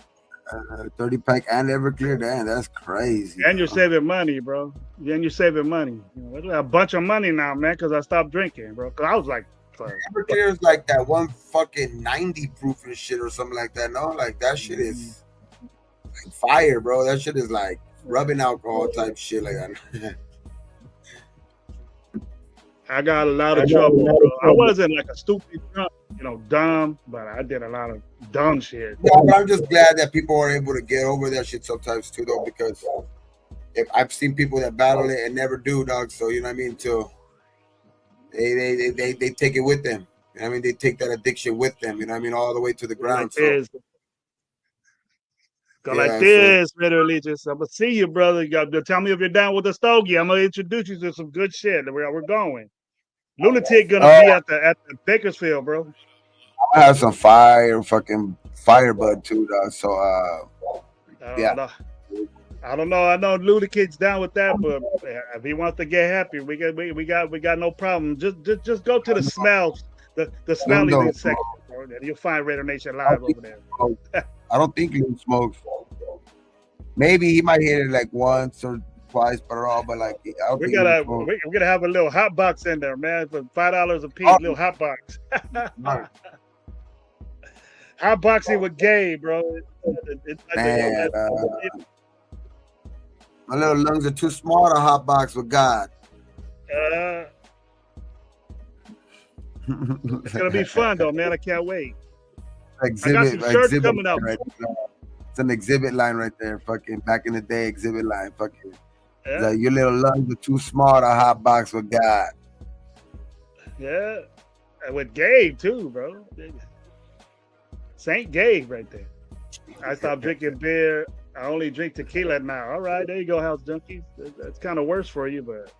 30-pack and Everclear, damn, that's crazy.
And you're saving money, bro. Then you're saving money. A bunch of money now, man, because I stopped drinking, bro. Because I was like,
Everclear is like that one fucking 90 proof and shit or something like that. No, like that shit is. Like fire, bro. That shit is like rubbing alcohol type shit like that.
I got a lot of trouble, bro. I wasn't like a stupid dumb, but I did a lot of dumb shit.
Yeah, but I'm just glad that people are able to get over that shit sometimes too, though, because if I've seen people that battle it and never do, dog. So you know what I mean? Till they take it with them. I mean, they take that addiction with them. You know what I mean, all the way to the ground.
Go like this, literally. Just I'm gonna see you, brother. You got to tell me if you're down with the stogie. I'm gonna introduce you to some good shit. We're going. Lunatic gonna be at the Bakersfield, bro.
I have some fucking firebud too, though. So yeah.
I don't know. I know Lunatic's down with that, but if he wants to get happy, we got no problem. Just go to the smells, the smelly section, bro. You'll find Raider Nation Live over there.
I don't think he smokes. Maybe he might hit it like once or twice, but like
we're gonna have a little hot box in there, man, for $5 a piece. Little hot box. Hot boxing with Gabe, bro.
Man, my little lungs are too small to hot box with God.
It's gonna be fun though, man. I can't wait.
Exhibit,
I got some shirts coming up.
Right, it's an exhibit line right there. Fucking back in the day, exhibit line. Fucking, like your little lungs are too small to hot box with God.
Yeah, and with Gabe too, bro. Saint Gabe right there. I stopped drinking beer. I only drink tequila now. All right, there you go, House Junkies. That's kind of worse for you, but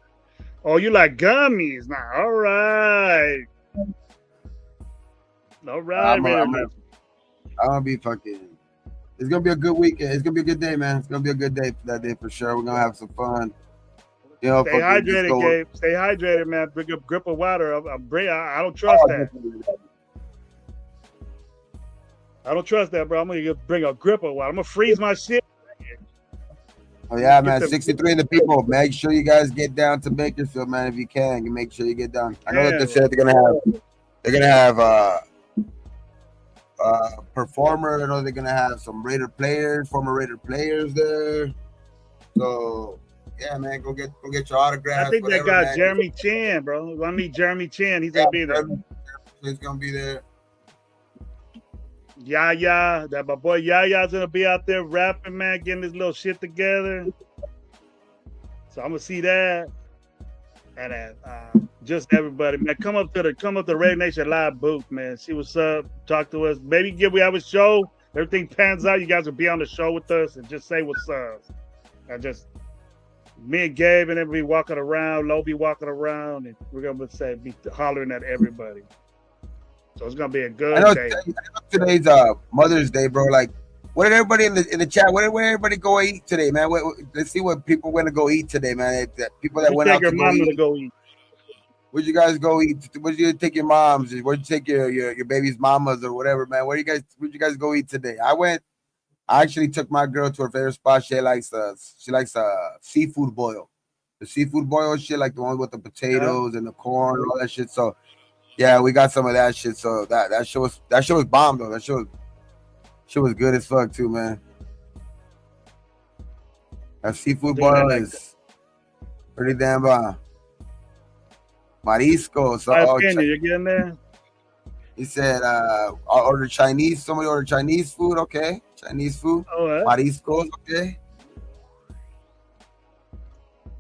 you like gummies now? All right.
I'm gonna be fucking. It's gonna be a good weekend. It's gonna be a good day, man. It's gonna be a good day for that day for sure. We're gonna have some fun. You know,
stay hydrated, Gabe. Stay hydrated, man. Bring a grip of water. I don't trust that. I don't trust that, bro. I'm gonna bring a grip of water. I'm gonna freeze my shit.
Oh yeah, man. 63 of the people. Make sure you guys get down to Bakersfield, man. If you can, make sure you get down. I know that they said they're gonna have performer. I know they're gonna have some former Raider players there. So yeah, man, go get your autograph.
I think they got Jeremy Chan, bro. I meet Jeremy Chan. He's gonna be there.
He's gonna be there.
Yaya, that my boy Yaya's gonna be out there rapping, man, getting his little shit together. So I'm gonna see that, and then just everybody, man, come up to Raider Nation Live booth, man. See what's up, talk to us. Maybe we have a show. Everything pans out, you guys will be on the show with us and just say what's up. And just me and Gabe and everybody walking around, Lo be walking around, and we're gonna be hollering at everybody. So it's gonna be a good day. I know
today's Mother's Day, bro. Like, what did everybody in the chat? Where everybody go eat today, man? Let's see what people want to go eat today, man. People that went out to go eat. Where'd you guys go eat? Where'd you take your moms? Where'd you take your baby's mamas or whatever, man? Where'd you guys go eat today? I actually took my girl to her favorite spot. She likes seafood boil. The seafood boil shit, like the one with the potatoes and the corn and all that shit. So yeah, we got some of that shit. So that shit was bomb though. That shit was good as fuck too, man. That seafood boil is pretty damn bomb. Marisco. So
you're getting there.
He said, "I'll order Chinese." Somebody ordered Chinese food. Okay, Chinese food. Mariscos. Okay.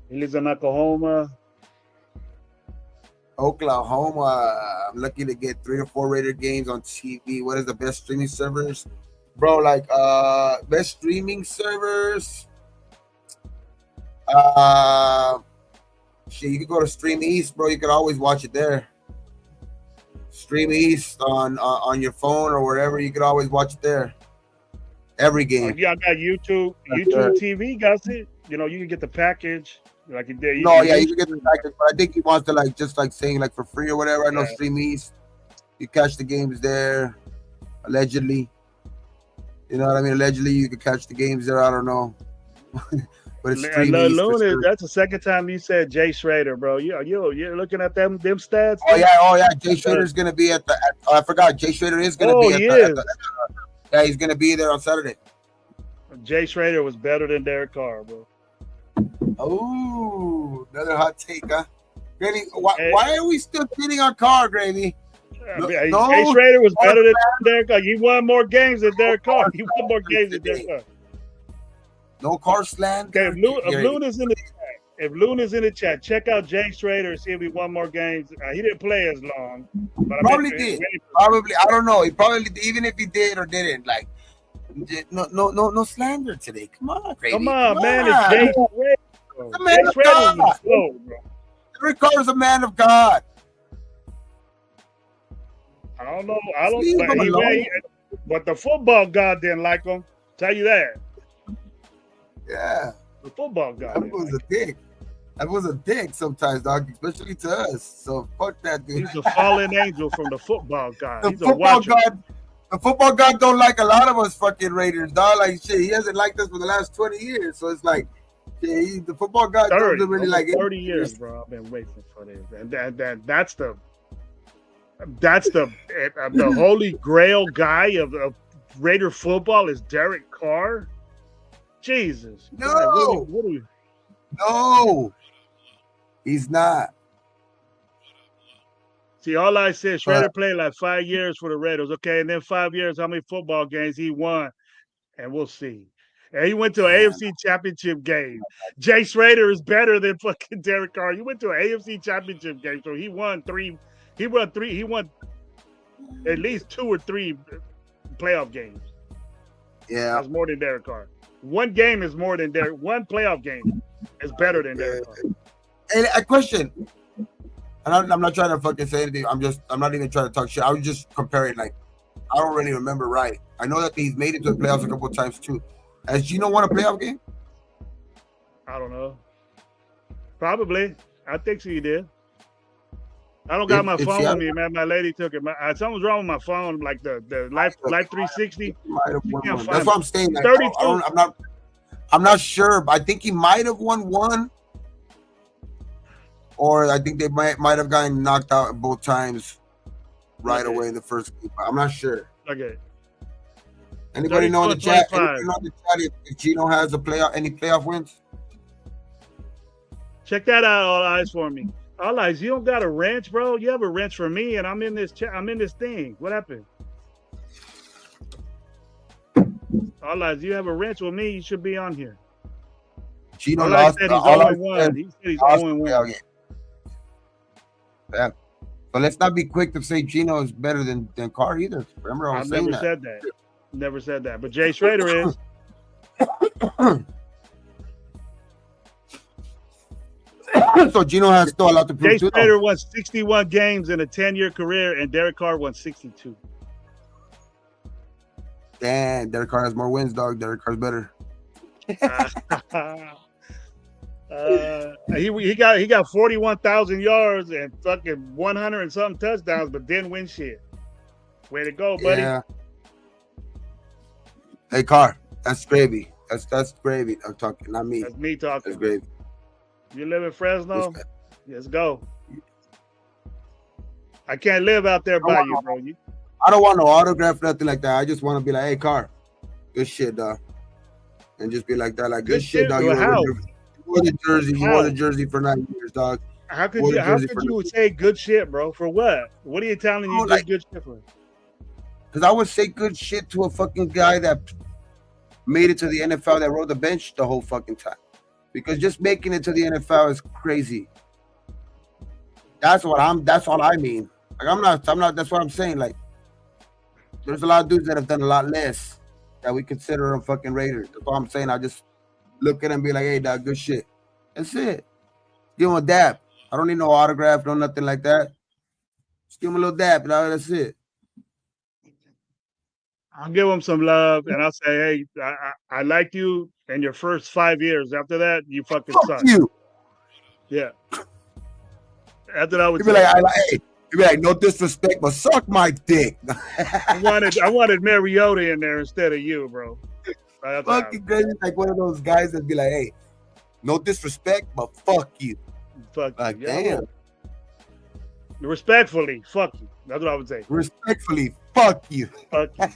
He lives in Oklahoma.
I'm lucky to get 3 or 4 Raider games on TV. What is the best streaming servers, bro? Like best streaming servers. Shit, you could go to Stream East, bro. You could always watch it there. Stream East on your phone or wherever. You could always watch it there. Every game.
Yeah, I got YouTube TV. Got it. You know, you can get the package. Like you did.
You can get the package, but I think he wants to saying for free or whatever. I know Stream East, you catch the games there, allegedly. You know what I mean? Allegedly, you could catch the games there. I don't know, but it's Stream East.
Sure. That's the second time you said Jay Schrader, bro. You're looking at them stats.
Oh yeah. Jay Schrader's gonna be at the. I forgot. Jay Schrader is gonna be at the. Yeah, he's gonna be there on Saturday.
Jay Schrader was better than Derek Carr, bro.
Oh, another hot take, huh? Gravy, why are we still cheating on Carr, Gravy?
Jay Schrader was better than Derek Carr. He won more games than Derek Carr. He won more games than Derek Carr.
No Carr slander.
Okay, Luna's in the chat. If Luna's in the chat, check out Jay Schrader and see if he won more games. He didn't play as long. But
Probably did. Probably, I don't know. He probably did, even if he did or didn't. Like, no slander today. Come on, Grady.
Come on, man. It's Jay Schrader.
The man of God.
Slow, bro.
Derek Carr is a man of God.
I don't know. But the football god didn't like him. Tell you that.
Yeah.
The football god.
That was a dick. That was a dick sometimes, dog, especially to us. So fuck that dude.
He's a fallen angel from the football god.
The football god don't like a lot of us fucking Raiders, dog. Like shit, he hasn't liked us for the last 20 years. So it's like, yeah, the football god doesn't really like it.
30 years, bro. I've been waiting for this. And that's the holy grail guy of Raider football is Derek Carr. Jesus.
No.
What are we?
No. He's not.
See, all I said, Schrader played like 5 years for the Raiders. Okay, and then 5 years, how many football games he won? And we'll see. And he went to an AFC Championship game. Jay Schrader is better than fucking Derek Carr. You went to an AFC Championship game, so he won at least 2 or 3 playoff games.
Yeah.
That's more than Derek Carr. One game is more than Derek. One playoff game is better than Derek Carr.
And a question. And I'm not trying to fucking say anything. I'm not even trying to talk shit. I was just comparing, like, I don't really remember right. I know that he's made it to the playoffs a couple of times too. Has Gino won a playoff game?
I don't know. Probably. I think he did. I don't got my phone with me, man. My lady took it. Something's wrong with my phone, like the Life 360.
That's what I'm saying. Like, 32. I'm not sure, but I think he might have won one. Or I think they might have gotten knocked out both times right away in the first game. I'm not sure.
Okay.
Anybody know in the chat? If Gino has any playoff wins?
Check that out, All Eyes, for me. All Eyes, you don't got a wrench, bro. You have a wrench for me, and I'm in this thing. What happened? All Eyes, you have a wrench with me. You should be on here.
Gino lost.
Said he's 0-1. He said he's 0-1.
Yeah. But let's not be quick to say Gino is better than Carr either. Remember, I
never said that. Never said that. But Jay Schrader is.
So Gino has still a lot to prove.
Jay Schrader won 61 games in a 10-year career, and Derek Carr won 62.
Damn, Derek Carr has more wins, dog. Derek Carr's better.
He got 41,000 yards and fucking 100 and something touchdowns, but didn't win shit. Way to go, buddy. Yeah.
Hey, Carr, that's gravy. That's gravy. I'm talking, not me.
That's me talking.
That's gravy.
You live in Fresno? Let's go. I can't live out there by you, bro.
I don't want no autograph, nothing like that. I just want to be like, hey, Carr, good shit, dog. And just be like that, like, good shit, dog. You wore the jersey. You wore the jersey for 9 years, dog.
How could you say good shit, bro? For what? What are you telling you good shit for?
Because I would say good shit to a fucking guy that made it to the NFL, that rode the bench the whole fucking time. Because just making it to the NFL is crazy. That's all I mean. Like I'm not, that's what I'm saying. Like, there's a lot of dudes that have done a lot less that we consider them fucking Raiders. That's all I'm saying. I just look at them and be like, hey, dog, good shit. That's it. Give him a dab. I don't need no autograph, no nothing like that. Just give him a little dab, dog. That's it.
I'll give him some love, and I'll say, hey, I like you in your first 5 years. After that, you fucking suck.
You.
Yeah. After that,
you'd be like, no disrespect, but suck my dick.
I wanted Mariota in there instead of you, bro.
Fucking crazy, like one of those guys that'd be like, hey, no disrespect, but fuck you.
Fuck
like,
you.
Damn.
Respectfully, fuck you. That's what I would say.
Respectfully, fuck you.
Fuck you.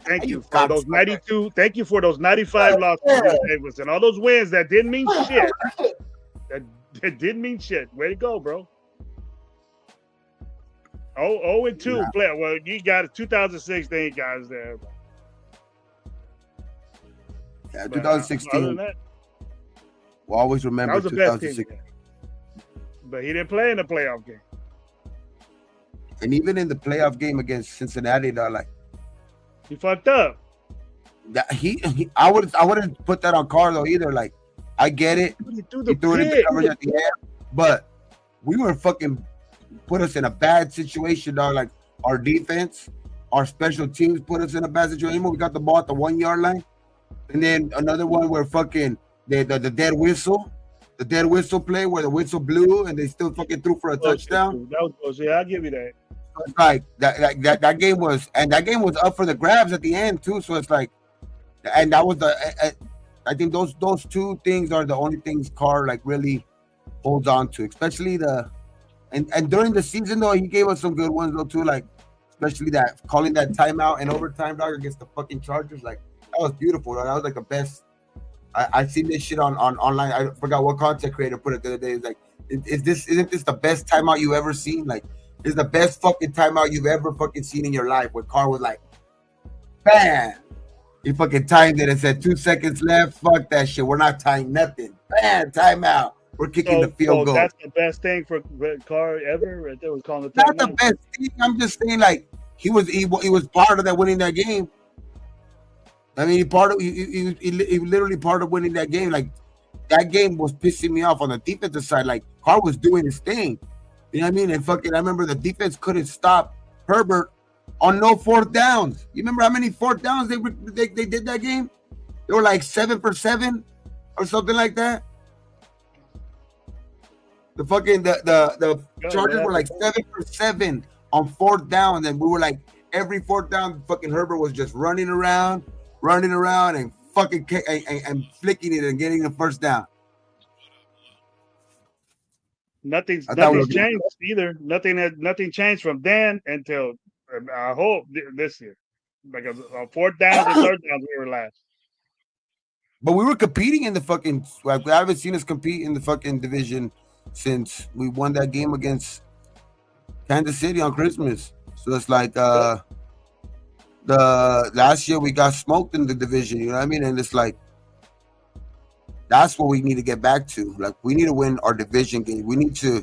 Thank you for those 92. Thank you for those 95 losses and all those wins that didn't mean shit. That didn't mean shit. Way to go, bro. 0-2 player. Well, you got it. 2016 guys there.
Yeah, 2016. We'll always
That
remember
was the best team.
2006.
But he didn't play in the playoff game.
And even in the playoff game against Cincinnati, though, like
He fucked up.
that, I wouldn't put that on Carr though either. Like, I get it.
He threw
He
the
threw it into
pick.
coverage at the end, but we were fucking put us in a bad situation, dog. Like our defense, our special teams put us in a bad situation. We got the ball at the 1 yard line, and then another one where fucking the dead whistle. The dead whistle play where the whistle blew and they still fucking threw for a touchdown.
That was bullshit. I'll give you that.
It's like that game was, and that game was up for the grabs at the end too. So it's like, and that was I think those two things are the only things Carr like really holds on to, especially and during the season though he gave us some good ones though too, like especially that calling that timeout in overtime, dog, against the fucking Chargers. Like that was beautiful. Dog. That was like the best. I seen this shit on online. I forgot what content creator put it the other day. It's like, isn't this the best timeout you ever seen? Like, it's the best fucking timeout you've ever fucking seen in your life. Where Carr was like, bam, he fucking timed it and said 2 seconds left. Fuck that shit. We're not tying nothing. Bam, timeout. We're kicking the field goal.
That's the best thing for Carr ever. Right there was calling the
Not the best thing. I'm just saying, like he was part of that winning that game. I mean, he literally part of winning that game. Like that game was pissing me off on the defensive side. Like Carr was doing his thing, you know what I mean? And fucking, I remember the defense couldn't stop Herbert on no fourth downs. You remember how many fourth downs they did that game? They were like 7 for 7 or something like that. The fucking the Chargers were like 7 for 7 on fourth down, and we were like every fourth down, fucking Herbert was just running around and fucking and flicking it and getting the first down.
Nothing's changed either. Nothing changed from then until I hope this year. Like on fourth downs and third downs, we were last.
But we were competing in the fucking. Like, I haven't seen us compete in the fucking division since we won that game against Kansas City on Christmas. So it's like the last year we got smoked in the division, you know what I mean? And it's like that's what we need to get back to. Like we need to win our division game. We need to,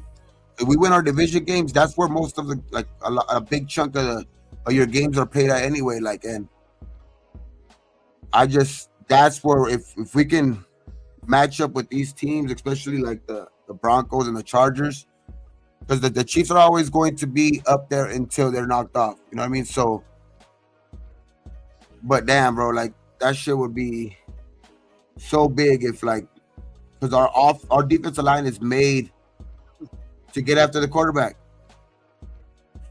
if we win our division games, that's where most of the like a big chunk of your games are played at anyway. Like, and that's where if we can match up with these teams, especially like the Broncos and the Chargers, because the Chiefs are always going to be up there until they're knocked off. You know what I mean? So. But damn, bro, like that shit would be so big if like, because our defensive line is made to get after the quarterback.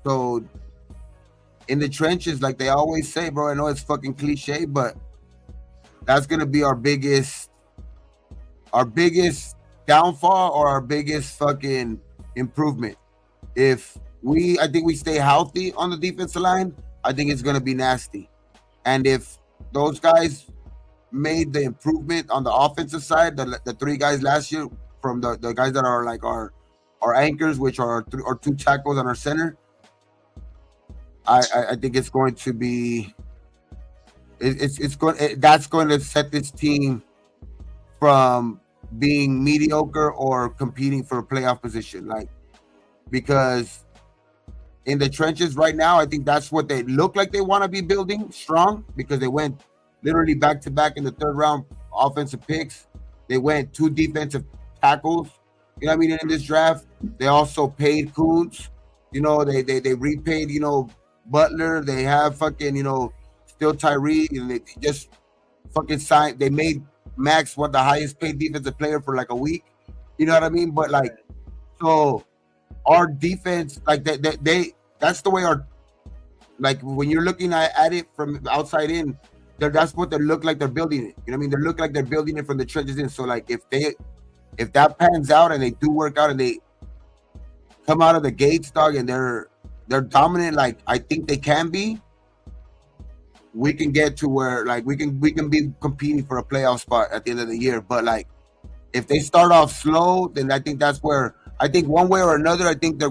So in the trenches, like they always say, bro, I know it's fucking cliche, but that's gonna be our biggest downfall or our biggest fucking improvement. If I think we stay healthy on the defensive line, I think it's gonna be nasty. And if those guys made the improvement on the offensive side, the three guys last year from the guys that are like our anchors, which are our two tackles on our center, I think it's going to be that's going to set this team from being mediocre or competing for a playoff position, like because. In the trenches right now, I think that's what they look like they want to be building strong because they went literally back to back in the third round offensive picks. They went 2 defensive tackles. You know what I mean? In this draft, they also paid Kuntz. You know, they repaid, you know, Butler. They have fucking, you know, still Tyree, and they just fucking signed. They made Max the highest paid defensive player for like a week. You know what I mean? But like, so our defense, like that's the way our, like when you're looking at it from outside in, that's what they look like they're building it. You know what I mean? They look like they're building it from the trenches in. So like if that pans out and they do work out and they come out of the gates, dog, and they're dominant, like I think they can be, we can get to where like we can be competing for a playoff spot at the end of the year. But like if they start off slow, then I think that's where I think one way or another, I think we're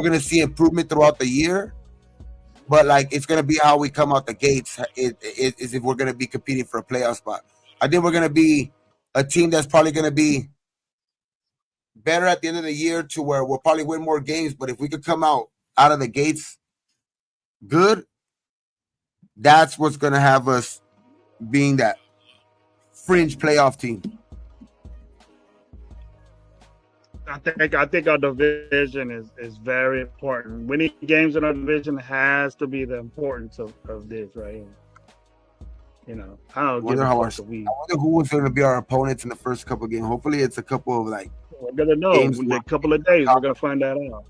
going to see improvement throughout the year, but like it's going to be how we come out the gates is if we're going to be competing for a playoff spot. I think we're going to be a team that's probably going to be better at the end of the year to where we'll probably win more games. But if we could come out of the gates good, that's what's going to have us being that fringe playoff team.
I think our division is very important. Winning games in our division has to be the importance of this right here. You know, I don't give a fuck if we.
I wonder who was going to be our opponents in the first couple of games. Hopefully, it's a couple of like.
We're gonna know in a couple of days. We're gonna find that out.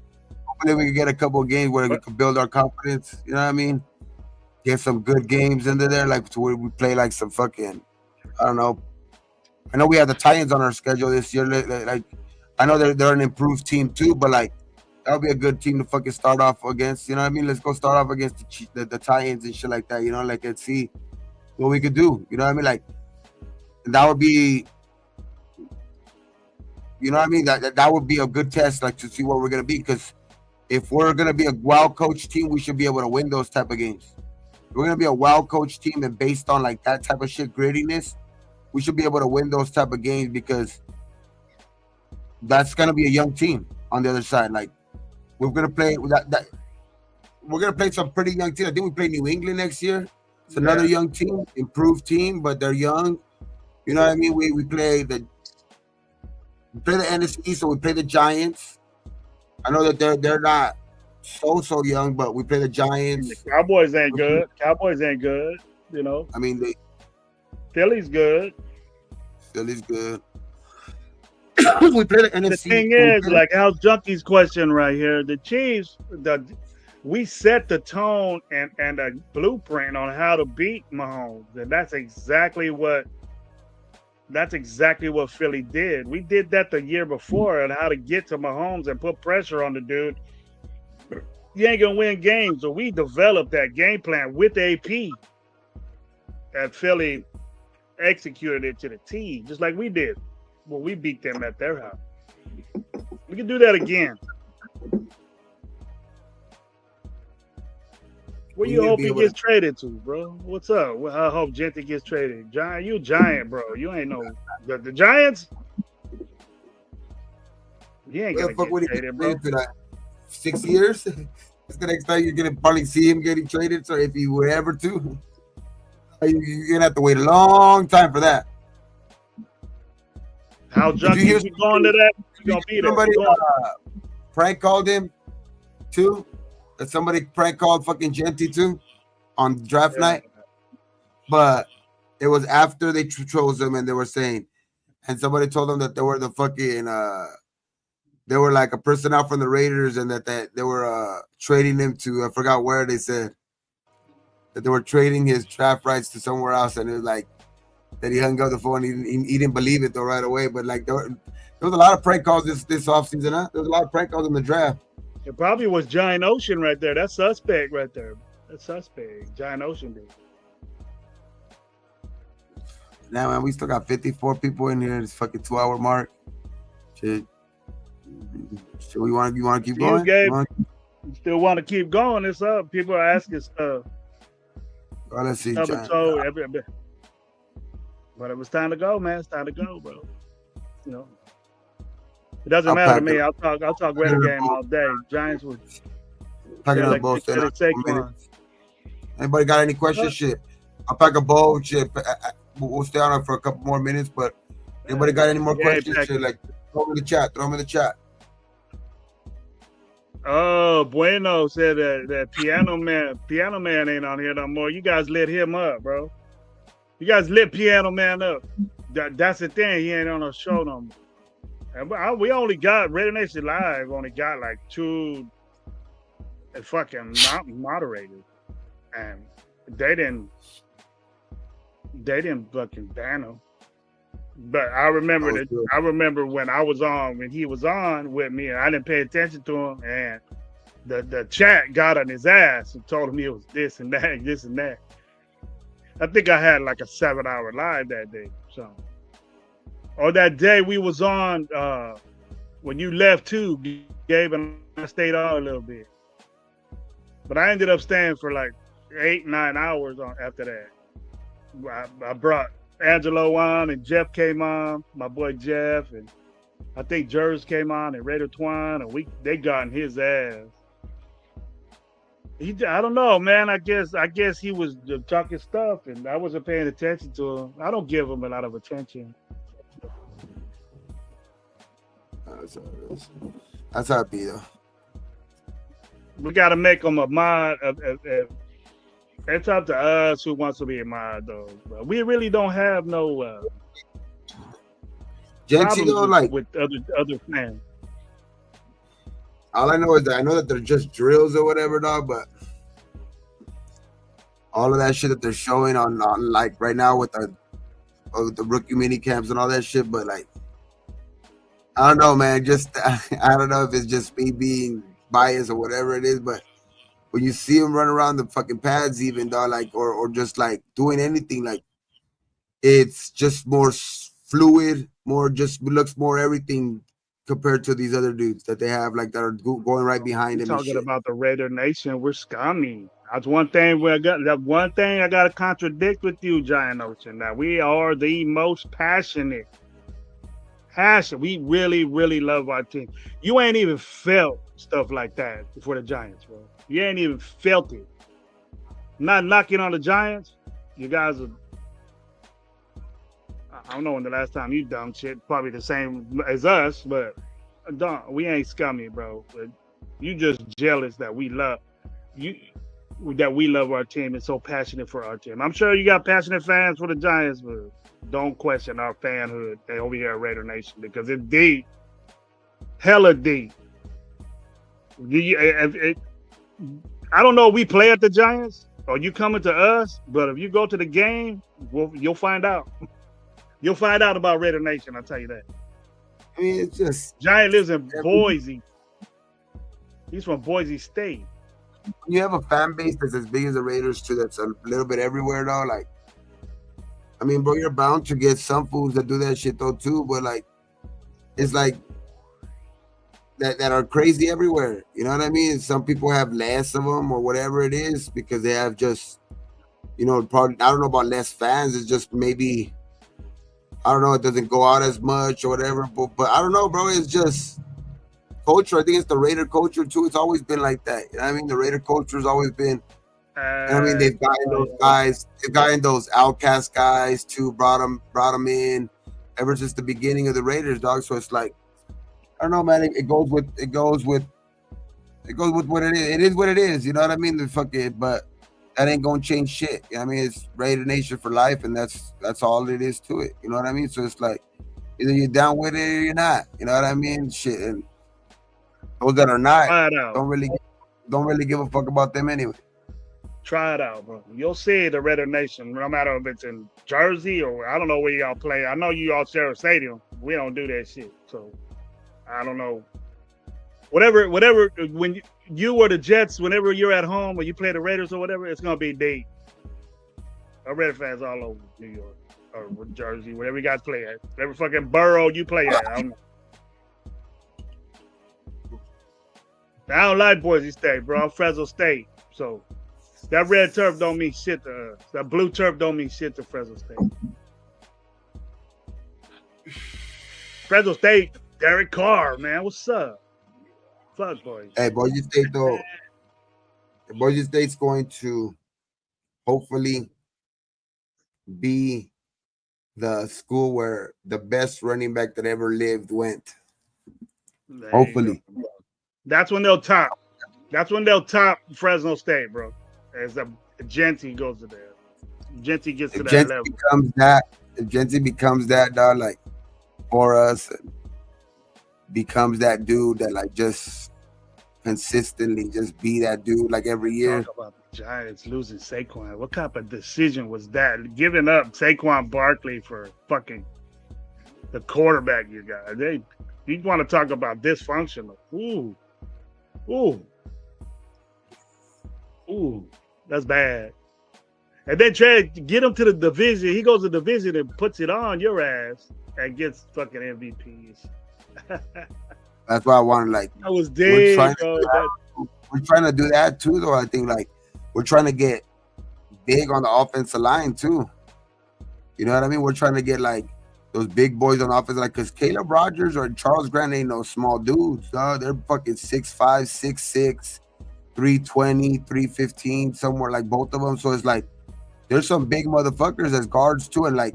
Hopefully, we can get a couple of games where we can build our confidence. You know what I mean? Get some good games into there, like to where we play like some fucking. I don't know. I know we have the Titans on our schedule this year. Like I know they're an improved team too, but like that would be a good team to fucking start off against. You know what I mean? Let's go start off against the Titans and shit like that. You know, like let's see what we could do. You know what I mean? Like that would be. You know what I mean? That would be a good test, like to see what we're gonna be. Because if we're gonna be a well coached team, we should be able to win those type of games. If we're gonna be a well coached team, and based on like that type of shit, grittiness, we should be able to win those type of games because that's gonna be a young team on the other side. Like we're gonna play that. We're gonna play some pretty young teams. I think we play New England next year. It's another young team, improved team, but they're young. You know what I mean? We play the NFC, so we play the Giants. I know that they're not so young, but we play the Giants.
The Cowboys ain't good. You know.
I mean,
Philly's good.
We play the NFC.
The thing is, like Al Junkie's question right here, the Chiefs, we set the tone and a blueprint on how to beat Mahomes, and that's exactly what Philly did. We did that the year before on how to get to Mahomes and put pressure on the dude. You ain't gonna win games, so we developed that game plan with AP, and Philly executed it to the T, just like we did when we beat them at their house. We can do that again. Where you hope he gets traded to, bro? What's up? Well, I hope Genty gets traded. Giant, you giant, bro. You ain't no the Giants. You ain't gonna get traded, bro.
6 years. That's the next time you're gonna probably see him getting traded. So if he were ever to, you're gonna have to wait a long time for that.
How Junkie you going to that? You gonna be there.
Somebody prank called him too. That somebody prank called fucking Genty too on draft night, but it was after they chose him, and they were saying, and somebody told them that they were the fucking they were like a person out from the Raiders, and that they were trading him to, I forgot where. They said that they were trading his draft rights to somewhere else, and it was like that he hung up the phone. He didn't believe it though right away, but like there was a lot of prank calls this offseason. Huh? There was a lot of prank calls in the draft.
It probably was Giant Ocean right there. That's suspect right there. That's suspect. Giant Ocean dude.
Now, man, we still got 54 people in here. This fucking 2-hour mark. Shit. You want to keep going?
You still want to keep going? It's up. People are asking stuff.
Well, let's see.
But it was time to go, man. It's time to go, bro. You know. It doesn't matter to me. I'll talk Raider game all day. Giants would.
Like anybody got any questions? Shit, I'll pack a bowl. Shit, we'll stay on it for a couple more minutes. But anybody got any more questions? Shit, like throw them in the chat.
Oh, Bueno said that Piano Man ain't on here no more. You guys lit him up, bro. You guys lit Piano Man up. That's the thing. He ain't on a show no more. And we only got Raider Nation Live. Only got like 2 fucking moderators, and they didn't fucking ban him. But I remember I remember when he was on with me, and I didn't pay attention to him, and the chat got on his ass and told him it was this and that, and this and that. I think I had like a 7-hour live that day. So, or that day we was on when you left too, Gabe, and I stayed on a little bit. But I ended up staying for like 8-9 hours after that. I brought Angelo on and Jeff came on, my boy Jeff, and I think Jers came on and Raider Twine, and they got in his ass. I don't know, man. I guess he was talking stuff, and I wasn't paying attention to him. I don't give him a lot of attention.
That's how it be, though.
We got to make him a mod. It's up to us who wants to be a mod, though. But we really don't have no problems with other fans.
All I know is that I know that they're just drills or whatever, dog, but all of that shit that they're showing on like right now with the rookie mini camps and all that shit, but like I don't know, man. Just I don't know if it's just me being biased or whatever it is, but when you see them run around the fucking pads, even dog, like or just like doing anything, like it's just more fluid, more just looks more everything compared to these other dudes that they have, like that are going right behind him.
Talking about the Raider Nation, we're scummy. That's one thing I got to contradict with you, Giant Ocean. That we are the most passionate. We really, really love our team. You ain't even felt stuff like that for the Giants, bro. You ain't even felt it. Not knocking on the Giants. You guys are. I don't know when the last time you done shit. Probably the same as us, but we ain't scummy, bro. But you just jealous that we love you, that we love our team and so passionate for our team. I'm sure you got passionate fans for the Giants, but don't question our fanhood over here at Raider Nation because it's deep, hella deep. I don't know if we play at the Giants or you coming to us, but if you go to the game, you'll find out. You'll find out about Raider Nation, I'll tell you that.
I mean, it's just...
Giant lives in Boise. He's from Boise State.
You have a fan base that's as big as the Raiders, too, that's a little bit everywhere, though. Like, I mean, bro, you're bound to get some fools that do that shit, though, too. But, like, it's like that are crazy everywhere. You know what I mean? Some people have less of them or whatever it is because they have just, you know, probably, I don't know about less fans. It's just maybe... I don't know, it doesn't go out as much or whatever, but I don't know, bro. It's just culture. I think it's the Raider culture too. It's always been like that. You know what I mean? The Raider culture has always been. I mean, they've gotten those guys. They've gotten those outcast guys too. Brought them in ever since the beginning of the Raiders, dog. So it's like, I don't know, man. It goes with what it is. It is what it is. You know what I mean? The fucking, but that ain't gonna change shit. You know what I mean? It's Raider Nation for life, and that's all it is to it. You know what I mean? So it's like either you're down with it or you're not. You know what I mean? Shit. And those that are not don't really give a fuck about them anyway.
Try it out, bro. You'll see the Raider Nation, no matter if it's in Jersey or I don't know where y'all play. I know you all share a stadium. We don't do that shit. So I don't know. Whatever, when you or the Jets, whenever you're at home or you play the Raiders or whatever, it's going to be deep. Our Raider fans all over New York or Jersey, wherever you guys play at. Whatever fucking borough you play at. I don't like Boise State, bro. I'm Fresno State. So that red turf don't mean shit to us. That blue turf don't mean shit to Fresno State. Fresno State, Derek Carr, man. What's up? Fuck, boys.
Hey, Boise State, though. Boise State's going to hopefully be the school where the best running back that ever lived went. Hopefully.
That's when they'll top. That's when they'll top Fresno State, bro. As a Genty goes to there. Genty gets to that level.
If Genty becomes that, dog, like for us, becomes that dude that like just consistently just be that dude like every year.
Talk about the Giants losing Saquon. What type of decision was that? Giving up Saquon Barkley for fucking the quarterback you got. You want to talk about dysfunctional. Ooh, that's bad. And then try to get him to the division. He goes to the division and puts it on your ass and gets fucking MVPs.
That's why I wanted like.
I was dead.
We're trying to do that too, though. I think like we're trying to get big on the offensive line too. You know what I mean? We're trying to get like those big boys on offense, like because Caleb Rogers or Charles Grant ain't no small dudes. They're fucking 6'5", 6'6", 320, 315, somewhere like both of them. So it's like there's some big motherfuckers as guards too, and like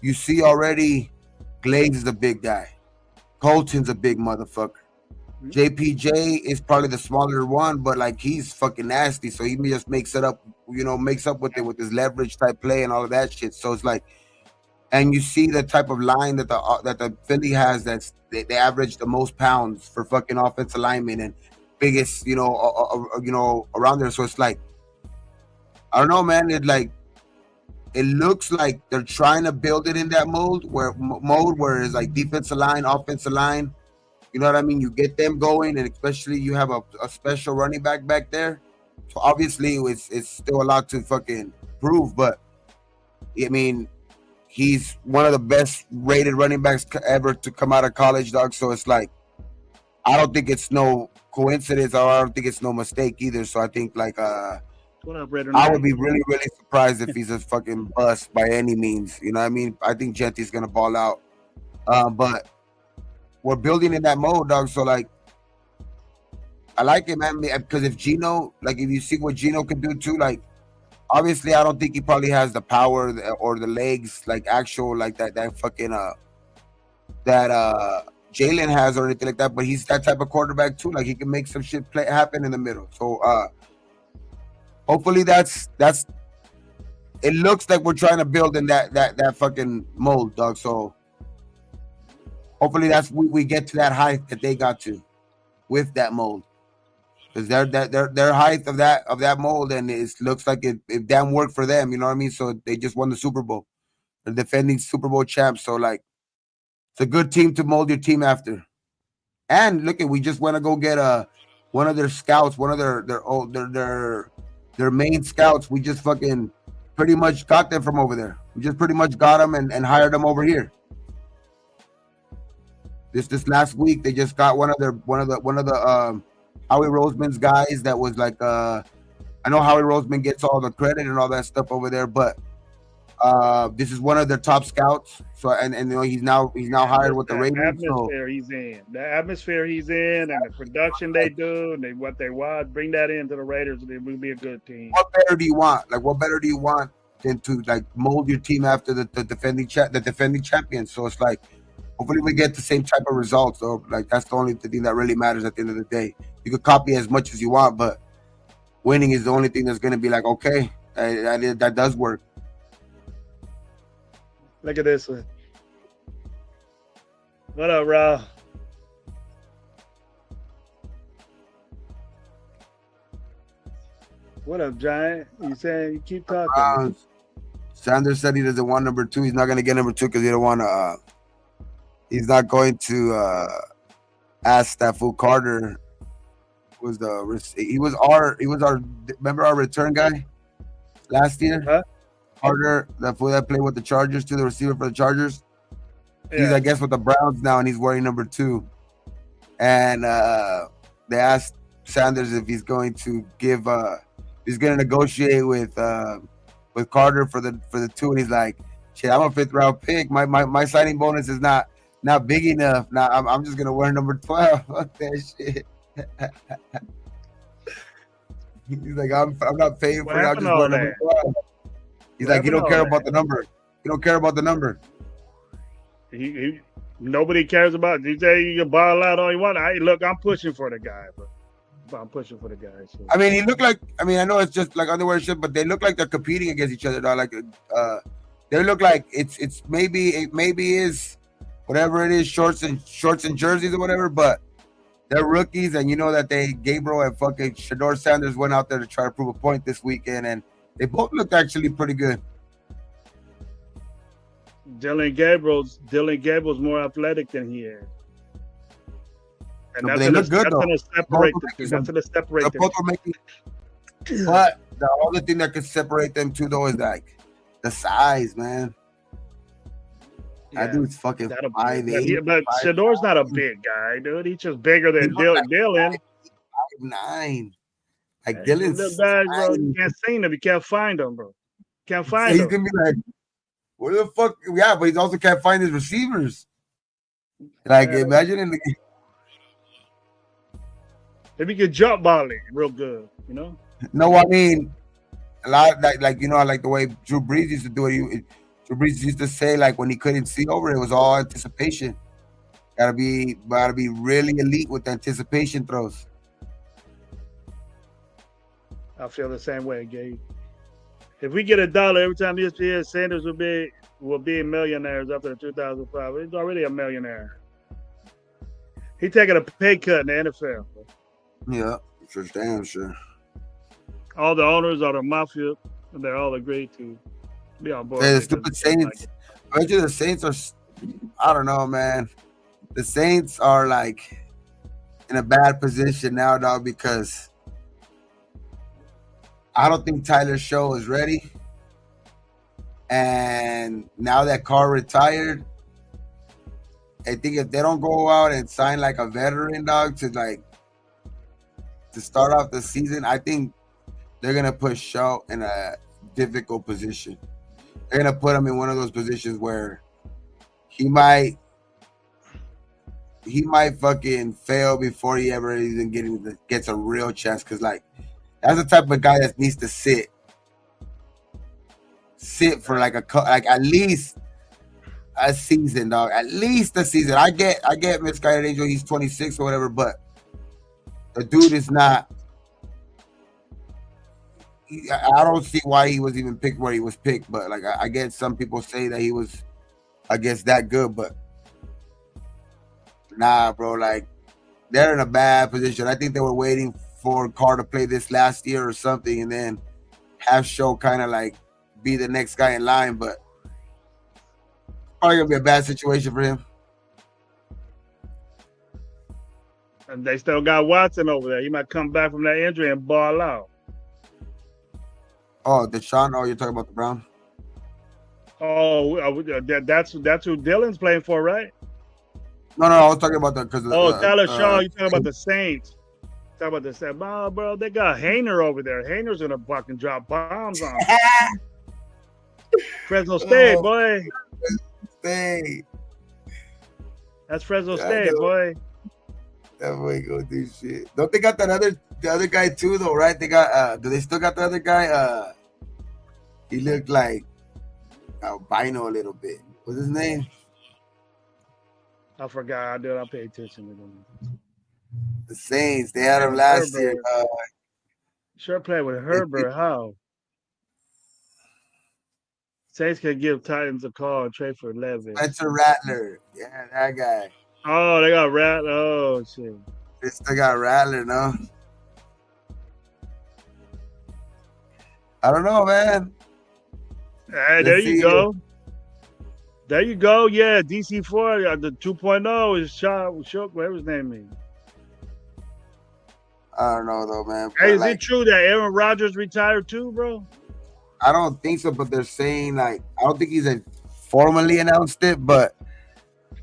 you see already, Glaze is a big guy. Colton's a big motherfucker. JPJ is probably the smaller one, but like he's fucking nasty. So he just makes it up, makes up with it with his leverage type play and all of that shit. So it's like, and you see the type of line that the Philly has. That's they average the most pounds for fucking offensive linemen and biggest, around there. So it's like, I don't know, man. It looks like they're trying to build it in that mode where it's like defensive line, offensive line. You know what I mean? You get them going, and especially you have a special running back there. So obviously it's still a lot to fucking prove, but I mean, he's one of the best rated running backs ever to come out of college, dog. So it's like, I don't think it's no coincidence, or I don't think it's no mistake either. So I think like I would be really, really surprised if he's a fucking bust by any means. You know what I mean? I think Gentry's gonna ball out. But we're building in that mode, dog. So like, I like it, man. Because if you see what Gino can do too, like, obviously I don't think he probably has the power or the legs, like actual, like that fucking that Jalen has or anything like that. But he's that type of quarterback too. Like he can make some shit happen in the middle. So hopefully that's. It looks like we're trying to build in that fucking mold, dog. So hopefully we get to that height that they got to with that mold, because their height of that mold, and it looks like it damn worked for them. You know what I mean? So they just won the Super Bowl, they're defending Super Bowl champs. So like, it's a good team to mold your team after. And look, we just want to go get one of their scouts, one of their main scouts. We just fucking pretty much got them from over there. We just pretty much got them and hired them over here. This last week, they just got one of the Howie Roseman's guys that was like I know Howie Roseman gets all the credit and all that stuff over there, but this is one of their top scouts. So and he's now hired with the Raiders.
The atmosphere he's in, and the production they do, and what they want, bring that into the Raiders, and it will be a good team.
What better do you want? Like, what better do you want than to like mold your team after the defending champions? So it's like, hopefully we get the same type of results. So like, that's the only thing that really matters at the end of the day. You could copy as much as you want, but winning is the only thing that's going to be like, okay, that does work.
Look at this one. What up, Rob? What up, Giant? You saying you keep talking?
Sanders said he doesn't want number 2. He's not going to get number 2 because he don't want to. He's not going to ask that fool Carter. He was our remember our return guy last year?
Huh?
Carter, that fool that played with the Chargers, the receiver for the Chargers.
Yeah.
He's, I guess, with the Browns now, and he's wearing number 2. And they asked Sanders if he's going to he's going to negotiate with Carter for the 2, and he's like, shit, I'm a 5th round pick. My signing bonus is not big enough. Now I'm just gonna wear number 12. Fuck that shit. He's like, I'm not paying for it. I'm just wearing number 12. He's like, you don't care about the number. You don't care about the number.
Nobody cares about. You say you can ball out all you want. Look, I'm pushing for the guy, but I'm pushing for the guy. So.
I mean, he looked like. I mean, I know it's just like underwear shit, but they look like they're competing against each other. Though. Like, they look like it's maybe is whatever it is, shorts and jerseys or whatever. But they're rookies, and you know that Gabriel and fucking Shador Sanders went out there to try to prove a point this weekend, and they both looked actually pretty good.
Dylan Gabriel's more athletic than he is. And
no, they look good though.
That's going to separate them.
But the only thing that could separate them too, though, is like the size, man. Yeah, that dude's fucking 5'8".
But Shador's not a big guy, dude. He's just bigger than Dylan.
5'9". Like Dylan's
guys, bro. You can't see him. You can't find him, bro. Can't find him.
He's gonna be like, Where the fuck? Yeah, but he also can't find his receivers. Like, imagine in the game.
If he could jump ball it real good, you know.
No, I mean, a lot like you know, like the way Drew Brees used to do it. Drew Brees used to say like when he couldn't see over, it was all anticipation. Gotta be really elite with anticipation throws.
I feel the same way, Gabe. If we get $1 every time ESPN, Sanders will be millionaires after the 2005. He's already a millionaire. He's taking a pay cut in the NFL.
Yeah, for damn sure.
All the owners are the mafia, and they're all agreed to be on board.
Yeah, the stupid Saints. I bet you the Saints are. I don't know, man. The Saints are like in a bad position now, dog, because I don't think Tyler Show is ready. And now that Carr retired, I think if they don't go out and sign like a veteran, dog, to start off the season, I think they're gonna put Shaw in a difficult position. They're gonna put him in one of those positions where he might fucking fail before he ever even gets a real chance. Cause like that's the type of guy that needs to sit for like at least a season, dog. At least a season. I get Misguided Angel. He's 26 or whatever, but the dude is not. I don't see why he was even picked where he was picked, but like I get some people say that he was, I guess, that good, but nah, bro. Like they're in a bad position. I think they were waiting for Carr to play this last year or something, and then have Show kind of like be the next guy in line, but probably gonna be a bad situation for him.
And they still got Watson over there. He might come back from that injury and ball out.
Oh, Deshaun. Oh, you're talking about the Browns?
Oh, that's who Dylan's playing for, right?
No, I was talking about that because.
Tyler Shaw. You talking about the Saints? Talking about the Saints? Oh, bro, they got Hayner over there. Hayner's gonna fucking drop bombs on him. Fresno State, boy.
State.
That's Fresno State, boy.
That boy go do shit. Don't they got the other guy too though, right? They got do they still got the other guy? He looked like albino a little bit. What's his name?
I forgot. I did not pay attention to them.
The Saints. They had him last year.
Sure played with Herbert. How? Saints can give Titans a call and trade for Levis.
Spencer Rattler. Yeah, that guy.
Oh, they got Rattler. Oh, shit.
They still got Rattler, no? I don't know, man.
Hey, there you go. There you go. Yeah, DC4, the 2.0 is Shook, whatever his name is.
I don't know, though, man.
Hey, is it true that Aaron Rodgers retired too, bro?
I don't think so, but they're saying, like, I don't think he's formally announced it, but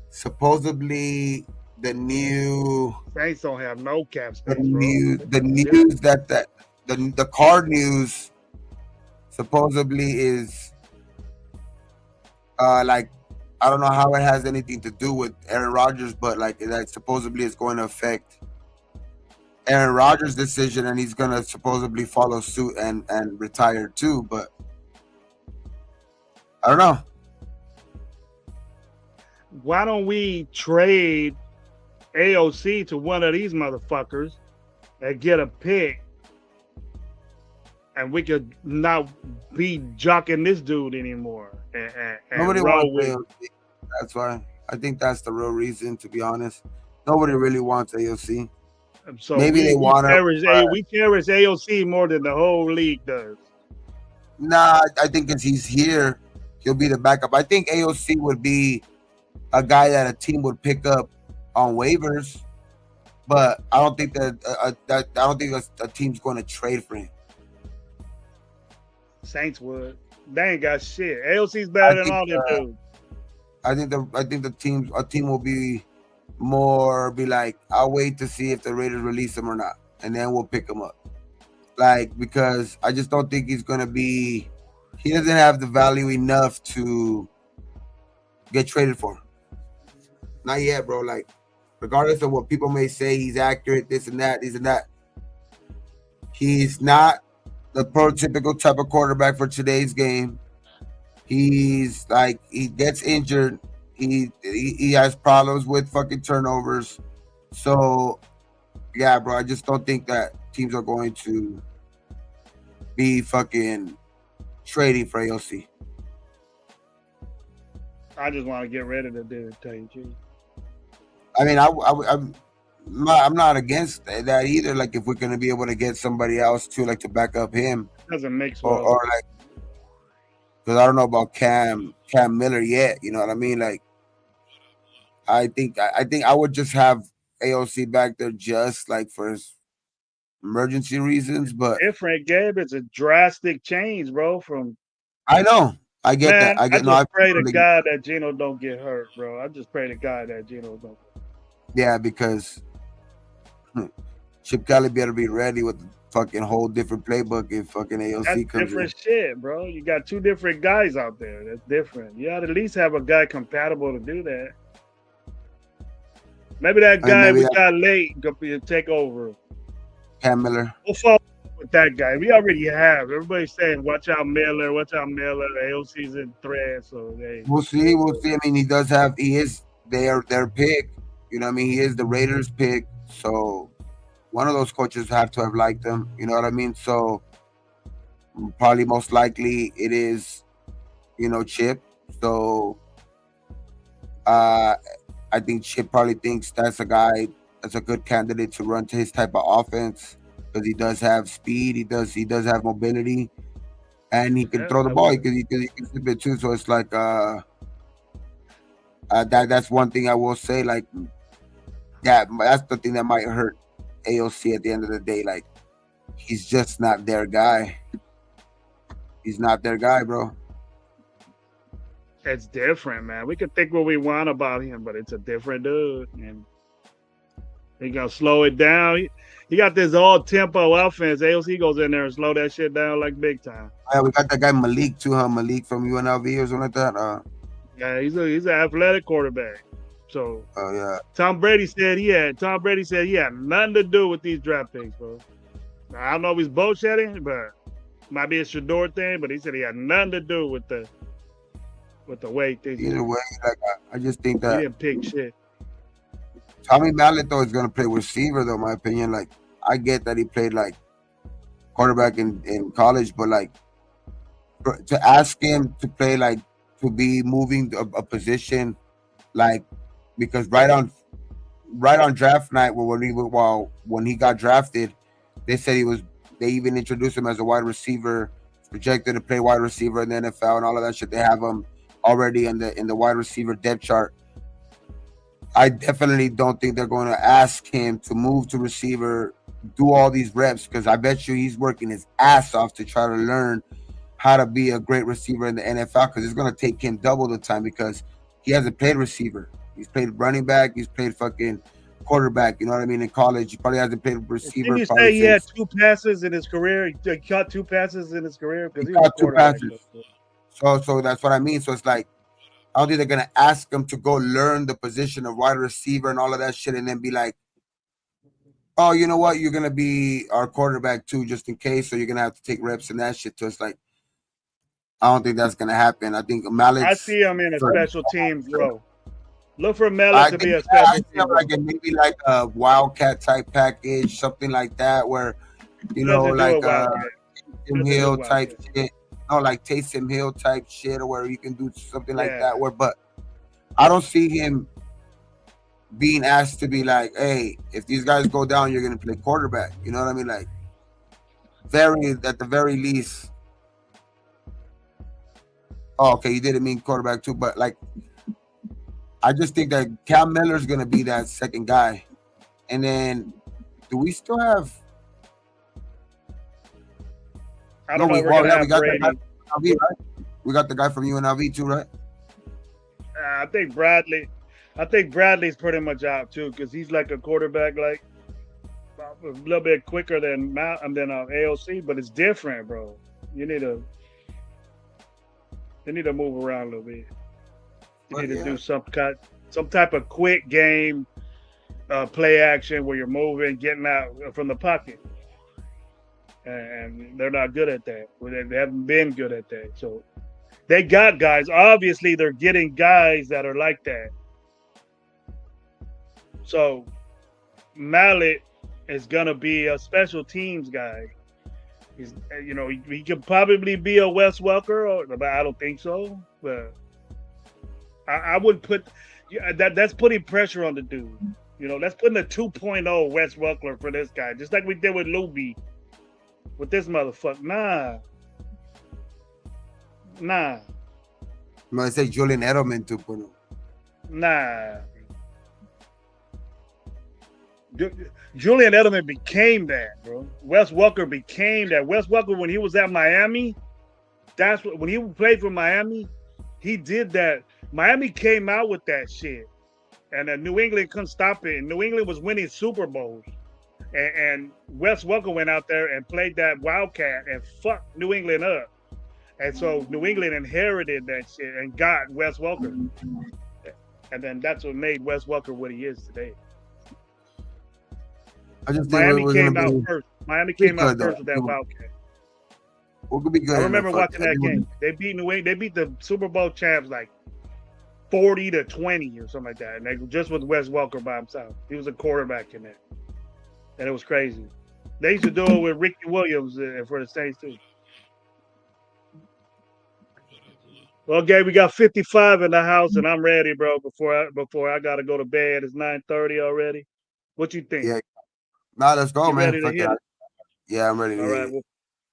supposedly the new
Saints don't have no cap space,
the news that the Carr news supposedly is like, I don't know how it has anything to do with Aaron Rodgers, but like that supposedly is going to affect Aaron Rodgers' decision, and he's going to supposedly follow suit and retire too, but I don't know.
Why don't we trade AOC to one of these motherfuckers and get a pick, and we could not be jocking this dude anymore? And
nobody wants AOC. That's why. I think that's the real reason, to be honest. Nobody really wants AOC.
So
maybe they want to.
We cherish AOC more than the whole league does.
Nah, I think as he's here, he'll be the backup. I think AOC would be a guy that a team would pick up on waivers, but I don't think that a team's going to trade for him.
Saints would. They ain't got shit. AOC's better than all them dudes.
I think a team will be like, I'll wait to see if the Raiders release him or not, and then we'll pick him up. Like, because I just don't think he's gonna be he doesn't have the value enough to get traded for. Not yet, bro. Like, regardless of what people may say, he's accurate, this and that, he's not the prototypical type of quarterback for today's game. He's like, he gets injured. He has problems with fucking turnovers. So, yeah, bro, I just don't think that teams are going to be fucking trading for AOC.
I just want to get rid of the dude, tell you the truth.
I mean, I'm not against that either. Like, if we're going to be able to get somebody else too, like to back up him,
doesn't mix
well, or like, because I don't know about Cam Miller yet. You know what I mean? Like, I think I would just have AOC back there just like for emergency reasons. But
different, Gabe. It's a drastic change, bro. From
I know. I get
man,
that.
I pray to God that Gino don't get hurt, bro. I just pray to God that Gino don't.
Yeah, because Chip Kelly better be ready with the fucking whole different playbook if fucking AOC
That's
comes
different
in.
shit, bro. You got two different guys out there. That's different. You ought to at least have a guy compatible to do that. Maybe that guy we got late could take over.
Cam Miller.
We'll follow with that guy. We already have. Everybody's saying, watch out Miller, AOC's in thread. So
we'll see. I mean, he is their pick. You know what I mean? He is the Raiders pick. So one of those coaches have to have liked him. You know what I mean? So probably most likely it is, Chip. So I think Chip probably thinks that's a guy that's a good candidate to run to his type of offense because he does have speed, he does have mobility, and he can throw the ball. He can flip it too. So it's like that's one thing I will say. Like that's the thing that might hurt AOC at the end of the day. Like he's just not their guy. He's not their guy, bro.
It's different, man. We can think what we want about him, but it's a different dude. And he gonna slow it down. He got this all tempo offense. AOC goes in there and slow that shit down like big time.
Yeah, we got that guy Malik too, huh? Malik from UNLV or something like that.
Yeah, he's an athletic quarterback. So
yeah.
Tom Brady said he had nothing to do with these draft picks, bro. Now, I don't know if he's bullshitting, but might be a Shador thing, but he said he had nothing to do with the weight thing.
Either way, like I just think that
he didn't pick shit.
Tommy Mallet though is gonna play receiver though, in my opinion. Like I get that he played like quarterback in college, but like to ask him to play like to be moving a position, like because right on draft night when he got drafted, they said they even introduced him as a wide receiver, projected to play wide receiver in the NFL and all of that shit. They have him already in the wide receiver depth chart. I definitely don't think they're going to ask him to move to receiver, do all these reps, because I bet you he's working his ass off to try to learn how to be a great receiver in the NFL, because it's going to take him double the time because he hasn't played receiver. He's played running back. He's played fucking quarterback. You know what I mean? In college, he probably hasn't played receiver.
Did you say he had 2 passes in his career? He caught 2 passes in his career?
He caught 2 passes. So that's what I mean. So it's like, I don't think they're going to ask him to go learn the position of wide receiver and all of that shit and then be like, oh, you know what? You're going to be our quarterback too, just in case. So you're going to have to take reps and that shit. So it's like, I don't think that's going to happen. I think Mallet.
I see him in a special teams role. Look for Mallet to be a special team.
Like maybe like a Wildcat type package, something like that, where, like Taysom Hill type shit. No, like Taysom Hill type shit, or where you can do something like that. But I don't see him being asked to be like, hey, if these guys go down, you're gonna play quarterback. You know what I mean? Like, at the very least. Oh, okay, you didn't mean quarterback too, but like, I just think that Cam Miller's gonna be that second guy. And then, do we still have?
I don't know. We got
the guy from UNLV, right? We got the guy from UNLV too, right?
I think Bradley's pretty much out too, because he's like a quarterback, like a little bit quicker than AOC, but it's different, bro. You need They need to move around a little bit. They need
But,
to do some type of quick game, play action where you're moving, getting out from the pocket, and they're not good at that. They haven't been good at that. So they got guys. Obviously, they're getting guys that are like that. So Mallet is gonna be a special teams guy. He's, he could probably be a Wes Welker, but I don't think so. But I would put that's putting pressure on the dude. That's putting a 2.0 Wes Welker for this guy, just like we did with Luby. With this motherfucker, nah.
I'm gonna say Julian Edelman 2.0.
Nah. Julian Edelman became that, bro. Wes Welker became that. Wes Welker, when he was at Miami, when he played for Miami, he did that. Miami came out with that shit, and New England couldn't stop it. And New England was winning Super Bowls, and Wes Welker went out there and played that Wildcat and fucked New England up. And so New England inherited that shit and got Wes Welker, and then that's what made Wes Welker what he is today.
I just think
Miami came out first. Miami came out first with that Wildcat.
We could be good.
I remember watching that game. They beat New England. They beat the Super Bowl champs like 40-20 or something like that, and they just with Wes Welker by himself. He was a quarterback in there, and it was crazy. They used to do it with Ricky Williams for the Saints too. Well, Gabe, we got 55 in the house, and I'm ready, bro. Before I gotta go to bed. It's 9:30 already. What you think?
Yeah. Nah, let's go, man.
Ready to hit it?
Yeah, I'm ready.
All right. Well,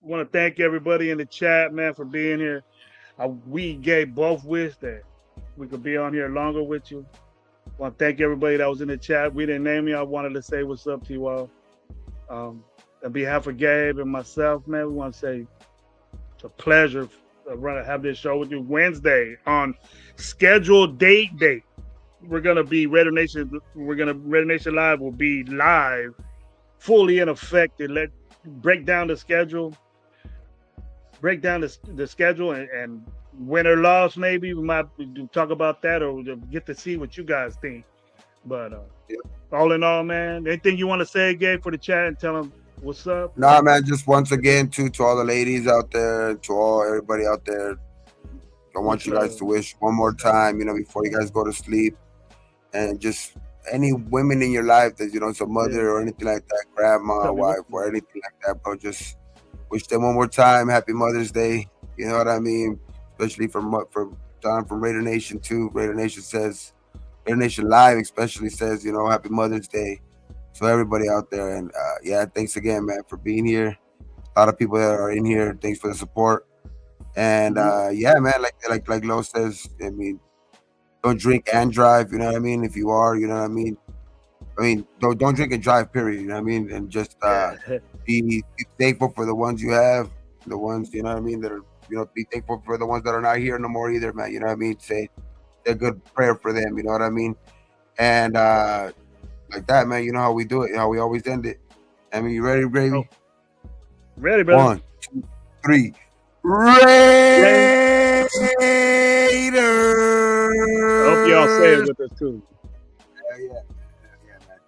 I want to thank everybody in the chat, man, for being here. We gave both wish that we could be on here longer with you. I want to thank everybody that was in the chat. We didn't name you. I wanted to say what's up to you all. On behalf of Gabe and myself, man, we want to say it's a pleasure to have this show with you Wednesday on scheduled date. We're gonna be Raider Nation Live will be live, fully in effect, and break down the schedule. Break down the schedule and win or loss. Maybe we might talk about that or get to see what you guys think. But all in all, man, anything you want to say, Gabe, for the chat and tell them what's up?
Nah, man, just once again, to all the ladies out there, to everybody out there, I want you guys to wish one more time, before you guys go to sleep. And just any women in your life that, it's a mother or anything like that, grandma, wife, or anything like that, bro, just wish them one more time Happy Mother's Day. You know what I mean? Especially from John from Raider Nation too. Raider Nation Live especially says, Happy Mother's Day. So everybody out there, and thanks again, man, for being here. A lot of people that are in here, thanks for the support. And man, like Lo says, I mean, don't drink and drive. You know what I mean? If you are, you know what I mean. Don't drink and drive. Period. You know what I mean? And just be thankful for the ones you have, the ones you know what I mean that are be thankful for the ones that are not here no more either, man. You know what I mean? Say a good prayer for them. You know what I mean? And like that, man. You know how we do it. How we always end it. I mean, you ready, Gravy?
Oh. Ready, brother.
1, 2, 3. Raiders.
I hope y'all say it with us too.